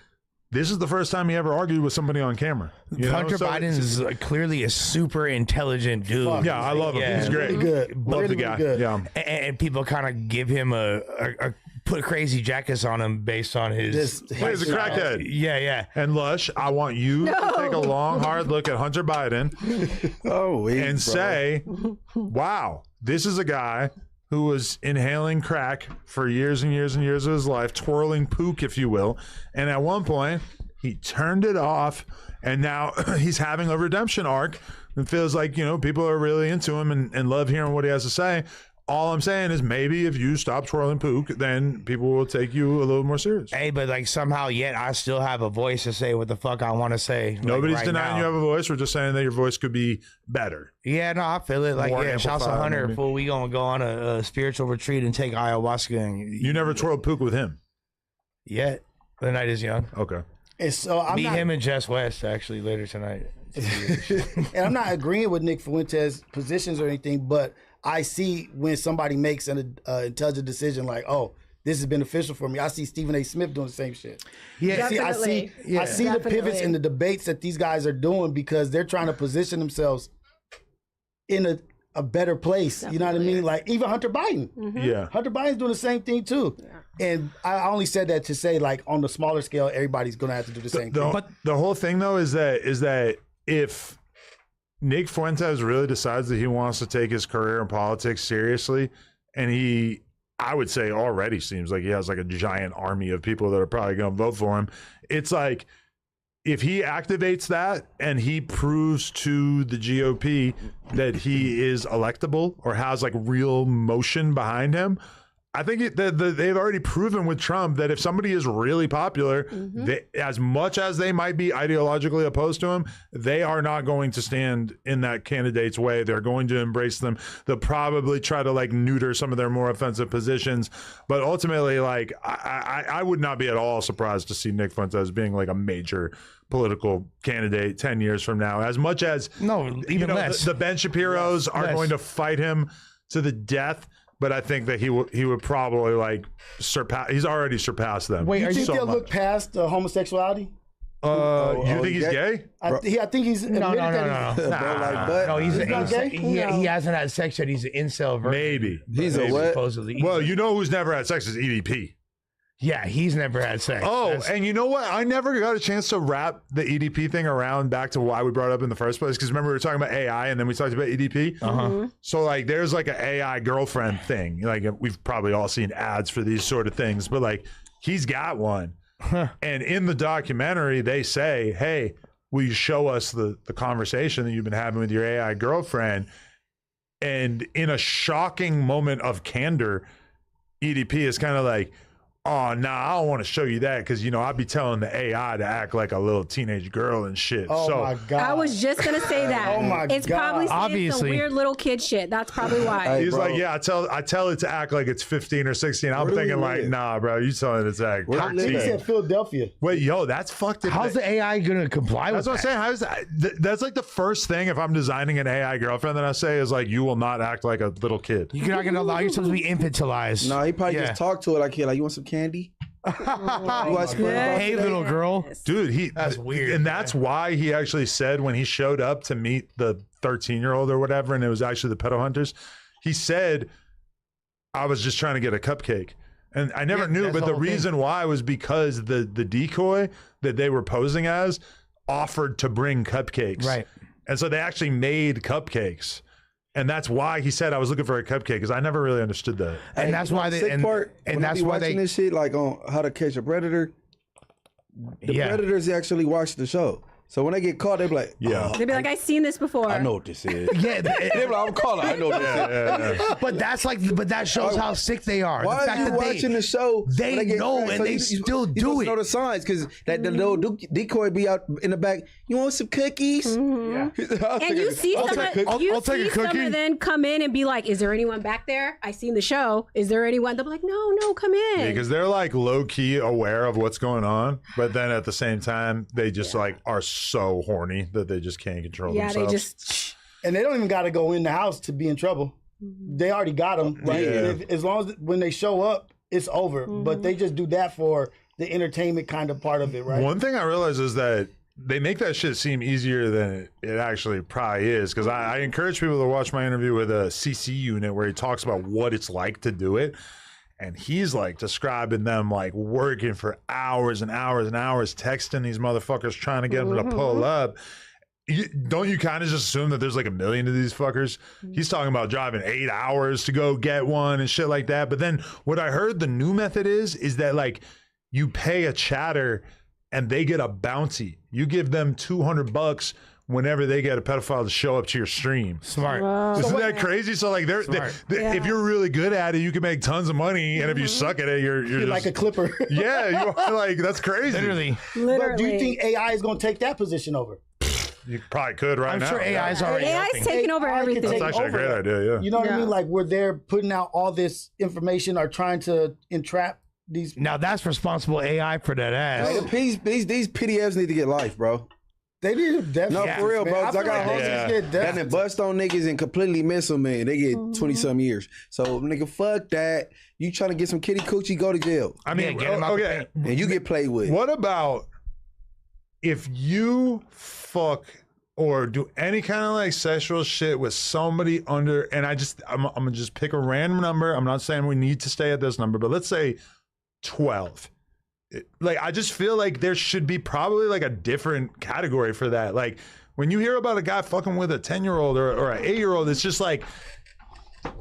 this is the first time he ever argued with somebody on camera. Hunter Biden is clearly a super intelligent dude. Yeah, I love him. Yeah. He's great. Really good. Love Really the guy. good. Yeah. And people kind of give him a put crazy jackets on him based on his He's a crackhead. Yeah. And Lush, I want you to take a long, hard look at Hunter Biden and say, wow, this is a guy who was inhaling crack for years and years and years of his life, twirling pook, if you will. And at one point, he turned it off, and now he's having a redemption arc. It feels like, you know, people are really into him and love hearing what he has to say. All I'm saying is maybe if you stop twirling pook, then people will take you a little more serious. Hey, but like somehow yet I still have a voice to say what the fuck I want to say. Nobody's right denying now. you have a voice. We're just saying that your voice could be better. Yeah, no, I feel it. Like, More yeah, shouts to amplified, Hunter. maybe. Fool, we gonna go on a spiritual retreat and take ayahuasca. And You never twirled pook with him. yet. The night is young. Okay. And so I'm Meet not, him and Jess West actually later tonight. and I'm not agreeing with Nick Fuentes' positions or anything, but I see when somebody makes an intelligent decision like, oh, this is beneficial for me. I see Stephen A. Smith doing the same shit. Yeah, I see the pivots in the debates that these guys are doing because they're trying to position themselves in a better place. You know what I mean? Like even Hunter Biden. Yeah. Hunter Biden's doing the same thing too. And I only said that to say like on the smaller scale, everybody's gonna have to do the same thing. But the whole thing though is that if Nick Fuentes really decides that he wants to take his career in politics seriously, and I would say already seems like he has like a giant army of people that are probably going to vote for him. It's like, if he activates that and he proves to the GOP that he is electable or has like real motion behind him, I think they've already proven with Trump that if somebody is really popular, as much as they might be ideologically opposed to him, they are not going to stand in that candidate's way. They're going to embrace them. They'll probably try to like neuter some of their more offensive positions. But ultimately, like I would not be at all surprised to see Nick Fuentes being like a major political candidate 10 years from now. As much as less. The Ben Shapiros are going to fight him to the death. But I think that he would probably like surpass. He's already surpassed them. Wait, you think so they'll much. look past homosexuality? You think he's gay? I think he's No. No, he's not gay? he hasn't had sex yet. He's an incel. Maybe. He's a what? Supposedly. Well, you know who's never had sex is EDP. Yeah, he's never had sex. Oh, and you know what? I never got a chance to wrap the EDP thing around back to why we brought it up in the first place. Because remember, we were talking about AI and then we talked about EDP. So, like, there's like an AI girlfriend thing. Like, we've probably all seen ads for these sort of things, but like, he's got one. And in the documentary, they say, hey, will you show us the conversation that you've been having with your AI girlfriend? And in a shocking moment of candor, EDP is kind of like, oh, nah, I don't want to show you that because, you know, I'd be telling the AI to act like a little teenage girl and shit. Oh, so, my God. I was just gonna say that. Oh, my it's God. probably saying some Obviously. weird little kid shit. That's probably why. Hey, he's bro. like, yeah, I tell it to act like it's 15 or 16. I'm Where do we thinking like, live? nah, bro, you telling it to act Where do we live He 13. said Philadelphia. Wait, yo, that's fucked. How's the AI gonna comply with That's what I'm that? saying. How's that? That's like the first thing if I'm designing an AI girlfriend that I say is like, you will not act like a little kid. You're not gonna allow yourself to be infantilized. No, he probably Yeah. just talked to it like, you want some candy? You want some Hey, little girl. Dude, That's weird, And that's why he actually said when he showed up to meet the 13-year-old or whatever, and it was actually the pedo hunters, he said, I was just trying to get a cupcake. And I never knew, that's but the the whole thing. reason why was because the decoy that they were posing as offered to bring cupcakes. Right. And so they actually made cupcakes. And that's why he said I was looking for a cupcake, because I never really understood that. And that's why they Sick and, part, and when I that's be why watching they this shit like on How to Catch a Predator. The yeah. predators actually watch the show, so when they get caught, they be like, Yeah. "Oh, They'd be like, I've seen this before. I know what this is." Yeah, They be like, I'm calling. I know what this is. but that's like, but that shows how sick they are. Why the fact are you that watching the show? they when get know cracked? and So they you still do supposed it. to know the signs because that the little decoy be out in the back. You want some cookies? And you see some I'll take a some cookie. of them come in and be like, is there anyone back there? I seen the show. Is there anyone? They'll be like, no, come in. Because they're like low key aware of what's going on, but then at the same time, they just like are so horny that they just can't control yeah, themselves. they just And they don't even got to go in the house to be in trouble. They already got them, right? Yeah. And as long as when they show up, it's over. But they just do that for the entertainment kind of part of it, right? One thing I realize is that they make that shit seem easier than it actually probably is. Because I encourage people to watch my interview with a CC unit where he talks about what it's like to do it. And he's like describing them like working for hours and hours and hours, texting these motherfuckers, trying to get them to pull up. Don't you kind of just assume that there's like a million of these fuckers? He's talking about driving 8 hours to go get one and shit like that. But then what I heard the new method is that like you pay a chatter and they get a bounty. You give them $200 whenever they get a pedophile to show up to your stream. Smart. Isn't that crazy? So like if you're really good at it, you can make tons of money. And if you suck at it, you're just like a clipper. yeah, you are like, that's crazy. Literally. But do you think AI is going to take that position over? You probably could right I'm now. sure AI is already. AI is taking over AI can everything. take That's actually a over great that. idea, yeah. You know what I Yeah. mean? Like where they're putting out all this information or trying to entrap these. Now that's responsible AI for that Hey, ass. these PDFs need to get life, bro. They need to No, definitely. for real, bro. 'cause I got homies homies that done bust on niggas and completely miss them, man. They get 20-some years. So, nigga, fuck that. You trying to get some kitty coochie, go to jail. I mean, get 'em out the okay. paint. And you get played with. What about if you fuck or do any kind of like sexual shit with somebody under, and I'm gonna just pick a random number. I'm not saying we need to stay at this number, but let's say 12. Like, I just feel like there should be probably like a different category for that. Like, when you hear about a guy fucking with a 10-year-old or an 8-year-old, it's just like,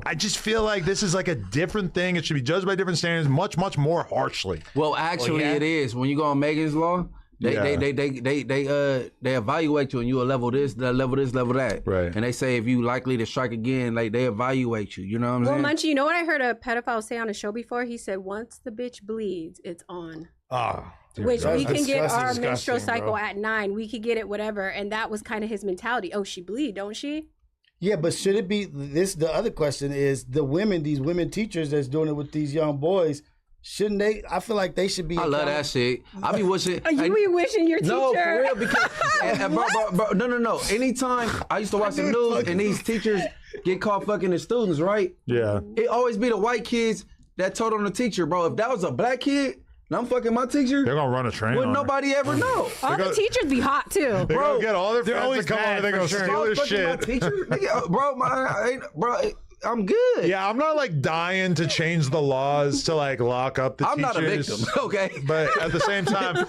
I just feel like this is like a different thing. It should be judged by different standards, much, much more harshly. Well, actually, yeah. it is. When you go on Megan's Law, They evaluate you and you a level this, level that. Right. And they say if you likely to strike again, like they evaluate you. You know what I'm Well, saying? Munchie, you know what I heard a pedophile say on a show before? He said, once the bitch bleeds, it's on. Oh, Which we can get our disgusting, menstrual cycle bro. at 9. We could get it whatever. And that was kind of his mentality. Oh, she bleed, don't she? Yeah, but should it be this? The other question is these women teachers that's doing it with these young boys. Shouldn't they? I feel like they should be. I love that shit. I be wishing. Are you be wishing your teacher? No, for real, because bro, no. Anytime I used to watch the news and these teachers get caught fucking the students, right? Yeah. It always be the white kids that told on the teacher, bro. If that was a black kid and I'm fucking my teacher, They're gonna run a train. wouldn't on her. nobody ever know. All the teachers be hot too. They Bro, gonna get all their they're friends always to come bad over. They for gonna sure. steal their Fucking my shit. teacher, nigga, bro, I'm good. Yeah, I'm not like dying to change the laws to like lock up the I'm teachers. not a victim, okay? But at the same time,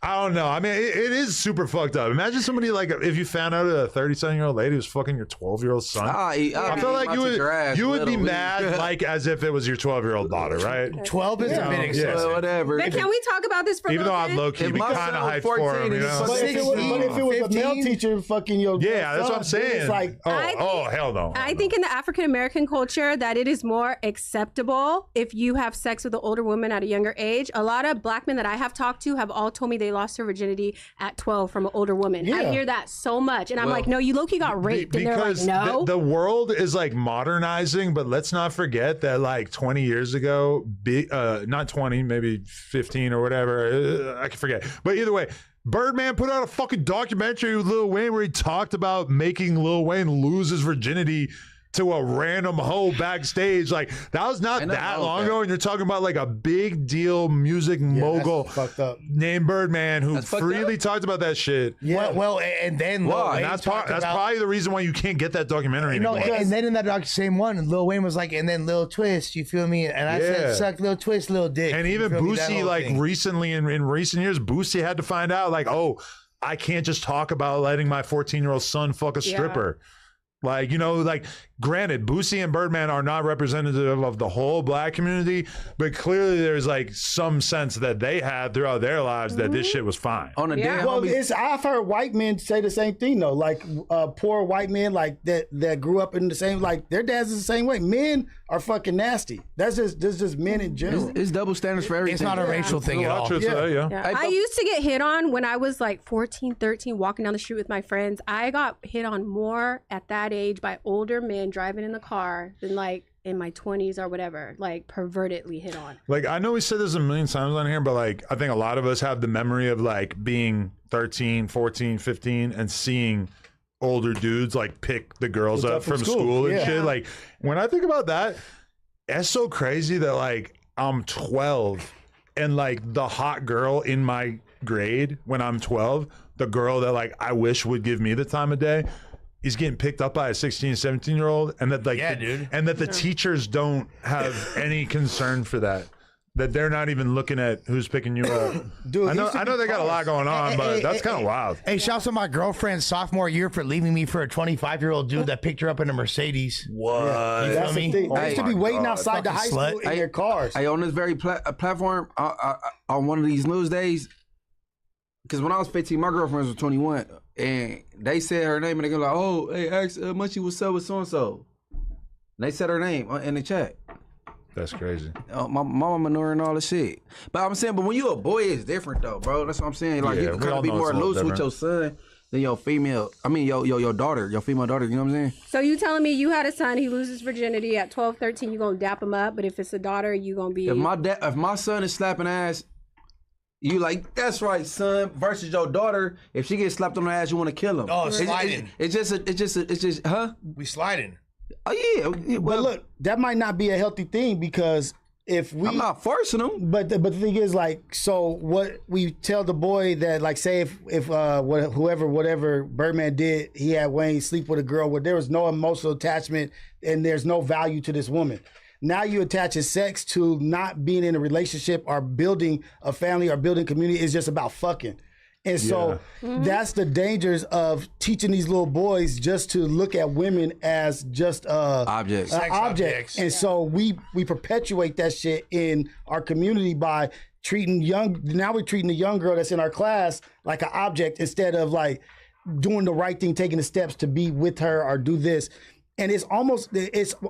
I don't know. I mean, it is super fucked up. Imagine somebody like if you found out a 37-year-old lady was fucking your 12-year-old son. I feel like you would be mad like as if it was your 12-year-old daughter, right? 12 is a bit excessive. Whatever. But can we talk about this for Even a though little I'm bit? low key, If be my kind of son was hyped for 14 him, you and know? he's But if it was a male 15? teacher fucking your Yeah, that's what I'm son, then saying. It's like oh, hell no. I think in the African American culture that it is more acceptable if you have sex with an older woman at a younger age. A lot of black men that I have talked to have all told me they lost their virginity at 12 from an older woman. I Yeah. hear that so much. And I'm Well, like, no, you low-key got raped. And they're like, Because no. the world is like modernizing, but let's not forget that like 20 years ago, not 20, maybe 15 or whatever, I can forget. But either way, Birdman put out a fucking documentary with Lil Wayne where he talked about making Lil Wayne lose his virginity to a random hoe backstage. Like that was not Ain't nothing that wrong with long that. ago, and you're talking about like a big deal music mogul fucked up. named Birdman who That's fucked freely up. talked about that shit. Yeah. Well, and then Lil Why? Wayne And that's talked about, probably the reason why you can't get that documentary No, anymore. and then in that same one, Lil Wayne was like, and then Lil Twist, you feel me? And I Yeah. said, suck Lil Twist, Lil Dick. And You even feel me? That Boosie, whole like thing. recently in recent years, Boosie had to find out, like, oh, I can't just talk about letting my 14-year-old son fuck a Yeah. stripper. Like, you know, like, granted, Boosie and Birdman are not representative of the whole black community, but clearly there's like some sense that they had throughout their lives that this shit was fine. On a Yeah. damn Well, homie. I've heard white men say the same thing though. Like poor white men, like that grew up in the same, like their dads is the same way. Men are fucking nasty. That's just men in general. It's double standards for everything. It's not a racial thing There's a at lot all. of truth to that, yeah. Yeah. Hey, I but- used to get hit on when I was like 14, 13, walking down the street with my friends. I got hit on more at that age by older men driving in the car than like in my 20s or whatever, like pervertedly hit on. Like, I know we said this a million times on here, but like, I think a lot of us have the memory of like being 13, 14, 15 and seeing older dudes like pick the girls up from school and yeah. shit. Like, when I think about that, it's so crazy that like I'm 12 and like the hot girl in my grade when I'm 12, the girl that like I wish would give me the time of day, he's getting picked up by a 16, 17-year-old, and that like, dude. and that the teachers don't have any concern for that. That they're not even looking at who's picking you up. Dude, I know they got a lot going on, but that's kind of wild. Hey, shouts to my girlfriend's sophomore year for leaving me for a 25-year-old dude that picked her up in a Mercedes. What? You That's feel the me? thing. They used to be my waiting God. outside the high Fucking school slut. in their cars. Hey, on this very platform, on one of these news days, because when I was 15, my girlfriends were 21, and they said her name, and they go like, "Oh, hey, ask Munchie what's up with so and so." They said her name in the chat. That's crazy. My mama knew her and all the shit. But I'm saying, but when you a boy, it's different though, bro. That's what I'm saying. Like Yeah, you can we kind all of be know more it's a little loose with your son than your female. I mean, your daughter, your female daughter. You know what I'm saying? So you telling me you had a son, he loses virginity at 12, 13, you gonna dap him up, but if it's a daughter, you gonna be... If my son is slapping ass, you like, that's right, son. Versus your daughter, if she gets slapped on the ass, you want to kill him. Oh, sliding. It's just, huh? We sliding. Oh yeah. But Well, look, that might not be a healthy thing because if we, I'm not forcing them. but the thing is, like, so what we tell the boy that, like, say if whatever Birdman did, he had Wayne sleep with a girl where there was no emotional attachment and there's no value to this woman. Now you attach his sex to not being in a relationship or building a family or building community. It's just about fucking. And so that's the dangers of teaching these little boys just to look at women as just Objects. an Sex object. objects. And so we perpetuate that shit in our community by treating the young girl that's in our class like an object instead of like doing the right thing, taking the steps to be with her or do this. And it's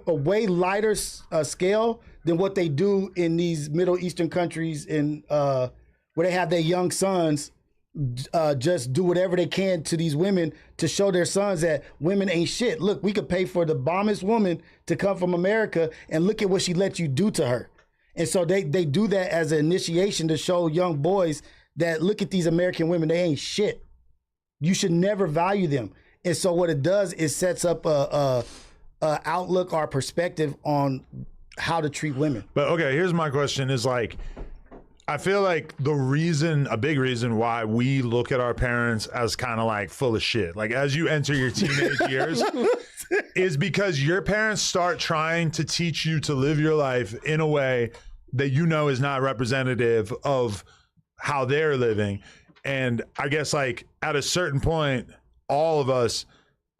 a way lighter scale than what they do in these Middle Eastern countries where they have their young sons just do whatever they can to these women to show their sons that women ain't shit. Look, we could pay for the bombest woman to come from America, and look at what she let you do to her. And so they do that as an initiation to show young boys that look at these American women, they ain't shit. You should never value them. And so what it does is sets up a outlook or perspective on how to treat women. But okay, here's my question is like, I feel like a big reason why we look at our parents as kind of like full of shit, like as you enter your teenage years, is because your parents start trying to teach you to live your life in a way that you know is not representative of how they're living. And I guess like at a certain point, all of us,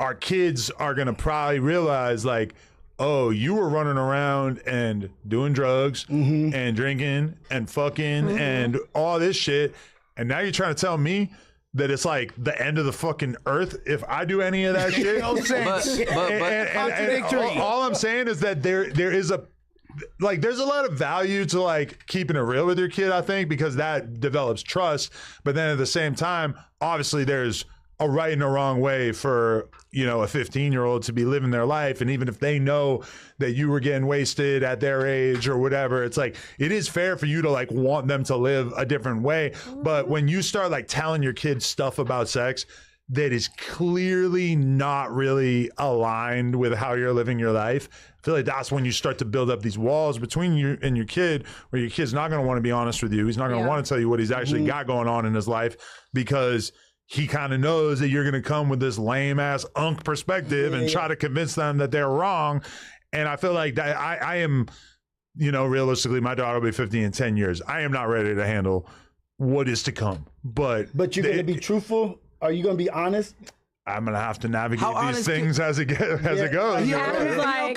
our kids are going to probably realize like, oh, you were running around and doing drugs and drinking and fucking and all this shit. And now you're trying to tell me that it's like the end of the fucking earth if I do any of that shit? No sense. And all I'm saying is that there is there's a lot of value to like keeping it real with your kid, I think, because that develops trust. But then at the same time, obviously there's a right and a wrong way for, a 15-year-old to be living their life. And even if they know that you were getting wasted at their age or whatever, it's like, it is fair for you to like want them to live a different way. But when you start like telling your kids stuff about sex that is clearly not really aligned with how you're living your life, I feel like that's when you start to build up these walls between you and your kid, where your kid's not going to want to be honest with you. He's not going to want to tell you what he's actually got going on in his life, because he kind of knows that you're going to come with this lame ass unk perspective and try to convince them that they're wrong. And I feel like that I am, realistically, my daughter will be 50 in 10 years. I am not ready to handle what is to come. But you're going to be truthful? Are you going to be honest? I'm going to have to navigate these things as it goes.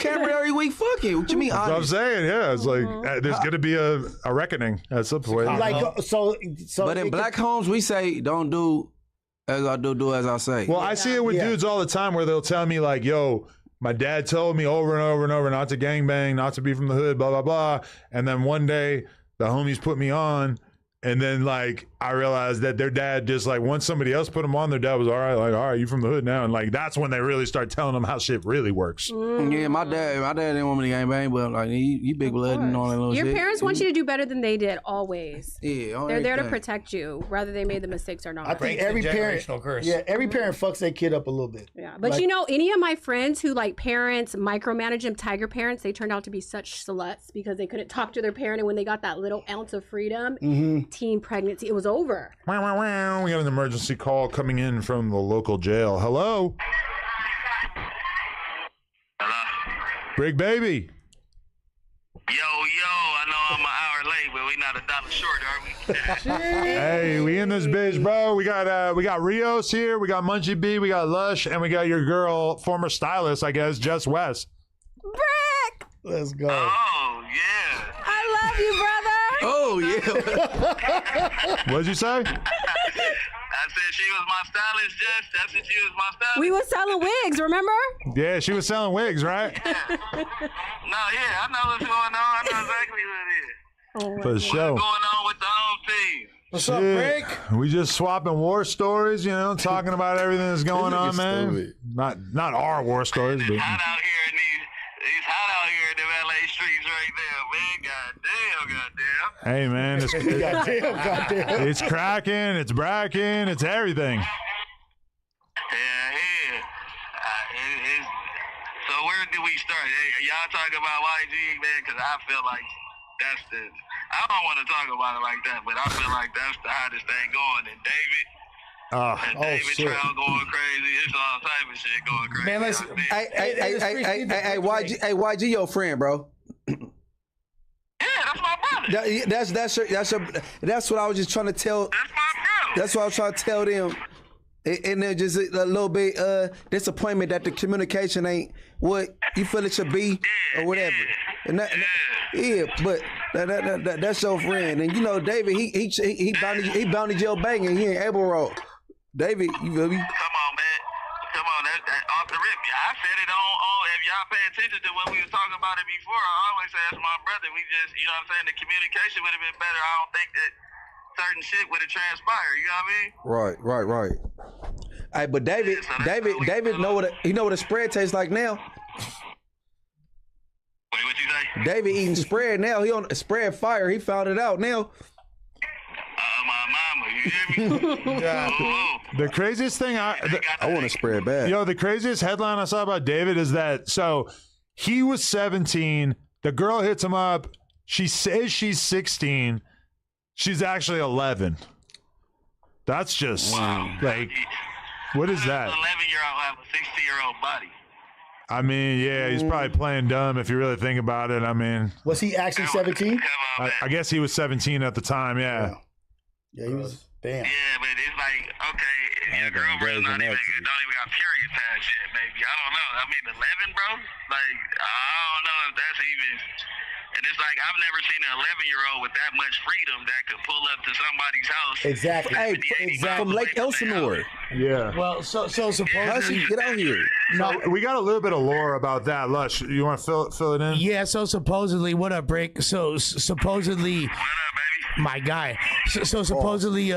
Camera every week, fuck it. What you mean honest? That's what I'm saying, yeah. It's like there's going to be a reckoning at some point. But in black homes, we say, don't do as I do as I say. Well, I see it with dudes all the time where they'll tell me like, yo, my dad told me over and over and over not to gangbang, not to be from the hood, blah, blah, blah. And then one day the homies put me on, and then like I realized that their dad just like, once somebody else put them on, their dad was all right, you from the hood now. And like that's when they really start telling them how shit really works. Yeah, my dad didn't want me to gangbang, but like he big blood and all that little shit. Your parents want you to do better than they did always. Yeah, they're there to protect you, whether they made the mistakes or not. I think every parent fucks their kid up a little bit. Yeah, but any of my friends who like parents micromanage them, tiger parents, they turned out to be such sluts because they couldn't talk to their parent, and when they got that little ounce of freedom, teen pregnancy, it was over. We got an emergency call coming in from the local jail. Hello? Hello? Big baby. Yo, I know I'm an hour late, but we not $1 short, are we? Hey, we in this bitch, bro. We got Rios here, we got Munchie B, we got Lush, and we got your girl, former stylist, I guess, Jess West. Brick! Let's go. Oh, yeah. I love you, brother. Oh, yeah. What'd you say? I said she was my stylist, Jess. That's what she was my stylist. We was selling wigs, remember? Yeah, she was selling wigs, right? Yeah. I know what's going on. I know exactly what it is. For sure. What's going on with the home team? What's up, Frank? We just swapping war stories, talking about everything that's going on, man. Not our war stories, but It's hot out here in it's hot out here in them LA streets right now, man. Goddamn. Hey, man, Goddamn. it's cracking, it's bracking, it's everything. Yeah. So where do we start? Hey, y'all talk about YG, man, because I feel like that's I don't want to talk about it like that, but I feel like that's the hottest thing going. And David. David Trout going crazy. It's all type of shit going crazy. Man, listen. Hey, YG, your friend, bro. Yeah, that's my brother. That's what I was just trying to tell. That's my brother. That's what I was trying to tell them. And then just a little bit disappointment that the communication ain't what you feel it should be or whatever. Yeah. But That's your friend, and you know David. He bounty jail banging. He ain't able roll. David, you feel me? Come on, man. Come on, that off the rip. I said it on. If y'all pay attention to when we was talking about it before, I always say that's my brother. We just, you know what I'm saying. The communication would have been better. I don't think that certain shit would have transpired. You know what I mean? Right. Hey, but David know what a spread tastes like now. Wait, what you say? David eating spread now. He on spread fire. He found it out now. My mama, you hear me? Yeah. The craziest thing I want to spread bad. The craziest headline I saw about David is that he was 17. The girl hits him up. She says she's 16. She's actually 11. That's just like, what is that? 11-year-old have a 16-year-old body. I mean, yeah, he's probably playing dumb if you really think about it. I mean, was he actually 17? I guess he was 17 at the time. Yeah. Yeah, he was. Damn. Yeah, but it's like, okay, your girlfriend's don't even got period pads yet, baby. I don't know. I mean, 11, bro? Like, I don't know if that's even. And it's like, I've never seen an 11-year-old with that much freedom that could pull up to somebody's house. Exactly. Hey, from Lake Elsinore. Yeah. Well, so supposedly, how's he get out here? No, we got a little bit of lore about that. Lush, you want to fill it in? Yeah. So supposedly, what up, Brick? So supposedly. What up, baby? My guy. So supposedly,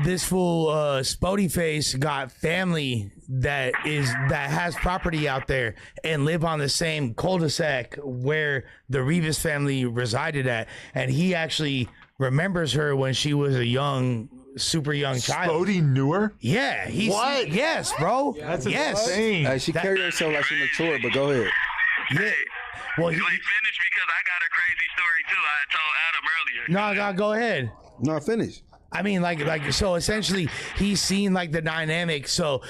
this fool Spody Face got family that has property out there and live on the same cul-de-sac where the Revis family resided at, and he actually remembers her when she was a super young child. Spody knew her? Yeah. What? Yes, bro. That's insane. She carried herself like she mature, but go ahead. Yeah. Well, Finish because I got a crazy story too. I told Adam earlier. No, go ahead. No, finish. I mean, like, so essentially, he's seen like the dynamic. So,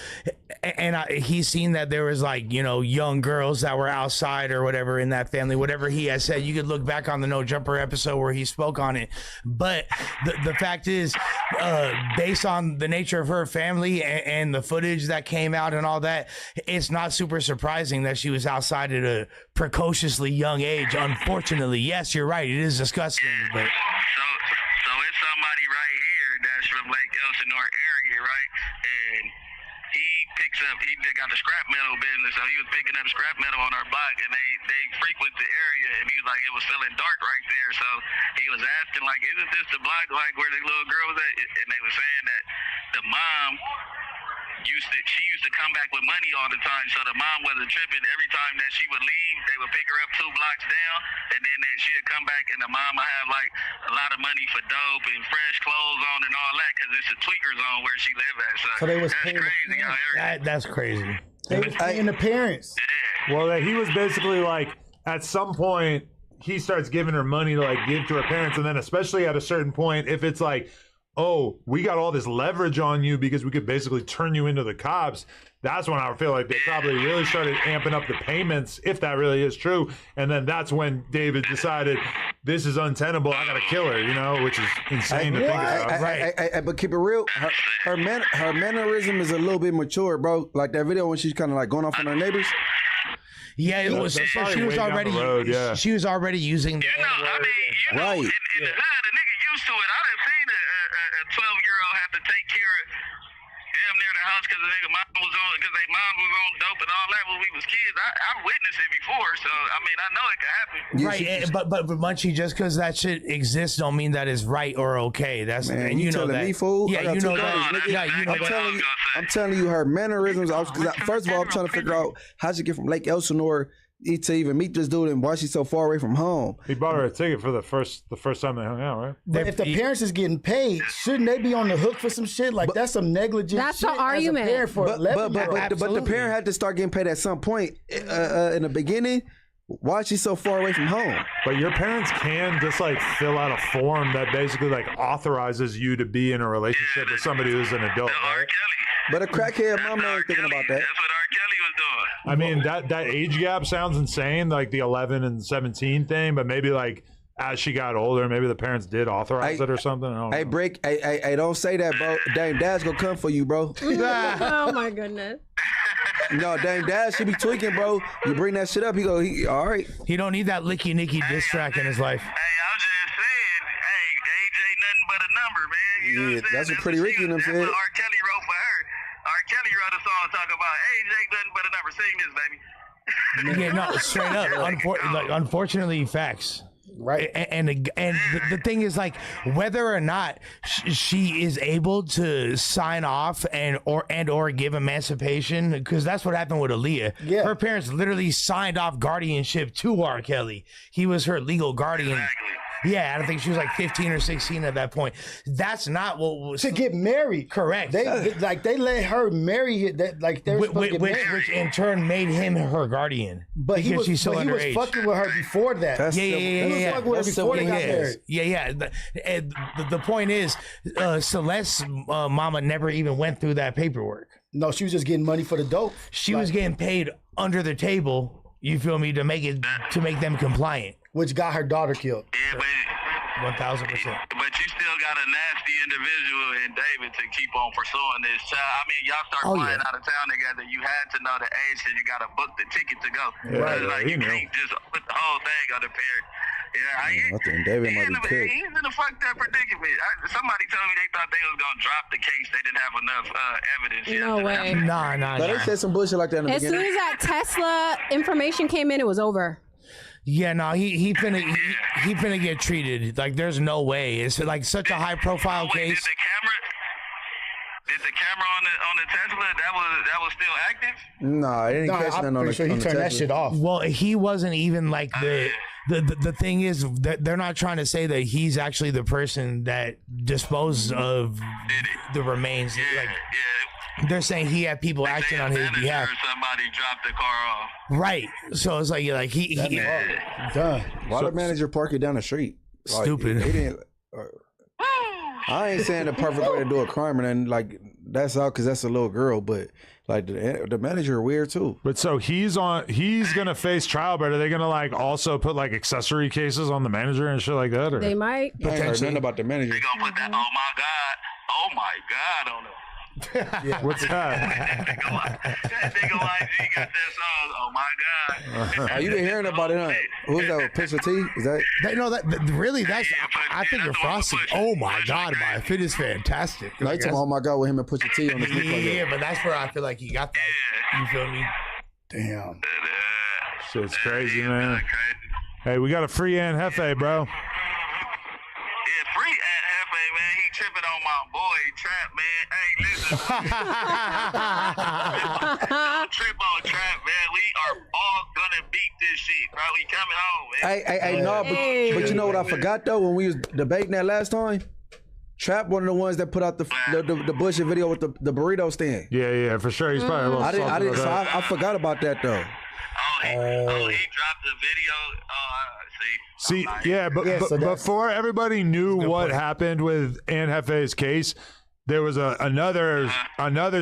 and he's seen that there was like, young girls that were outside or whatever in that family. Whatever he has said, you could look back on the No Jumper episode where he spoke on it. But the fact is, based on the nature of her family and the footage that came out and all that, it's not super surprising that she was outside at a precociously young age. Unfortunately, yes, you're right. It is disgusting, but. So it's somebody right here that's from Lake Elsinore area, right? And he got the scrap metal business, so he was picking up scrap metal on our block, and they frequent the area, and he was like, it was feeling dark right there, so he was asking, like, isn't this the block, like, where the little girl was at? And they were saying that the mom she used to come back with money all the time, so the mom wasn't tripping. Every time that she would leave, they would pick her up 2 blocks down, and then she'd come back, and the mom would have like a lot of money for dope and fresh clothes on and all that, because it's a tweaker zone where she live at. So they was that's paying crazy. That's crazy. They was paying the parents. Yeah. Well, he was basically like, at some point, he starts giving her money to like give to her parents, and then especially at a certain point, if it's like, oh, we got all this leverage on you because we could basically turn you into the cops, that's when I feel like they probably really started amping up the payments, if that really is true. And then that's when David decided, this is untenable, I gotta kill her, which is insane to think about. Right. But keep it real, her mannerism is a little bit mature, bro. Like that video when she's kind of like going off on her neighbors. Yeah, it was. So she was already. Road, She was already using. Right. In the hood, a nigga used to it. I done seen a 12-year-old have to take care of damn near the house because the nigga mom was on, because they mom was on dope and all that when we was kids. I've witnessed it before, so I mean I know it can happen. Right, but Munchie, just because that shit exists don't mean that it's right or okay. That's man, you know telling that. me, fool? Yeah, you know that. Yeah, you know that. I'm telling you, her mannerisms. First of all, I'm trying to figure out how she get from Lake Elsinore to even meet this dude and why she's so far away from home. He bought her a ticket for the first time they hung out, right? But if the parents is getting paid, shouldn't they be on the hook for some shit? Like that's some negligent That's shit the argument. as a parent for but the parent had to start getting paid at some point in the beginning. Why is she so far away from home? But your parents can just like fill out a form that basically like authorizes you to be in a relationship with somebody who's an adult, right? But a crackhead mama ain't thinking about that. That's what R. Kelly was doing. I mean, that age gap sounds insane, like the 11 and 17 thing, but maybe like as she got older, maybe the parents did authorize it or something. I don't know. Break. Hey, don't say that, bro. Dame Dad's gonna come for you, bro. Oh my goodness. No, Dame Dad, she be tweaking, bro. You bring that shit up, he all right. He don't need that licky nicky diss track in his life. Hey, I'm just but a number, man. You know what I'm saying? That's what Pretty Ricky and them said. That's what R. Kelly wrote for her. R. Kelly wrote a song talking about, hey, Jake, nothing but a number. Sing this, baby. Yeah, no, straight up. Unfortunately, facts. Right, and the thing is, like, whether or not she is able to sign off and or give emancipation, because that's what happened with Aaliyah. Yeah. Her parents literally signed off guardianship to R. Kelly. He was her legal guardian. Exactly. Yeah, I think she was like 15 or 16 at that point. That's not what was to get married. Correct. They let her marry that, like they were supposed to get married. Which in turn made him her guardian. But he was, she's still but he was underage. fucking with her before that. Yeah. He was fucking with her before they got married. Yeah. The point is, Celeste's mama never even went through that paperwork. No, she was just getting money for the dope. She was getting paid under the table. You feel me? To make them compliant. Which got her daughter killed. Yeah, but 1,000%. But you still got a nasty individual in David to keep on pursuing this child. I mean, y'all start flying out of town together. You had to know the age, and you got to book the ticket to go. Right, like you can't just put the whole thing on the parent. Yeah, I think David might be pissed. He's in a fucked up predicament. Somebody told me they thought they was gonna drop the case. They didn't have enough evidence. No way. Nah. They said some bullshit like that in the As soon beginning. as that Tesla information came in, it was over. Yeah, no, he finna get treated. Like, there's no way. It's like such a high profile case. Did the camera on the Tesla that was still active? Nah, I didn't catch nothing on the sure he on the turned that Tesla. shit off. Well, he wasn't even like the thing is that they're not trying to say that he's actually the person that disposed of the remains. Like, they're saying he had people acting on his behalf. Or somebody dropped the car off. Right. So it's like he Done. Why the manager park it down the street? Like, Stupid. He didn't. I ain't saying the perfect way to do a crime and then like that's out because that's a little girl, but like the manager weird too. But so he's gonna face trial, but are they gonna like also put like accessory cases on the manager and shit like that? Or? They might. I ain't heard nothing about the manager. They gonna put that oh my god on him. What's that? That nigga YG got that song. Oh my god. Are you been hearing about it? Huh? Who's that? With Pusha T? Is that? really that's I think you're frosty. Oh my god, my fit is fantastic. No, you talking about, oh my god with him and Pusha T on the clip like that. Yeah, but that's where I feel like he got that. You feel me? Damn. Shit's crazy, man. Hey, we got a free Aunt Hefe, bro. Yeah, free Aunt Hefe, man. He tripping on my boy Trap, man. Hey, listen. Don't trip on Trap, man. We are all gonna beat this shit, bro. We coming home, man. Hey, no, but you know what I forgot though when we was debating that last time? Trap one of the ones that put out the Bushy video with the burrito stand. Yeah, for sure. He's probably a little I didn't. salty So about that. I forgot about that though. He dropped the video. See, yeah, but before everybody knew what happened with Aunt Hefe's case, there was another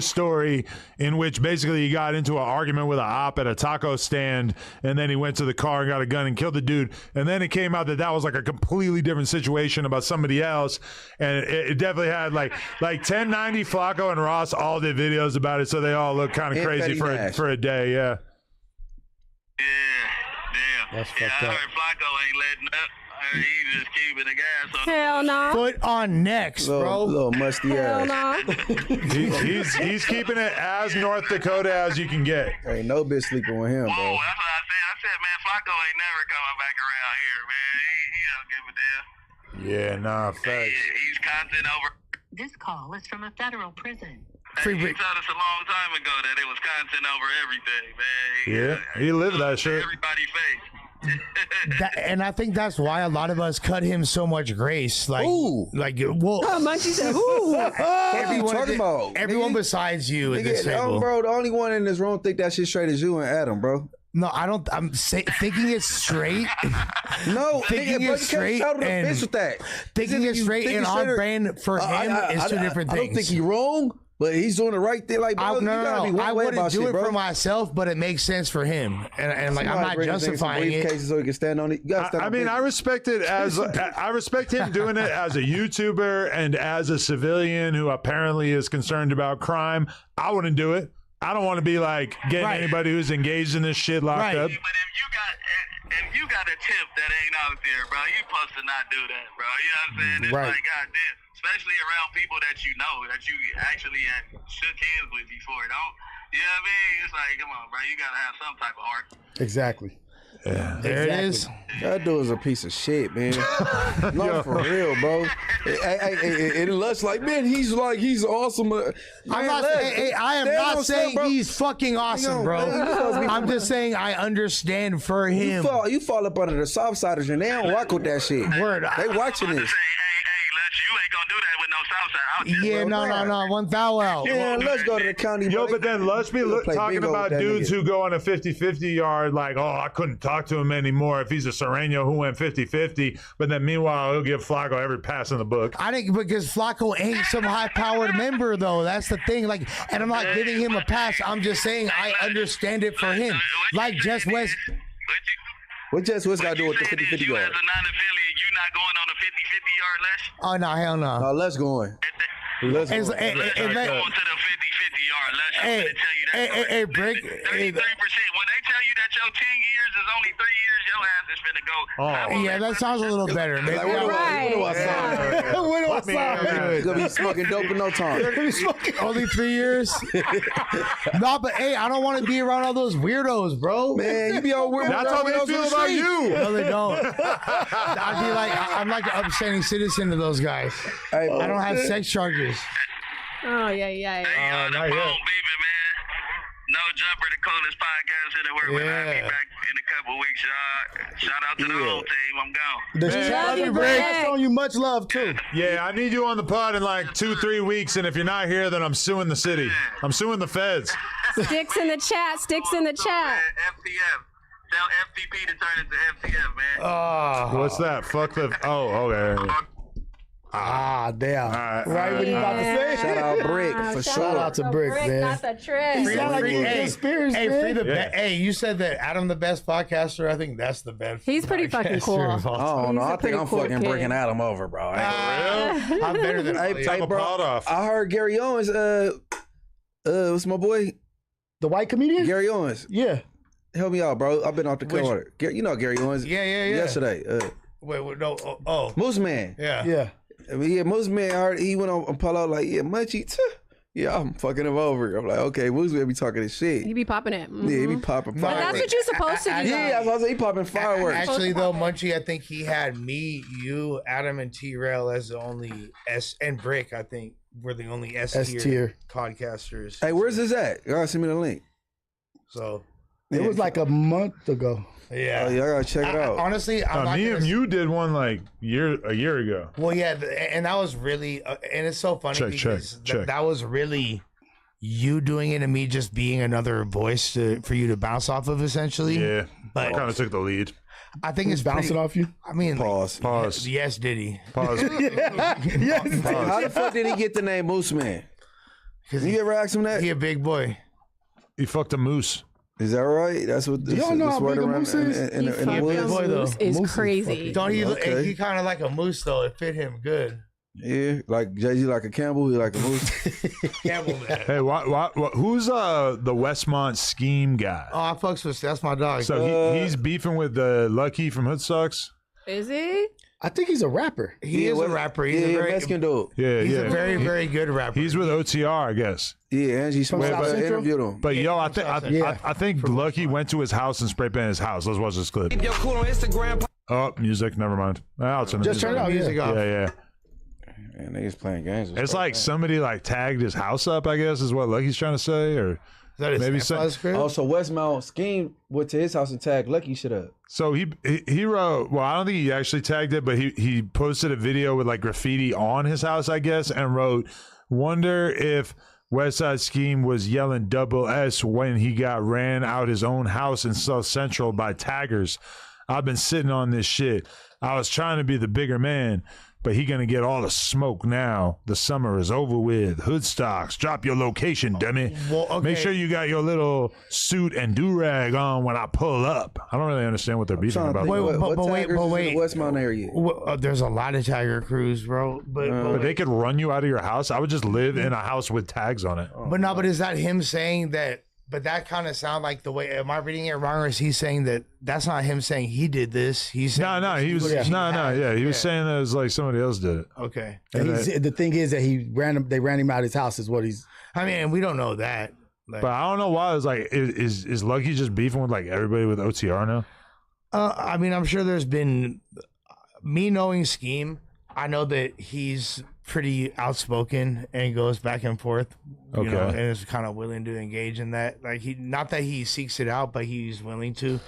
story in which basically he got into an argument with an op at a taco stand, and then he went to the car and got a gun and killed the dude. And then it came out that was like a completely different situation about somebody else, and it definitely had like 1090, Flacco, and Ross all did videos about it, so they all look kind of crazy for a day. Yeah. That's Yeah, fucked I up. heard Flacco ain't letting up. He's just keeping the gas on. Hell no. Foot on necks, bro. Little musty Hell ass. no. He's keeping it as North Dakota as you can get. Ain't no bitch sleeping with him, Whoa, bro. that's what I said, man, Flacco ain't never coming back around here, man. He don't give a damn. Yeah, nah, facts. He's content over. This call is from a federal prison. Free He Rick. told us a long time ago that it was content over everything, man. Yeah, he lived that shit. Everybody face. And I think that's why a lot of us cut him so much grace. Like, Ooh. well, Munchie said, "Ooh." Everyone, talking about? everyone Nigga, besides you at this nigga, table. bro, the only one in this room think that shit straight is you and Adam, bro. No, I don't. Thinking it's straight. No, Thinking nigga, it's straight bro, you can't and bitch with that. thinking it's straight and on brand for him is two different I things. don't think he's wrong, but he's doing the right thing. Like, bro, you gotta be one I way wouldn't about do shit, it bro. for myself, but it makes sense for him, and like I'm Somebody not bring this nigga some justifying it. briefcases so he can stand on it. You gotta stand I on mean, business. I respect it I respect him doing it as a YouTuber and as a civilian who apparently is concerned about crime. I wouldn't do it. I don't want to be like getting Right. anybody who's engaged in this shit locked Right. up. But if you got, if you got a tip that ain't out there, bro, you supposed to not do that, bro. You know what I'm saying? It's Right. like, goddamn, especially around people that you know, that you actually had shook hands with before. Don't, you know what I mean? It's like, come on, bro, you gotta have some type of heart. Exactly. There it is. That dude is a piece of shit, man. No, for real, bro. And Lush like, man, he's awesome. Man, I'm not. I am not saying he's fucking awesome, bro. I'm just saying I understand for him. You fall up under the Southsiders and they don't rock with that shit. Word. They watching this. You ain't gonna do that with no Southside. Yeah, no. One thou out. Yeah, let's go to the county. Yo, bro. but then let's be Play talking bingo about with that dudes nigga. who go on a 50-50 yard like, oh, I couldn't talk to him anymore if he's a Sereno who went 50-50. But then meanwhile, he'll give Flacco every pass in the book. I think because Flacco ain't some high-powered member, though. That's the thing. Like, and I'm not giving him a pass. I'm just saying I understand it for him. Like Jess West. What Jess West got to do with the 50-50 You as yard? a non-affiliate, you not going on a 50-50 yard less? Oh no, hell no. No, let's go in. Let's It's- go in. it- Let's it- go it- on to the 50-50 yard less. I'm Hey, gonna tell you that. hey, Brick. 33%. When they tell you that your 10 years is only 3 years, your ass is finna go. Yeah, that sounds a little better. Maybe Like, what do I sign? What do I sign? He's gonna be smoking dope in no time. only 3 years. No, but hey, I don't want to be around all those weirdos, bro. Man, you be all weird. That's how they feel about you. No, they don't. I'd be like, I'm like an upstanding citizen to those guys. Hey, I don't have sex charges. Oh yeah. Hey, the not phone yet. beeping, man. No Jumper, the coolest podcast in the world. We'll have me Yeah. back in a couple weeks, y'all. Shout out to the whole team. I'm gone. The Love you, chat Brick. showing you much love too. Yeah, I need you on the pod in like 2-3 weeks, and if you're not here, then I'm suing the city. I'm suing the feds. Sticks in the chat. Sticks in the chat. FTF. Tell FTP to turn it to FTF, man. What's that? Fuck the. Oh, okay. Ah, damn. All right. Right what you about to say? Shout out Brick for Shout sure. out to Brick, man. Not the trick. Free, sound like free, he's hey, in spirits, hey, man. free the Yeah. hey, you said that Adam the best podcaster. I think that's the best. He's pretty fucking podcaster cool. of all time. I don't know. He's a I think pretty I'm cool fucking kid. breaking Adam over, bro. I'm better than all Hey, y'all. Take a pod off. I heard Gary Owens. What's my boy? The white comedian? Gary Owens. Yeah. Help me out, bro. I've been off the Which- corner. You know Gary Owens. Yeah. Yesterday. Wait, no. Oh. Moose Man. Yeah. Yeah. Yeah, Moose Man. I heard he went on Polo like, yeah, Munchie. Yeah, I'm fucking him over. I'm like, okay, Moose Man be talking this shit. You be popping it. Yeah, he be popping But But fireworks. that's what you're supposed to do. Yeah, I was about to say, he popping fireworks. Actually, though, Munchie, I think he had me, you, Adam, and T-Rail as the only S, and Brick, I think, were the only S-tier S-tier. podcasters. Hey, where's this at? Y'all send me the link. So, It was like a month ago. yeah. Oh, y'all gotta check it out. Honestly, I'm not Me gonna and you did one like a year ago. Well, yeah, and that was really, and it's so funny Check, because check. that was really you doing it and me just being another voice for you to bounce off of, essentially. Yeah, But I kind of took the lead. I think it's Bouncing pretty, off you? I mean, Pause. Pause. yes, did he? Pause. Yes. How the fuck did he get the name Moose Man? Because You ever ask him that? he a big boy. He fucked a moose. Is that right? That's what this, Y'all know this how word big a around moose is? in the Fucking big boy, though. moose is Moose is crazy. fucking- Don't he? Okay. He kind of like a moose though. It fit him good. Yeah, like Jay-Z like a Campbell, he like a moose. Campbell man. Hey, what, who's the Westmont scheme guy? Oh, I fucks with that's my dog. So he's beefing with Lucky from Hood Sucks. Is he? I think he's a rapper. he is a rapper. He's yeah, a very, Mexican dude. Yeah, he's yeah. a very, very good rapper. He's with OTR, I guess. Yeah, Angie From Smith South Central? interviewed him. But yo, I think Yeah. I think Lucky went to his house and spray painted his house. Let's watch this clip. Oh, music. Never mind. I'll turn the Just turn it music off. music Yeah. off. Yeah. Man, niggas playing games. It's like somebody like tagged his house up, I guess, is what Lucky's trying to say, or Is that his maybe grandpa's crib? Also, Westmount Scheme went to his house and tagged Lucky shit up. so he wrote. Well, I don't think he actually tagged it, but he posted a video with like graffiti on his house, I guess, and wrote, "Wonder if West Side Scheme was yelling double S when he got ran out his own house in South Central by taggers. I've been sitting on this shit. I was trying to be the bigger man, but he gonna get all the smoke now. The summer is over with. Hood stocks, drop your location, dummy. Well, okay. Make sure you got your little suit and do-rag on when I pull up." I don't really understand what they're beefing Trying to about. think Wait, what but wait, taggers but is wait. in the Westmount area. Well, there's a lot of Tiger Crews, bro. But they could run you out of your house. I would just live in a house with tags on it. But no, but is that him saying that But that kind of sound like the way. Am I reading it wrong, or is he saying that that's not him saying he did this? He's saying no. He was he was saying that it was like somebody else did it. Okay. And the thing is that they ran him out of his house. Is what he's. I mean, we don't know that. Like, but I don't know why. It's like is Lucky just beefing with like everybody with OTR now? I mean, I'm sure there's been me knowing Scheme. I know that he's pretty outspoken and goes back and forth, you know, and is kind of willing to engage in that. Like not that he seeks it out, but he's willing to.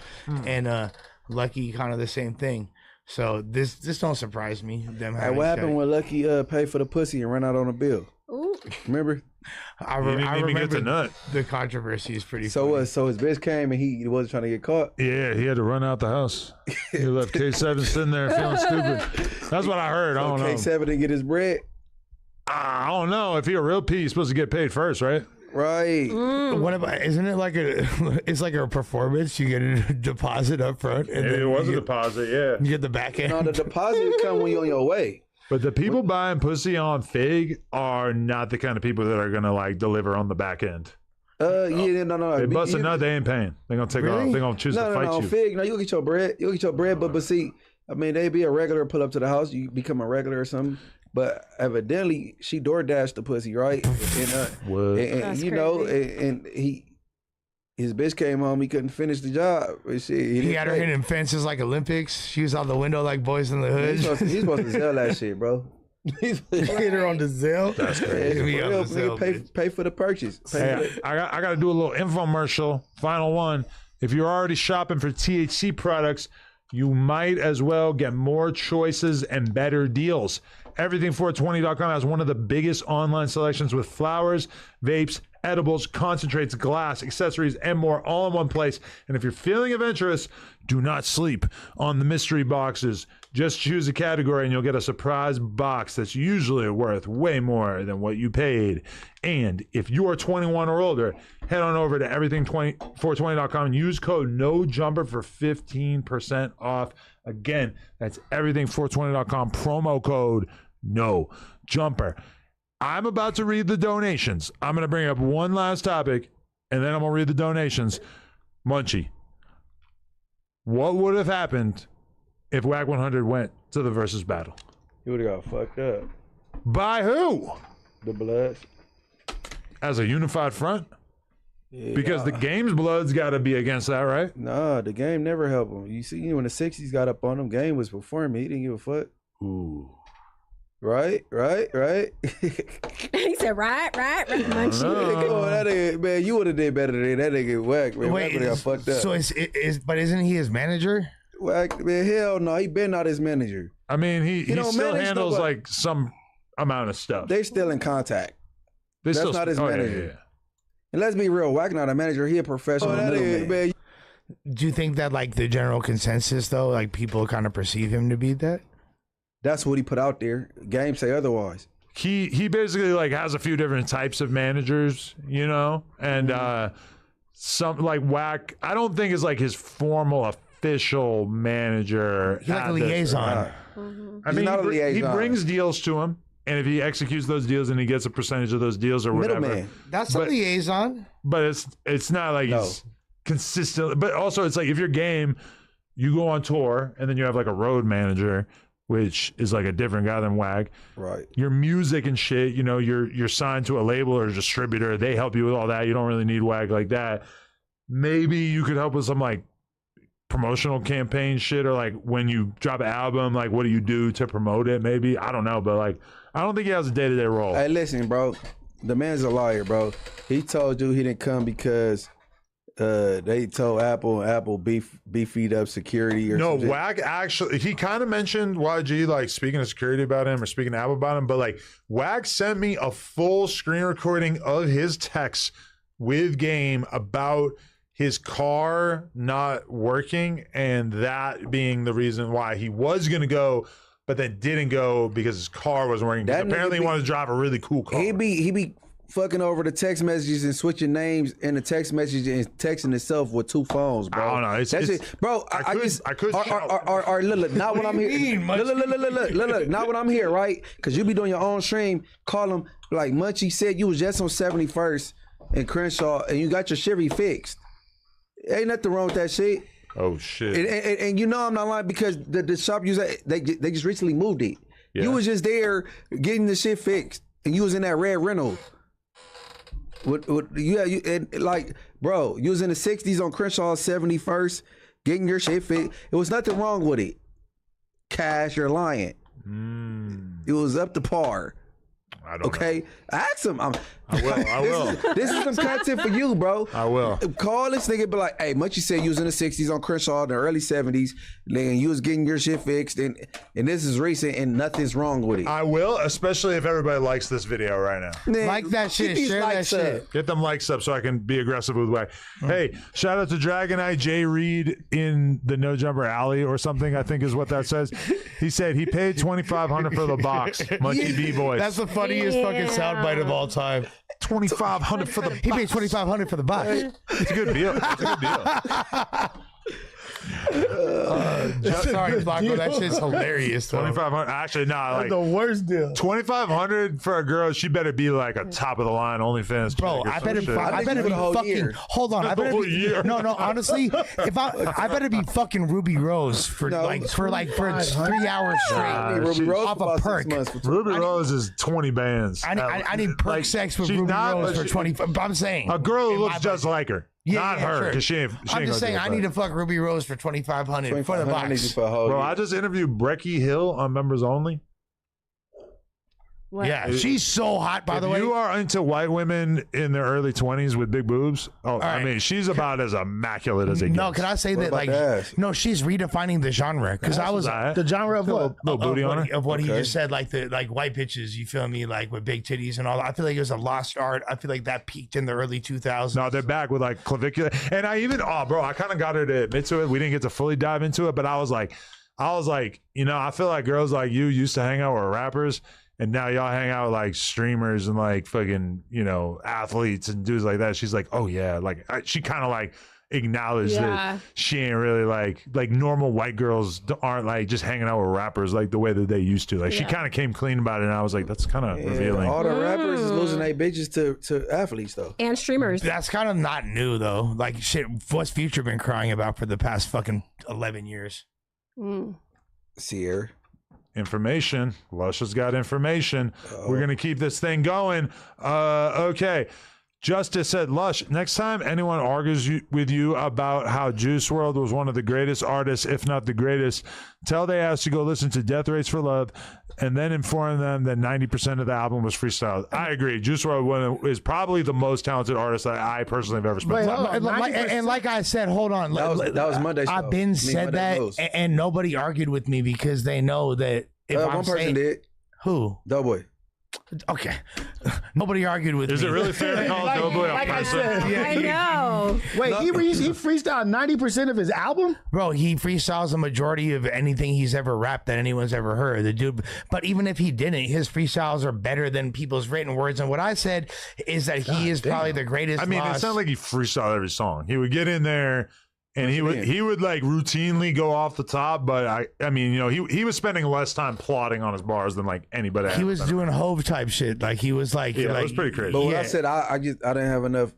And Lucky kind of the same thing. So this don't surprise me. Them hey, what happened when Lucky paid for the pussy and ran out on a bill? Ooh. Remember? I remember the controversy is pretty funny. So his bitch came and he wasn't trying to get caught? Yeah, he had to run out the house. He left K7 sitting there feeling stupid. That's what I heard. I don't know. K7 didn't get his bread? I don't know. If you're a real P, you're supposed to get paid first, right? Right. What about? Isn't it like it's like a performance? You get a deposit up front, and then it was a deposit. Yeah, you get the back end. No, the deposit come when you're on your way. But the people buying pussy on Fig are not the kind of people that are gonna like deliver on the back end. Yeah, no. They bust a nut, they ain't paying. They're gonna take off. They're gonna choose to fight you. Fig, no, you'll get your bread. But see, I mean, they be a regular, pull up to the house, you become a regular or something. But evidently, she door dashed the pussy, right? And you know, and his bitch came home. He couldn't finish the job. He had her hitting fences like Olympics. She was out the window like Boys in the Hood. He's supposed to sell that shit, bro. Hit her on the Zelle. That's crazy. Pay for the purchase. I got to do a little infomercial. Final one. If you're already shopping for THC products, you might as well get more choices and better deals. Everything420.com has one of the biggest online selections with flowers, vapes, edibles, concentrates, glass, accessories, and more all in one place. And if you're feeling adventurous, do not sleep on the mystery boxes. Just choose a category and you'll get a surprise box that's usually worth way more than what you paid. And if you are 21 or older, head on over to everything420.com and use code NOJUMPER for 15% off. Again, that's everything420.com, promo code NOJUMPER. I'm about to read the donations. I'm going to bring up one last topic, and then I'm going to read the donations. Munchie, what would have happened if WAC 100 went to the versus battle? He would have got fucked up. By who? The Bloods. As a unified front? Yeah. Because the game's Bloods got to be against that, right? Nah, the game never helped him. You see, when the 60s got up on him, game was performing. He didn't give a fuck. Ooh. Right. He said, right. Come on, that nigga, man, you would have did better than that nigga Wack, man. Wait, got fucked up. So but isn't he his manager? Wack, man, hell no, he been not his manager. I mean, he still handles like some amount of stuff. They still in contact. That's not his manager. Yeah. And let's be real, Wack not a manager. He a professional man. Do you think that like the general consensus though, like people kind of perceive him to be that? That's what he put out there. Game say otherwise. He basically like has a few different types of managers, you know, and some like Wack. I don't think is like his formal official manager. He's like a liaison. I mean, not a liaison. He brings deals to him, and if he executes those deals and he gets a percentage of those deals or whatever, middleman. That's a liaison. But it's not like he's consistent. But also, it's like if you're game, you go on tour, and then you have like a road manager, which is like a different guy than WAG. Right. Your music and shit, you know, you're signed to a label or a distributor. They help you with all that. You don't really need WAG like that. Maybe you could help with some like promotional campaign shit, or like when you drop an album, like what do you do to promote it? Maybe. I don't know, but like I don't think he has a day-to-day role. Hey, listen, bro. The man's a liar, bro. He told you he didn't come because they told Apple beefied up security or something. No, WAG actually, he kind of mentioned YG, like speaking to security about him or speaking to Apple about him, but like WAG sent me a full screen recording of his text with Game about his car not working and that being the reason why he was going to go, but then didn't go because his car wasn't working. Apparently he wanted to drive a really cool car. He be fucking over the text messages and switching names in the text message and texting itself with two phones, bro. I don't know. That's it, bro. I could. Look, not when I'm here. Look, not when I'm here, right? Because you be doing your own stream. Call him like Munchie said. You was just on 71st. in Crenshaw and you got your Chevy fixed. Ain't nothing wrong with that shit. Oh shit! And you know I'm not lying because the shop you was at, they just recently moved it. Yeah. You was just there getting the shit fixed, and you was in that red rental. Like, bro, you was in the 60s on Crenshaw 71st, getting your shit fixed. It was nothing wrong with it. Cash, you're lying. It was up to par. I don't know. Ask him. I will. This is some content for you, bro. I will. Call this nigga, be like, hey, much you said you was in the 60s on Crenshaw in the early 70s, then you was getting your shit fixed, and this is recent, and nothing's wrong with it. I will, especially if everybody likes this video right now. Man, Like that shit. Share that shit. Get them likes up so I can be aggressive with way. Hey, shout out to Dragonite Jay Reed in the No Jumper Alley or something, I think is what that says. He said he paid $2,500 for the box. Monkey B Boys. That's the funniest fucking soundbite of all time. $2,500 for the box. He paid $2,500 for the box. It's a good deal. It's a good deal. Sorry, Flacco. That shit's hilarious. Though. $2,500. Actually, nah, like the worst deal. $2,500 for a girl. She better be like a top of the line OnlyFans. Bro, I better be fucking. Year. Hold on, I better be. year. No, honestly, if I better be fucking Ruby Rose for 3 hours straight Ruby Rose off for a about 6 perk. months. Ruby Rose is 20 bands. I need perk Like, sex with she's Ruby not, Rose but for 20. I'm saying a girl who in looks my just budget. like her. Yeah, Not yeah, her, sure. because she ain't I'm just saying I need to fuck Ruby Rose for $2,500 for the box. Bro, I just interviewed Brecky Hill on Members Only. What? Yeah, she's so hot. By the way, if you are into white women in their early 20s with big boobs, I right. mean, she's about as immaculate as it gets. no, can I say that about like the ass? no, she's redefining the genre because I was The genre of what? Little booty on her. of what he Okay. just said, like the white bitches. You feel me? Like with big titties and all. I feel like it was a lost art. I feel like that peaked in the early 2000s. No, they're back with like clavicular. And I even, I kind of got her to admit to it. We didn't get to fully dive into it, but I was like, you know, I feel like girls like you used to hang out with rappers. And now y'all hang out with like streamers and like fucking, you know, athletes and dudes like that. She's like, oh yeah. Like she kind of like acknowledged that she ain't really like normal white girls aren't like just hanging out with rappers like the way that they used to. Like she kind of came clean about it. And I was like, that's kind of revealing. All the rappers is losing their bitches to athletes though. And streamers. That's kind of not new though. Like shit, what's Future been crying about for the past fucking 11 years? Sierra. Information. Lush has got information. We're going to keep this thing going. Okay. Justice said, Lush, next time anyone argues with you about how Juice WRLD was one of the greatest artists, if not the greatest, tell they asked to go listen to Death Race for Love and then inform them that 90% of the album was freestyle. I agree. Juice WRLD is probably the most talented artist that I personally have ever spent. And like I said, hold on. That was Monday's show. I've been said that, and nobody argued with me because they know that if I'm one person saying, did. Who? Doughboy. Okay. Nobody argued with me. Is it really fair to call Doughboy a person? I know. Wait, he freestyled 90% of his album? Bro, he freestyles a majority of anything he's ever rapped that anyone's ever heard. The dude, but even if he didn't, his freestyles are better than people's written words. And what I said is that he is probably the greatest. I mean, it's not like he freestyled every song. He would get in there and he would like routinely go off the top, but I mean, you know, he was spending less time plotting on his bars than like anybody. He was doing Hove type shit. Like he was like, it was pretty crazy. But when I said I didn't have enough.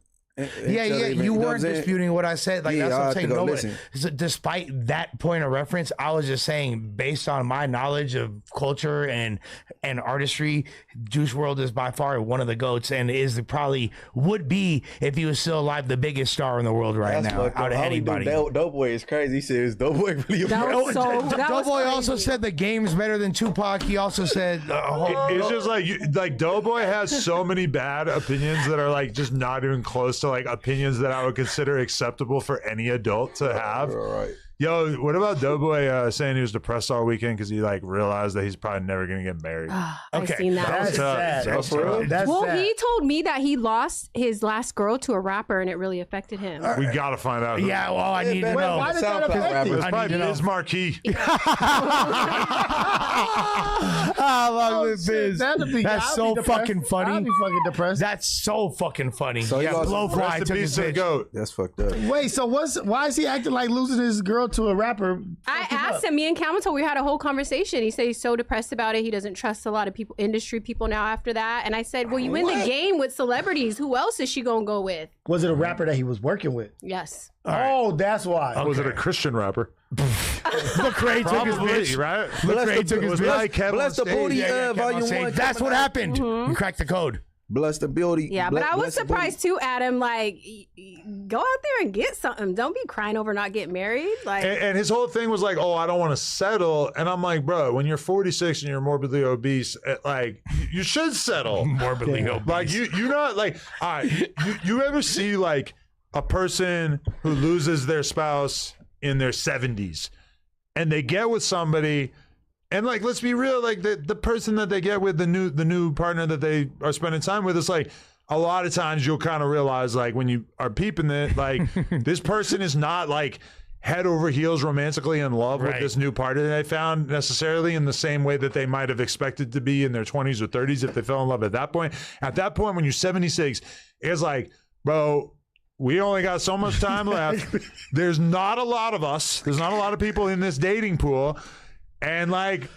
You weren't disputing what I said. Like that's what I'm saying. No, so despite that point of reference, I was just saying, based on my knowledge of culture and artistry, Juice WRLD is by far one of the GOATs, and probably would be, if he was still alive, the biggest star in the world now out of anybody. Doughboy is crazy. He says Doughboy really. Doughboy also said the game's better than Tupac. He also said it's just like Doughboy has so many bad opinions that are like just not even close to like opinions that I would consider acceptable for any adult to have. Right. Yo, what about Doughboy saying he was depressed all weekend because he like realized that he's probably never gonna get married? I've seen that. That's sad. That's tough. That's Well, sad. he told me that he lost his last girl to a rapper and it really affected him. We gotta find out. yeah. Well, I need to know. Why did that affect It's him? probably Biz Marquee. That's so fucking funny. I'd be fucking depressed. That's so fucking funny. So he lost Blowfly Rest in took peace his to the bitch. GOAT. That's fucked up. Wait, so why is he acting like losing his girl girl to a rapper. I asked him, me and Camel, we had a whole conversation. He said he's so depressed about it. He doesn't trust a lot of people, industry people now after that. And I said, well, you in the game with celebrities. Who else is she going to go with? Was it a rapper that he was working with? Yes. Oh, that's why. Was it a Christian rapper? Lecrae took his bitch. Right? Lecrae took his bitch. Bless the booty, volume 1. That's what happened. You cracked the code. Bless the beauty. Yeah, but I was surprised too, Adam. Like, go out there and get something. Don't be crying over not getting married. Like, and his whole thing was like, "Oh, I don't want to settle." And I'm like, "Bro, when you're 46 and you're morbidly obese, like, you should settle." Morbidly obese. Like, you're not like, all right. You ever see like a person who loses their spouse in their 70s, and they get with somebody. And like, let's be real, like the person that they get with, the new partner that they are spending time with, it's like a lot of times you'll kind of realize, like, when you are peeping it, like this person is not like head over heels romantically in love with this new partner they found necessarily in the same way that they might have expected to be in their 20s or 30s if they fell in love at that point. At that point, when you're 76, it's like, bro, we only got so much time left. There's not a lot of us. There's not a lot of people in this dating pool. And like,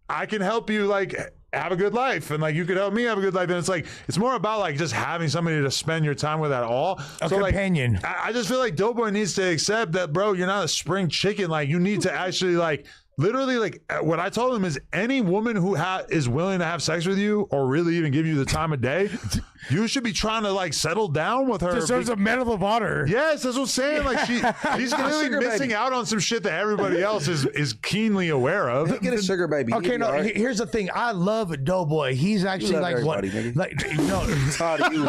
I can help you like have a good life, and like you could help me have a good life. And it's like, it's more about like just having somebody to spend your time with at all. A companion. Like, I just feel like Doughboy needs to accept that, bro, you're not a spring chicken. Like, you need to actually like literally, like, what I told him is any woman who is willing to have sex with you or really even give you the time of day, you should be trying to like settle down with her. Deserves a medal of honor. Yes, that's what I'm saying. Like, she's clearly missing out on some shit that everybody else is keenly aware of. Get a sugar baby. Okay, no. Right. Here's the thing. I love Doughboy. He's actually like what? Like, no. I'm tired of you.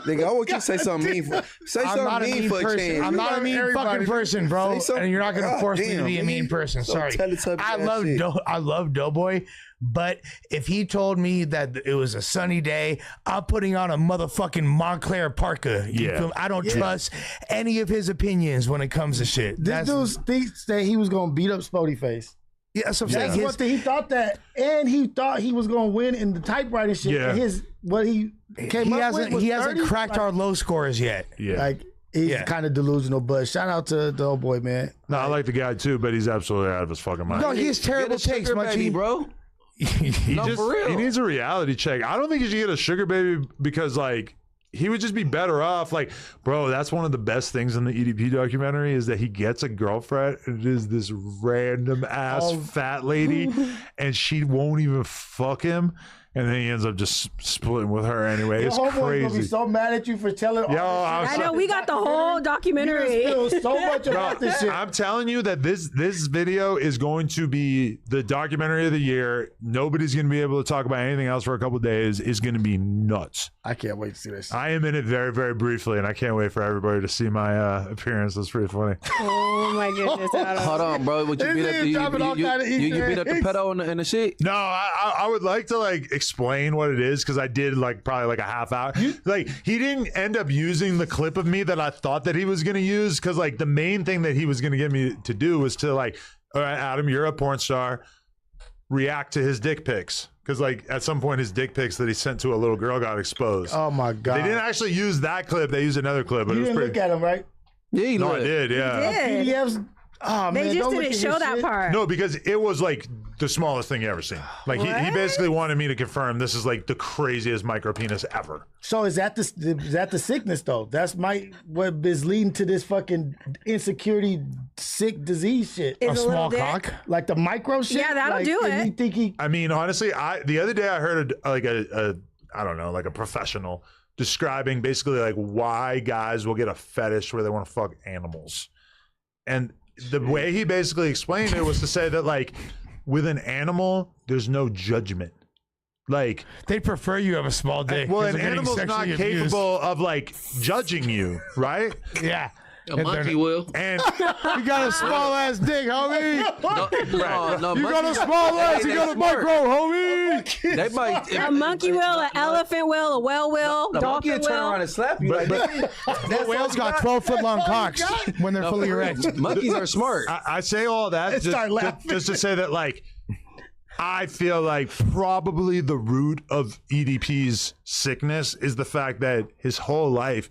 Nigga, I want you to say something mean. Say something mean for a change. I'm not a mean fucking person, bro. And you're not gonna force me to be a mean person. Sorry. I love Doughboy. But if he told me that it was a sunny day, I'm putting on a motherfucking Montclair parka. I don't trust any of his opinions when it comes to shit. This dude thinks that he was going to beat up Spody Face. Yeah, that's what I'm That's saying. what he thought that, and he thought he was going to win in the typewriter shit. Yeah. And what he came up with was he hasn't 30? cracked our low scores yet. Yeah. Like, he's kind of delusional, but shout out to the old boy, man. No, I like the guy too, but he's absolutely out of his fucking mind. No, he has terrible takes, baby, bro. He No, for real. He needs a reality check. I don't think he should get a sugar baby because like he would just be better off. Like, bro, that's one of the best things in the EDP documentary is that he gets a girlfriend and it is this random ass fat lady and she won't even fuck him. And then he ends up just splitting with her anyway. It's Your homeboy's crazy. gonna be so mad at you for telling all this I shit. know, we got the whole documentary. You feel so much about this shit. I'm telling you that this video is going to be the documentary of the year. Nobody's going to be able to talk about anything else for a couple of days. It's going to be nuts. I can't wait to see this shit. I am in it very, very briefly, and I can't wait for everybody to see my appearance. That's pretty funny. Oh my goodness. Adam. Hold on, bro. Would you beat up This nigga dropping all kind of you Easter beat up the eggs. pedo and the shit? No, I would like to like explain what it is because I did like probably like a half hour. Like he didn't end up using the clip of me that I thought that he was going to use because like the main thing that he was going to get me to do was to like, all right, Adam, you're a porn star. React to his dick pics because like at some point his dick pics that he sent to a little girl got exposed. Oh my god! They didn't actually use that clip. They used another clip, but You it was didn't pretty. look at him, right? Yeah, No, I did. Yeah. Did. PDFs. Oh They man, just don't look didn't at show his that shit. part. No, because it was like the smallest thing you ever seen. Like he What? basically wanted me to confirm this is like the craziest micro penis ever. So is that the sickness though? That's what is leading to this fucking insecurity, sick disease shit. Is A a small little dick? cock. Like the micro shit. Yeah, that'll like, do and it. You think he? I mean, honestly, the other day I heard I don't know, like a professional describing basically like why guys will get a fetish where they want to fuck animals. And the way he basically explained it was to say that like with an animal, there's no judgment. Like, They prefer you have a small dick. well, 'cause an they're getting animal's not sexually abused. capable of like judging you, right? Yeah. A monkey will. And You got a small ass dick, homie. No, You got a small ass. You got a micro, homie. They might. A monkey will, an elephant will, a whale will, The monkey will dolphin turn around will. and slap you. That whales got 12-foot long cocks when they're fully erect. Monkeys are smart. I say all that start laughing. just to say that like I feel like probably the root of EDP's sickness is the fact that his whole life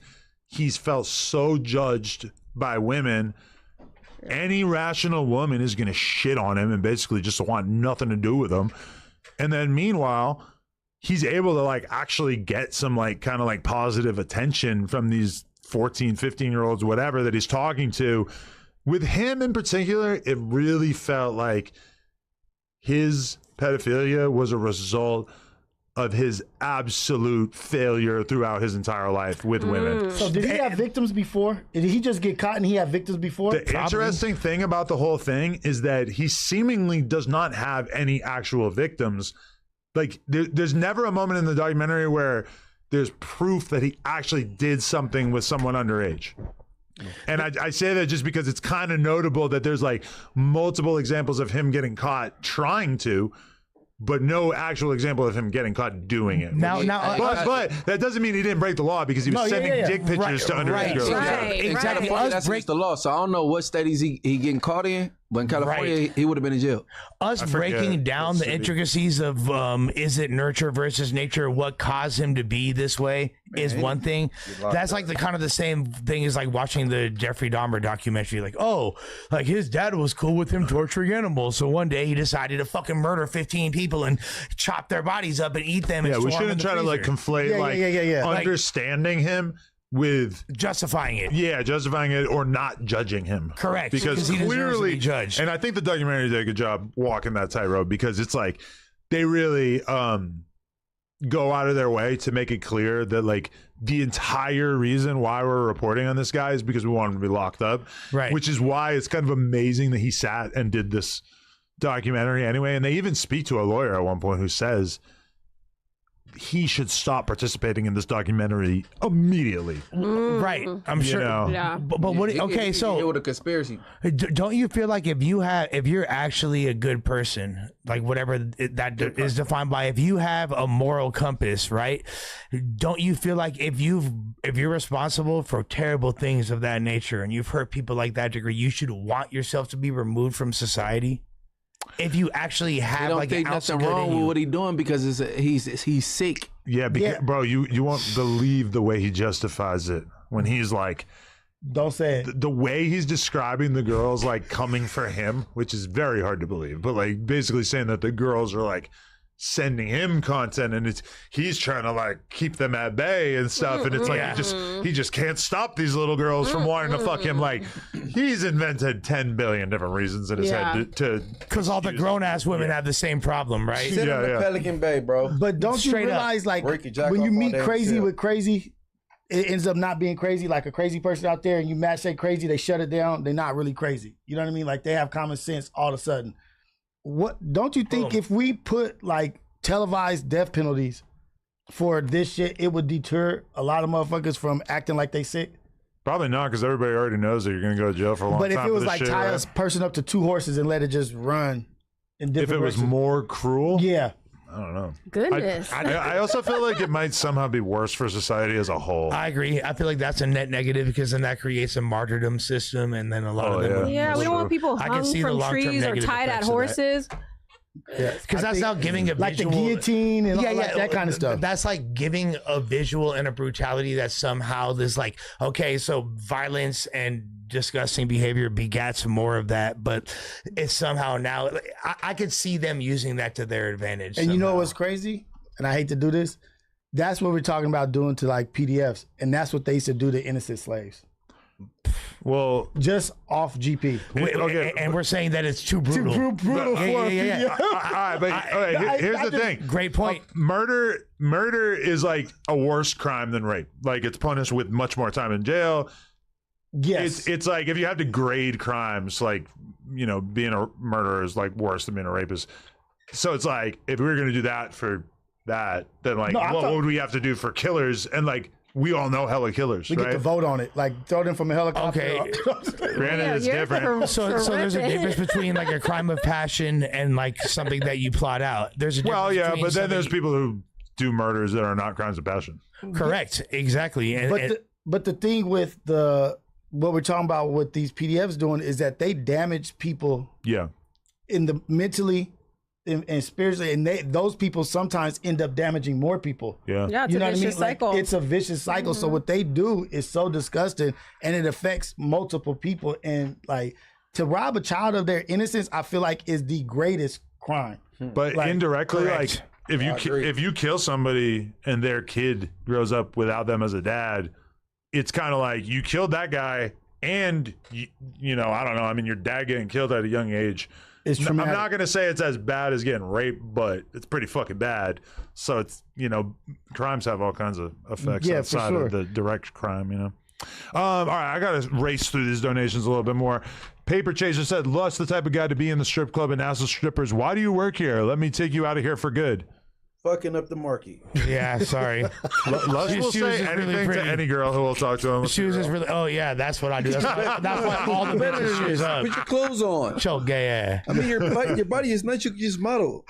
he's felt so judged by women Any rational woman is going to shit on him and basically just want nothing to do with him. And then meanwhile, he's able to like actually get some like kind of like positive attention from these 14, 15-year-olds, whatever, that he's talking to. With him in particular, it really felt like his pedophilia was a result of his absolute failure throughout his entire life with women. So did he have victims before? Did he just get caught and he had victims before? The interesting thing about the whole thing is that he seemingly does not have any actual victims. Like there's never a moment in the documentary where there's proof that he actually did something with someone underage. And I say that just because it's kind of notable that there's like multiple examples of him getting caught trying to, but no actual example of him getting caught doing it. But that doesn't mean he didn't break the law, because he was sending dick pictures to underage girls. Exactly. That's against the law. So I don't know what state he getting caught in, but in California, he would have been in jail. Us breaking down the intricacies of is it nurture versus nature, what caused him to be this way is one thing. That's like the kind of the same thing as like watching the Jeffrey Dahmer documentary. Like, oh, like his dad was cool with him torturing animals, so one day he decided to fucking murder 15 people and chop their bodies up and eat them. Yeah, we shouldn't try to like conflate understanding him with justifying it. Yeah, justifying it or not judging him. Correct. Because he clearly be judged. And I think the documentary did a good job walking that tightrope, because it's like they really go out of their way to make it clear that like the entire reason why we're reporting on this guy is because we want him to be locked up. Right. Which is why it's kind of amazing that he sat and did this documentary anyway. And they even speak to a lawyer at one point who says he should stop participating in this documentary immediately. Right. I'm sure. Yeah. But what? Okay, so with a conspiracy. Don't you feel like if you're actually a good person, like whatever that is defined by, if you have a moral compass, right? Don't you feel like if you're responsible for terrible things of that nature and you've hurt people like that degree, you should want yourself to be removed from society? If you actually have like an ounce of good wrong in you. with what he's doing, because he's sick. Yeah, bro, you won't believe the way he justifies it when he's like, don't say it. The way he's describing the girls like coming for him, which is very hard to believe, but like basically saying that the girls are like sending him content and he's trying to like keep them at bay and stuff, and it's like he just can't stop these little girls from wanting to fuck him. Like he's invented 10 billion different reasons in his head to because all the grown-ass women have the same problem, right? Sit in the Pelican Bay, bro. But don't you realize like when you meet crazy with crazy, it ends up not being crazy. Like a crazy person out there and you match say crazy, they shut it down, they're not really crazy. You know what I mean? Like they have common sense all of a sudden. What don't you think if we put like televised death penalties for this shit, it would deter a lot of motherfuckers from acting like they sick? Probably not, because everybody already knows that you're going to go to jail for a long time. But if it was like shit, tie a person up to 2 horses and let it just run in different if it was directions. more cruel, yeah. I don't know. Goodness. I also feel like it might somehow be worse for society as a whole. I agree. I feel like that's a net negative, because then that creates a martyrdom system, and then a lot of them. Yeah, we don't want people hung from trees or tied at horses. Yeah, because that's now giving a like visual, the guillotine and all like that kind of stuff. That's like giving a visual and a brutality that somehow there's like, okay, so violence and disgusting behavior begats more of that, but it's somehow now I could see them using that to their advantage. And you know what's crazy? And I hate to do this. That's what we're talking about doing to like PDFs, and that's what they used to do to innocent slaves. Well, just off GP. Okay, and we're saying that it's too brutal. Too brutal for a PDF. All right, but here's the thing. Great point. Murder is like a worse crime than rape. Like it's punished with much more time in jail. Yes. It's like if you have to grade crimes, like, you know, being a murderer is like worse than being a rapist. So it's like if we were going to do that for that, then like what would we have to do for killers? And like we all know hella killers, we right? get to vote on it, like throw them from a helicopter. Okay. Granted, it's different. So there's a difference between like a crime of passion and like something that you plot out. There's a difference. Well, yeah, between but then there's something- people who do murders that are not crimes of passion. Correct. Exactly. And, But the thing with what we're talking about with these PDFs doing is that they damage people. Yeah. In the mentally and spiritually, and those people sometimes end up damaging more people. Yeah. Yeah, it's You a know what I mean? vicious cycle. Like, it's a vicious cycle. So what they do is so disgusting, and it affects multiple people. And like to rob a child of their innocence, I feel like is the greatest crime. But Like, indirectly, correct. like if you kill somebody and their kid grows up without them as a dad, it's kind of like you killed that guy, and you know, I don't know. I mean, your dad getting killed at a young age. It's I'm traumatic. not gonna say it's as bad as getting raped, but it's pretty fucking bad. So it's, you know, crimes have all kinds of effects Yeah, for outside sure. of the direct crime, you know. All right, I gotta race through these donations a little bit more. Paper Chaser said, Lust, the type of guy to be in the strip club and ask the strippers, why do you work here? Let me take you out of here for good. Fucking up the market. Yeah, sorry. Lust will she was say just really anything to pretty. any girl who will talk to him. She was just really. Oh yeah, that's what I do. That's why all the bitches shoes up. Put your clothes on. Show gay ass. I mean, your body is nice. You can just model.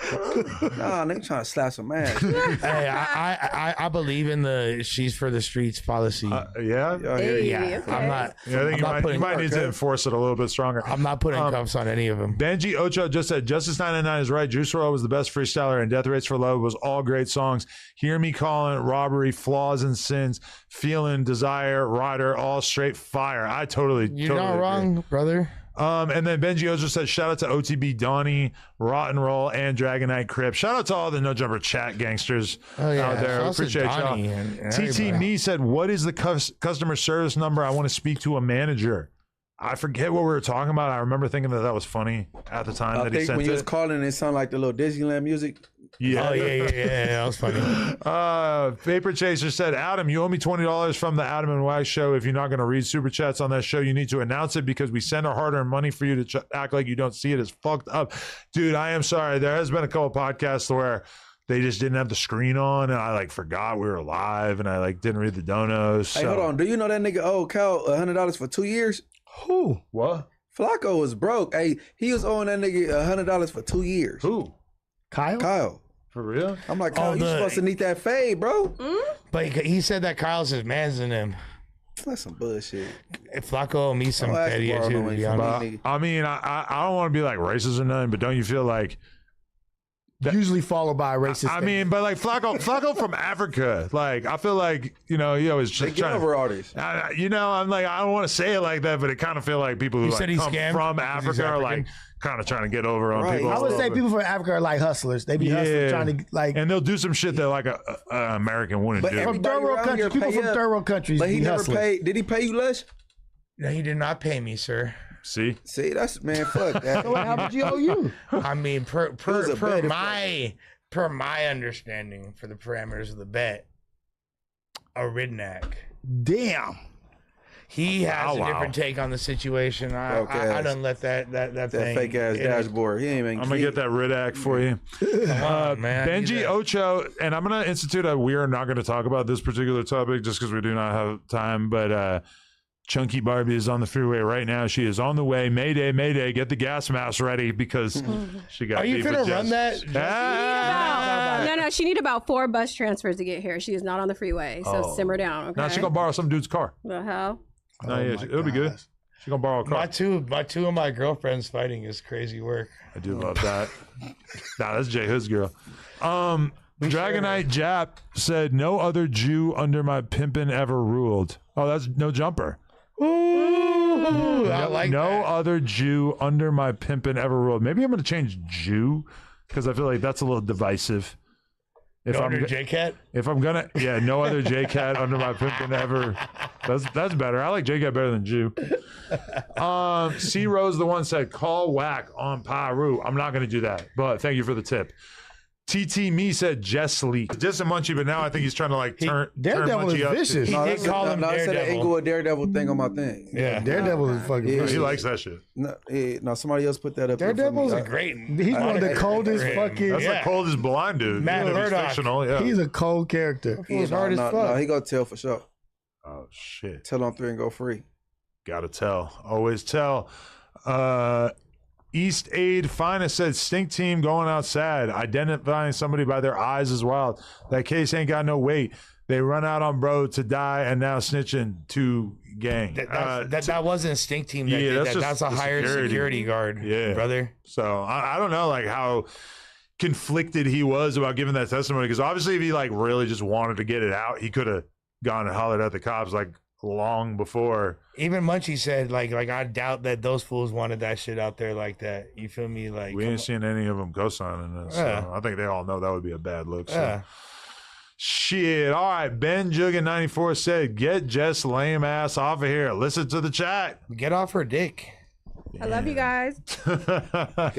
Nah, they trying to slap some ass. Hey, I believe in the she's for the streets policy. Yeah? Yeah, I'm not. Yeah, I think you might need to enforce it a little bit stronger. I'm not putting cuffs on any of them. Benji Ocho just said, Justice 999 is right. Juice WRLD was the best freestyler, and Death Race for Love was all great songs. Hear Me Calling, Robbery, Flaws and Sins, Feeling, Desire, Rider, all straight fire. I totally You're not agree. wrong, brother. And then Benji Ojo said, shout out to OTB Donnie, Rotten Roll, and Dragonite Crip. Shout out to all the No Jumper chat gangsters Oh, yeah. out there. Shout out to Appreciate y'all. Donnie and TT everybody. Me said, what is the customer service number? I want to speak to a manager. I forget what we were talking about. I remember thinking that was funny at the time I that he think sent when you was it. calling, it sounded like the little Disneyland music. Yeah. Oh yeah. That was funny. Paper Chaser said, Adam, you owe me $20 from the Adam and Wax show. If you're not going to read super chats on that show, you need to announce it because we send our hard-earned money for you to act like you don't see it. It's fucked up. Dude, I am sorry. There has been a couple podcasts where they just didn't have the screen on, and I like forgot we were live, and I like didn't read the donos. Hey, hold on. Do you know that nigga owed Cal $100 for 2 years? Who? What? Flacco was broke. Hey, he was owing that nigga $100 for 2 years. Who? Kyle. For real? I'm like, Kyle, Oh, you supposed to need that fade, bro. But he said that Kyle's his man's than him. That's some bullshit. If Flacco owe me some I'll ask petty to borrow too, no to money be from honest. me, nigga. I mean, I don't want to be like racist or nothing, but don't you feel like Usually followed by a racist. I mean, but like Flacco from Africa, like I feel like, you know, he always They just get trying over all this. you know, I'm like, I don't want to say it like that, but it kind of feel like people who You like said he come scammed from because he's Africa are like African? kind of trying to get over on Right. people. I a would little say bit. people from Africa are like hustlers. They be hustling, trying to like and they'll do some shit that like a American wouldn't But do. every- from third world around countries. here People pay from up. third world countries But he be never hustling. paid. Did he pay you less? No, he did not pay me, sir. See, See, that's, man, fuck that. So how much you owe you? I mean, per was a bet if my understanding for the parameters of the bet, a Ridnack. Damn. He has Oh, a wow. different take on the situation. I Okay. don't let that That thing. fake ass it- dashboard. He ain't even. I'm gonna get that Ridak for you. Come on, man. I need Benji that. Ocho, and I'm gonna institute a. We are not gonna talk about this particular topic just because we do not have time. But Chunky Barbie is on the freeway right now. She is on the way. Mayday, Mayday! Get the gas mask ready because she got. Are you beef finna with run Jess. that? No, she need about 4 bus transfers to get here. She is not on the freeway, so simmer down. Okay. Now she gonna borrow some dude's car. The hell? No, yeah, it'll be good. She gonna borrow a car. My two of my girlfriends fighting is crazy work. I do love that. Nah, that's Jay Hood's girl. Dragonite Jap said, no other Jew under my pimpin' ever ruled. Oh, that's No Jumper. Ooh, I like no that. other Jew under my pimpin' ever ruled. Maybe I'm going to change Jew because I feel like that's a little divisive. If No I'm other go- J-Cat? if I'm gonna, yeah, no other J-Cat under my pimpin' ever. That's better. I like J-Cat better than Jew. C Rose, the one said, call whack on Paru. I'm not gonna do that, but thank you for the tip. TT Me said Jess Leak. Just a Munchie, but now I think he's trying to like turn Daredevil Munchie is up. vicious. He No, did call him I said the Daredevil. Inglewood Daredevil thing on my thing. Yeah. Daredevil is fucking. Yeah, He vicious. likes that shit. No, somebody else put that up. there for Daredevil's me. a Great. He's one of the coldest fucking. That's Yeah. like cold as blind dude. Matt Even if he's Murdock. fictional, yeah. He's a cold character. Yeah, was hard as fuck. No, he go tell for sure. Oh shit. Tell on 3 and go free. Gotta tell. Always tell. East Aid Finest said stink team going out sad. Identifying somebody by their eyes is wild. That case ain't got no weight. They run out on bro to die and now snitching to gang. That wasn't Stink Team. That yeah, did that's that. just That's a the hired security guard. Yeah. brother. So I don't know like how conflicted he was about giving that testimony because obviously if he like really just wanted to get it out, he could have gone and hollered at the cops like long before. Even Munchie said, like I doubt that those fools wanted that shit out there like that. You feel me? Like We ain't seen any of them co-signing this. Yeah. So I think they all know that would be a bad look. So. Yeah. Shit. All right. Ben Juggin94 said, get Jess lame ass off of here. Listen to the chat. Get off her dick. I love you guys. Get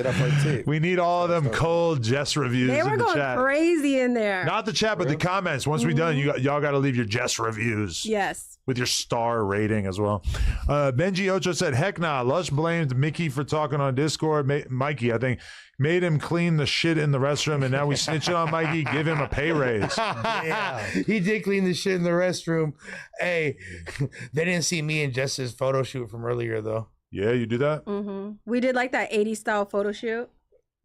off her tip. We need all of them cold Jess reviews They were in the going chat. crazy in there. Not the chat, but the comments. Once we're done, y'all got to leave your Jess reviews. Yes. With your star rating as well. Benji Ocho said, heck nah. Lush blamed Mickey for talking on Discord. Mikey, I think, made him clean the shit in the restroom, and now we snitching on Mikey. Give him a pay raise. Yeah. He did clean the shit in the restroom. Hey, they didn't see me and Jess's photo shoot from earlier, though. Yeah, you do that? Mm-hmm. We did like that 80s style photo shoot.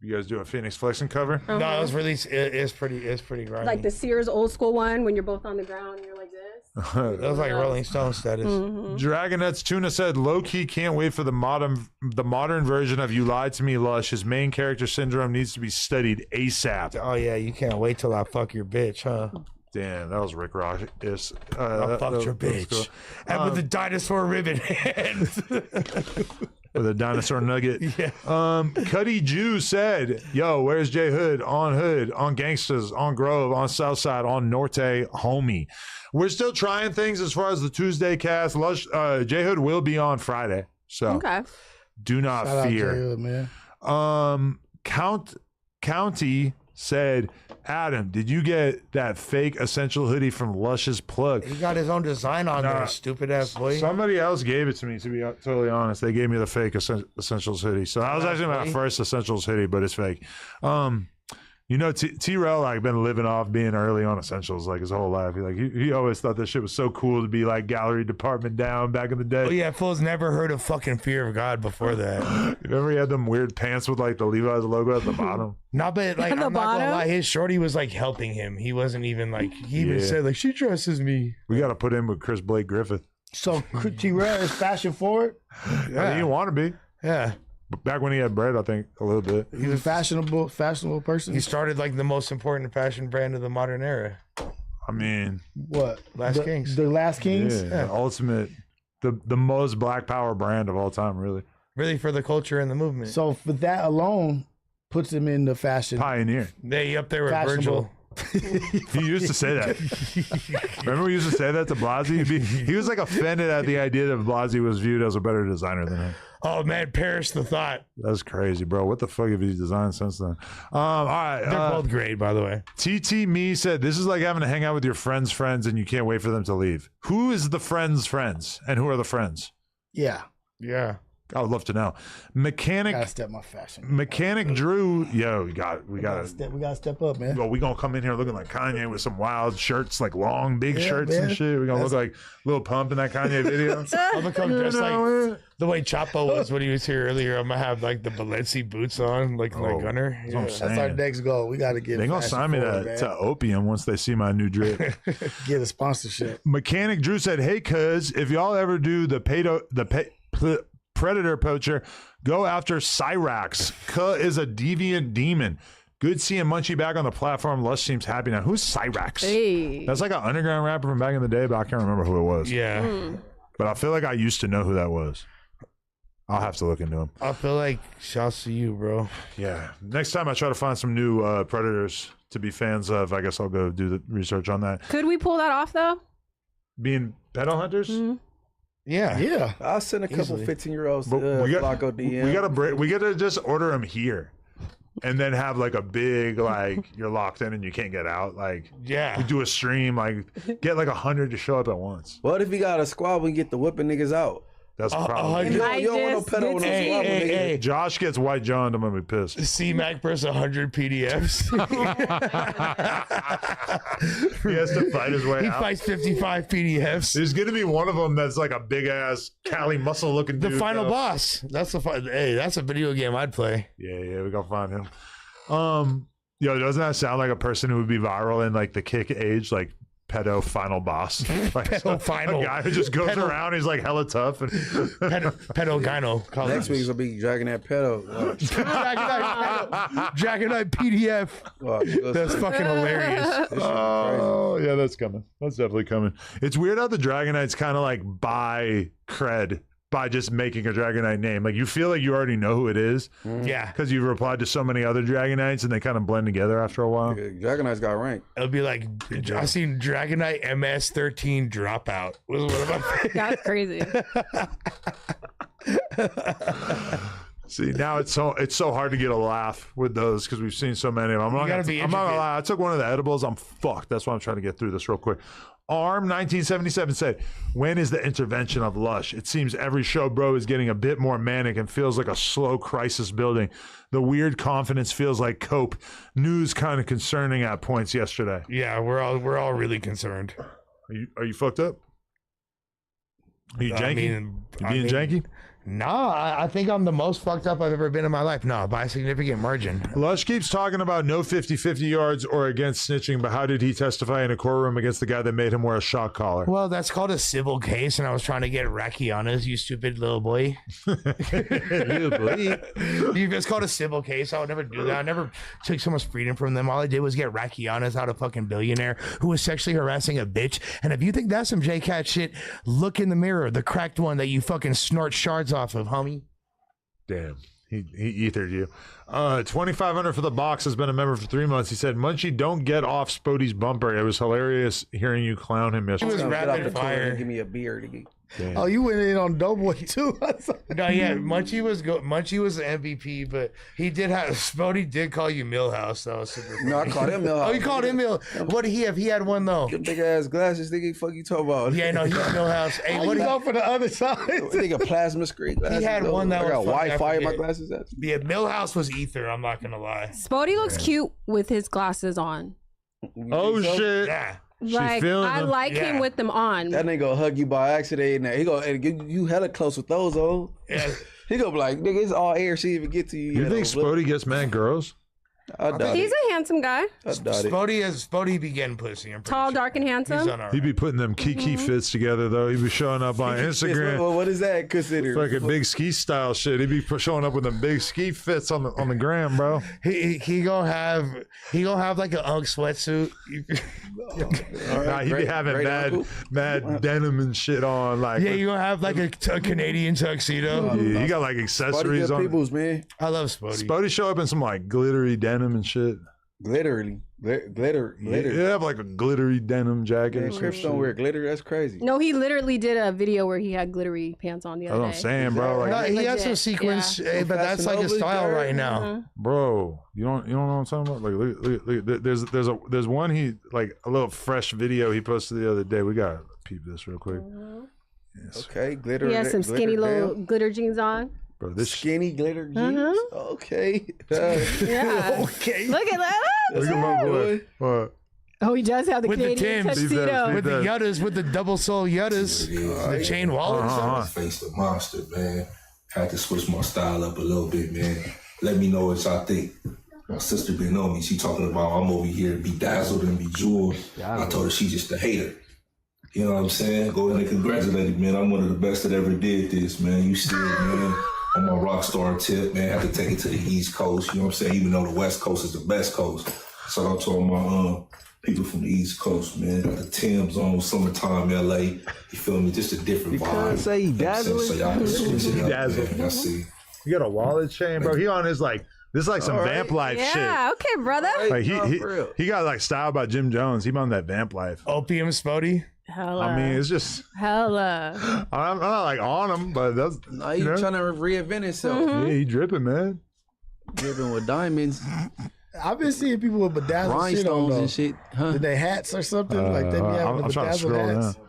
You guys do a Phoenix Flexing cover? No, it was really, it's pretty grimy. Like the Sears old school one when you're both on the ground and you're like this. It was like Rolling Stone status. Mm-hmm. Dragonette's Tuna said, low-key can't wait for the modern version of You Lied to Me, Lush. His main character syndrome needs to be studied ASAP. Oh, yeah, you can't wait till I fuck your bitch, huh? Damn, that was Rick Ross. I fucked your bitch. Cool. And with the dinosaur ribbon hand. With a dinosaur nugget. Yeah. Cuddy Jew said, yo, where's J Hood? On Hood, on Gangsters, on Grove, on Southside, on Norte, homie. We're still trying things as far as the Tuesday cast. Lush, J Hood will be on Friday. So Okay. do not Shout out fear. J-Hood, man. County said, Adam, did you get that fake essential hoodie from Lush's plug? He got his own design on there, stupid ass boy. Somebody else gave it to me, to be totally honest. They gave me the fake Essentials hoodie. So that was actually my first Essentials hoodie, but it's fake. You know, T-Rail, like, been living off being early on Essentials, like, his whole life. He always thought this shit was so cool to be, like, gallery department down back in the day. Oh, yeah, fool's never heard of fucking Fear of God before that. Remember he had them weird pants with, like, the Levi's logo at the bottom? No, but, like, At the I'm not gonna bottom? lie, his shorty was, like, helping him. He wasn't even, like, he even said, like, she dresses me. We got to put him with Chris Blake Griffith. So T-Rail is fashion forward. Yeah. He want to be. Yeah. But back when he had bread, I think, a little bit. He was fashionable person. He started, like, the most important fashion brand of the modern era. I mean, What? Last Kings. The Last Kings. yeah, the ultimate, the most black power brand of all time, really. Really for the culture and the movement. So for that alone, puts him in the fashion. Pioneer. They up there with Fashionable. Virgil. He used to say that. Remember we used to say that to Blasey? He was like offended at the idea that Blasey was viewed as a better designer than him. Oh, man, perish the thought. That's crazy, bro. What the fuck have he designed since then? All right. They're both great, by the way. TT Me said, this is like having to hang out with your friends' friends and you can't wait for them to leave. Who is the friends' friends? And who are the friends? Yeah. Yeah. I would love to know. Gotta step my fashion. Mechanic Drew, yo, we gotta We gotta step up, man. well, we gonna come in here looking like Kanye with some wild shirts, like long, big Yeah, shirts man. and shit. We're gonna look like Lil Pump in that Kanye video. I'm gonna come dressed like the way Chapo was when he was here earlier. I'm gonna have like the Balenci boots on, like Oh, Gunner. that's what I'm That's our saying. next goal. We gotta get. They gonna fashion sign me forward, to Opium once they see my new drip. get a sponsorship. Mechanic Drew said, "Hey, cuz, if y'all ever do the Predator Poacher, go after Cyrax. Kuh is a deviant demon. Good seeing Munchie back on the platform. Lush seems happy now. Who's Cyrax? Hey. That's like an underground rapper from back in the day, but I can't remember who it was. Yeah. But I feel like I used to know who that was. I'll have to look into him. I feel like shouts to you, bro. Yeah. Next time I try to find some new Predators to be fans of, I guess I'll go do the research on that. Could we pull that off though? Being pedo hunters? Mm-hmm. Yeah. Yeah. I'll send a couple Easily. 15-year-olds But to Flacco DM. we gotta just order them here, and then have like a big like you're locked in and you can't get out. Like Yeah. we do a stream, like get like 100 to show up at once. What if we got a squad? We can get the whipping niggas out. That's Uh, probably. You I don't want no just pedo with no did squad, Hey, nigga. hey. Josh gets White John, I'm gonna be pissed. C-Mac versus 100 PDFs. He has to fight his way He out. fights 55 PDFs. There's gonna be one of them that's like a big ass Cali muscle looking The dude. final though. boss. That's the hey, that's a video game I'd play. Yeah, we gotta find him. Yo, doesn't that sound like a person who would be viral in like the kick age, like pedo final boss. Like, Pedo final. A guy who just goes Pedo- around, he's like hella tough. And Pedo gyno. Next week's gonna be Dragon that pedo. Dragonite PDF. That's fucking hilarious. Oh, yeah, that's coming. That's definitely coming. It's weird how the Dragonites kind of like buy cred by just making a Dragonite name. Like, you feel like you already know who it is. Yeah. Because you've replied to so many other Dragonites and they kind of blend together after a while. Dragonite's got ranked. It'll be like, I seen Dragonite MS-13 Dropout. Was one of my That's crazy. See, now it's so hard to get a laugh with those because we've seen so many of them. I'm not gonna lie. I took one of the edibles. I'm fucked. That's why I'm trying to get through this real quick. Arm 1977 said, when is the intervention of Lush? It seems every show, bro, is getting a bit more manic and feels like a slow crisis building. The weird confidence feels like cope. News kind of concerning at points yesterday. Yeah, we're all really concerned. Are you fucked up? Are you janky? You being janky? Nah, I think I'm the most fucked up I've ever been in my life. No, by a significant margin. Lush keeps talking about no 50-50 yards or against snitching, but how did he testify in a courtroom against the guy that made him wear a shock collar? Well, that's called a civil case, and I was trying to get Rakianas, you stupid little boy. It's called a civil case. I would never do that. I never took someone's freedom from them. All I did was get Rakianas out of fucking billionaire who was sexually harassing a bitch. And if you think that's some J-Cat shit, look in the mirror, the cracked one that you fucking snort shards off of, homie. Damn. He ethered you. 2,500 for the box. Has been a member for 3 months. He said, Munchie, don't get off Spody's bumper. It was hilarious hearing you clown him yesterday. He was rapid fire. Give me a beer to get. Damn. Oh, you went in on Doughboy too. No, yeah, Munchie was the MVP, but he did have Spody did call you Millhouse. That was super funny. No, I called him Millhouse. Oh, you called him Millhouse. What did he have? He had one though. Big ass glasses, nigga. Fuck you talking about? Yeah, no, he's Millhouse. Hey, what you he go for the other side? Nigga, plasma screen glasses. He had though. one that I got was funny, I Wi-Fi in my forget. glasses. Yeah, Millhouse was ether. I'm not gonna lie. Spody looks cute with his glasses on. Oh, shit. Yeah. Like, feeling I them. like him with them on. That nigga gonna hug you by accident. Now he gonna get you hella close with those on. Yeah. He gonna be like, nigga, it's all air. She even get to you. You think Spody gets mad girls? I doubt He's it. a handsome guy. I doubt it. Spody be getting pussy. I'm pretty Tall, sure. dark, and He's handsome. on our He'd be putting them kiki fits together, though. He'd be showing up on Instagram. Well, what is that considered? Fucking big ski style shit. He'd be showing up with them big ski fits on the gram, bro. He gonna have like an UGG sweatsuit. Nah, he'd be having mad denim and shit on. Like, Yeah, you gonna have like a Canadian tuxedo. yeah, he got like accessories on. peoples, man. I love Spody. Spody show up in some like glittery denim and shit. Glitterly, glitter. You have like a glittery denim jacket. or some Crips shit. don't wear glitter. That's crazy. No, he literally did a video where he had glittery pants on the That's other what I'm day. saying, bro. No, Like, he has some Legit, sequence, yeah. but that's like his style right now. Mhm. bro, you don't know what I'm talking about? Like, look, there's one he like a little fresh video he posted the other day. We gotta peep this real quick. Yes. Okay, glitter. He has some glitter skinny little down. glitter jeans on. Bro, this Skinny glitter jeans. Okay. Yeah. Okay. Look at that. Look at my boy. What? Oh, he does have the With the Canadian Timbs. tuxedo. With the Yuttas, with the double sole Yuttas, the chain wallets. Face the monster, man. Had to switch my style up a little bit, man. Let me know what y'all think. My sister been on me. She talking about I'm over here bedazzled and bejeweled. I told her she's just a hater. You know what I'm saying? Go ahead and congratulate me, man. I'm one of the best that ever did this, man. You still, man, on my rock star tip, man. Have to take it to the East Coast. You know what I'm saying? Even though the West Coast is the best coast. So I'm talking my people from the East Coast, man. Got the Timbs on, summertime LA. You feel me? Just a different vibe. can't say he You know what I'm saying? dazzling. So y'all can switch it up, Dazzling. man. I see. You got a wallet chain, bro. He on his like this is like some vamp life Yeah, okay, brother. shit. Like No, for real. he got like styled by Jim Jones. He on that vamp life. Opium Spody. Hella. I mean, it's just hella. I'm not like on him, but that's No, he trying to reinvent himself. yeah, he dripping, man. Dripping with diamonds, I've been seeing people with bedazzled shit on rhinestones though. and shit. Huh? Did they hats or something? Like they be having I'm the trying to bedazzled scroll hats. down.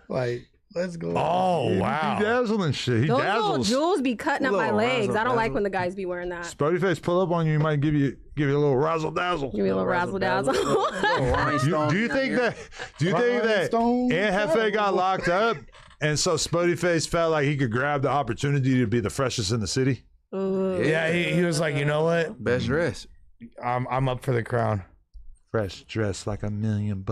Like, let's go. Oh He wow. dazzling shit. He Those little dazzles. jewels be cutting up my Little legs. razzle I don't like dazzle. when the guys be wearing that. Spody face pull up on you, he might give you a little razzle dazzle. Give me a little razzle dazzle. Do you think that Rhinestone Aunt Hefe got locked up, and so Spody Face felt like he could grab the opportunity to be the freshest in the city? Ooh. Yeah, he was like, you know what? Best dress. I'm up for the crown. Fresh dressed like $1 million.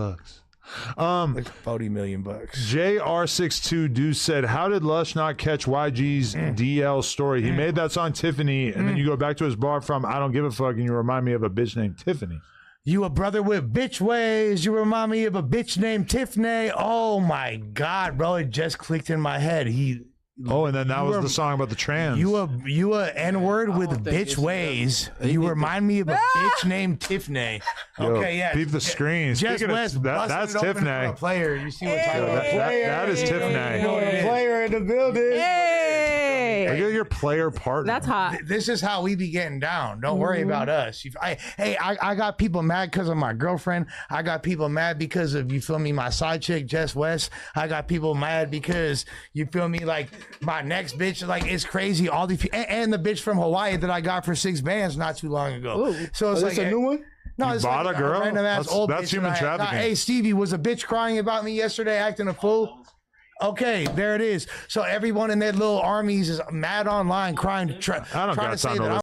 Like 40 million bucks. JR62 Deuce said, how did Lush not catch YG's DL story? He made that song Tiffany, and then you go back to his bar from I Don't Give a Fuck, and you remind me of a bitch named Tiffany. You a brother with bitch ways. You remind me of a bitch named Tiffany. Oh my God, bro. It just clicked in my head. And then that was the song about the trans. You a N-word with bitch ways. You remind me of a bitch named Tiffany. Okay, yeah. Peep the screen. Just West, that's Tiffany. A player. You see what time that is Tiffany. Player in the building. Hey, Look at your player partner. that's hot. This is how we be getting down. Don't worry about us. I got people mad because of my girlfriend. I got people mad because of, you feel me, my side chick, Jess West. I got people mad because, you feel me, like my next bitch, like it's crazy. All these and the bitch from Hawaii that I got for 6 bands not too long ago. Ooh. So it's like a new one? No, You it's bought like a girl? random ass old That's bitch human that I had. trafficking. Hey, Stevie, was a bitch crying about me yesterday, acting a fool? Okay, there it is. So everyone in their little armies is mad online, crying, trying to say that I'm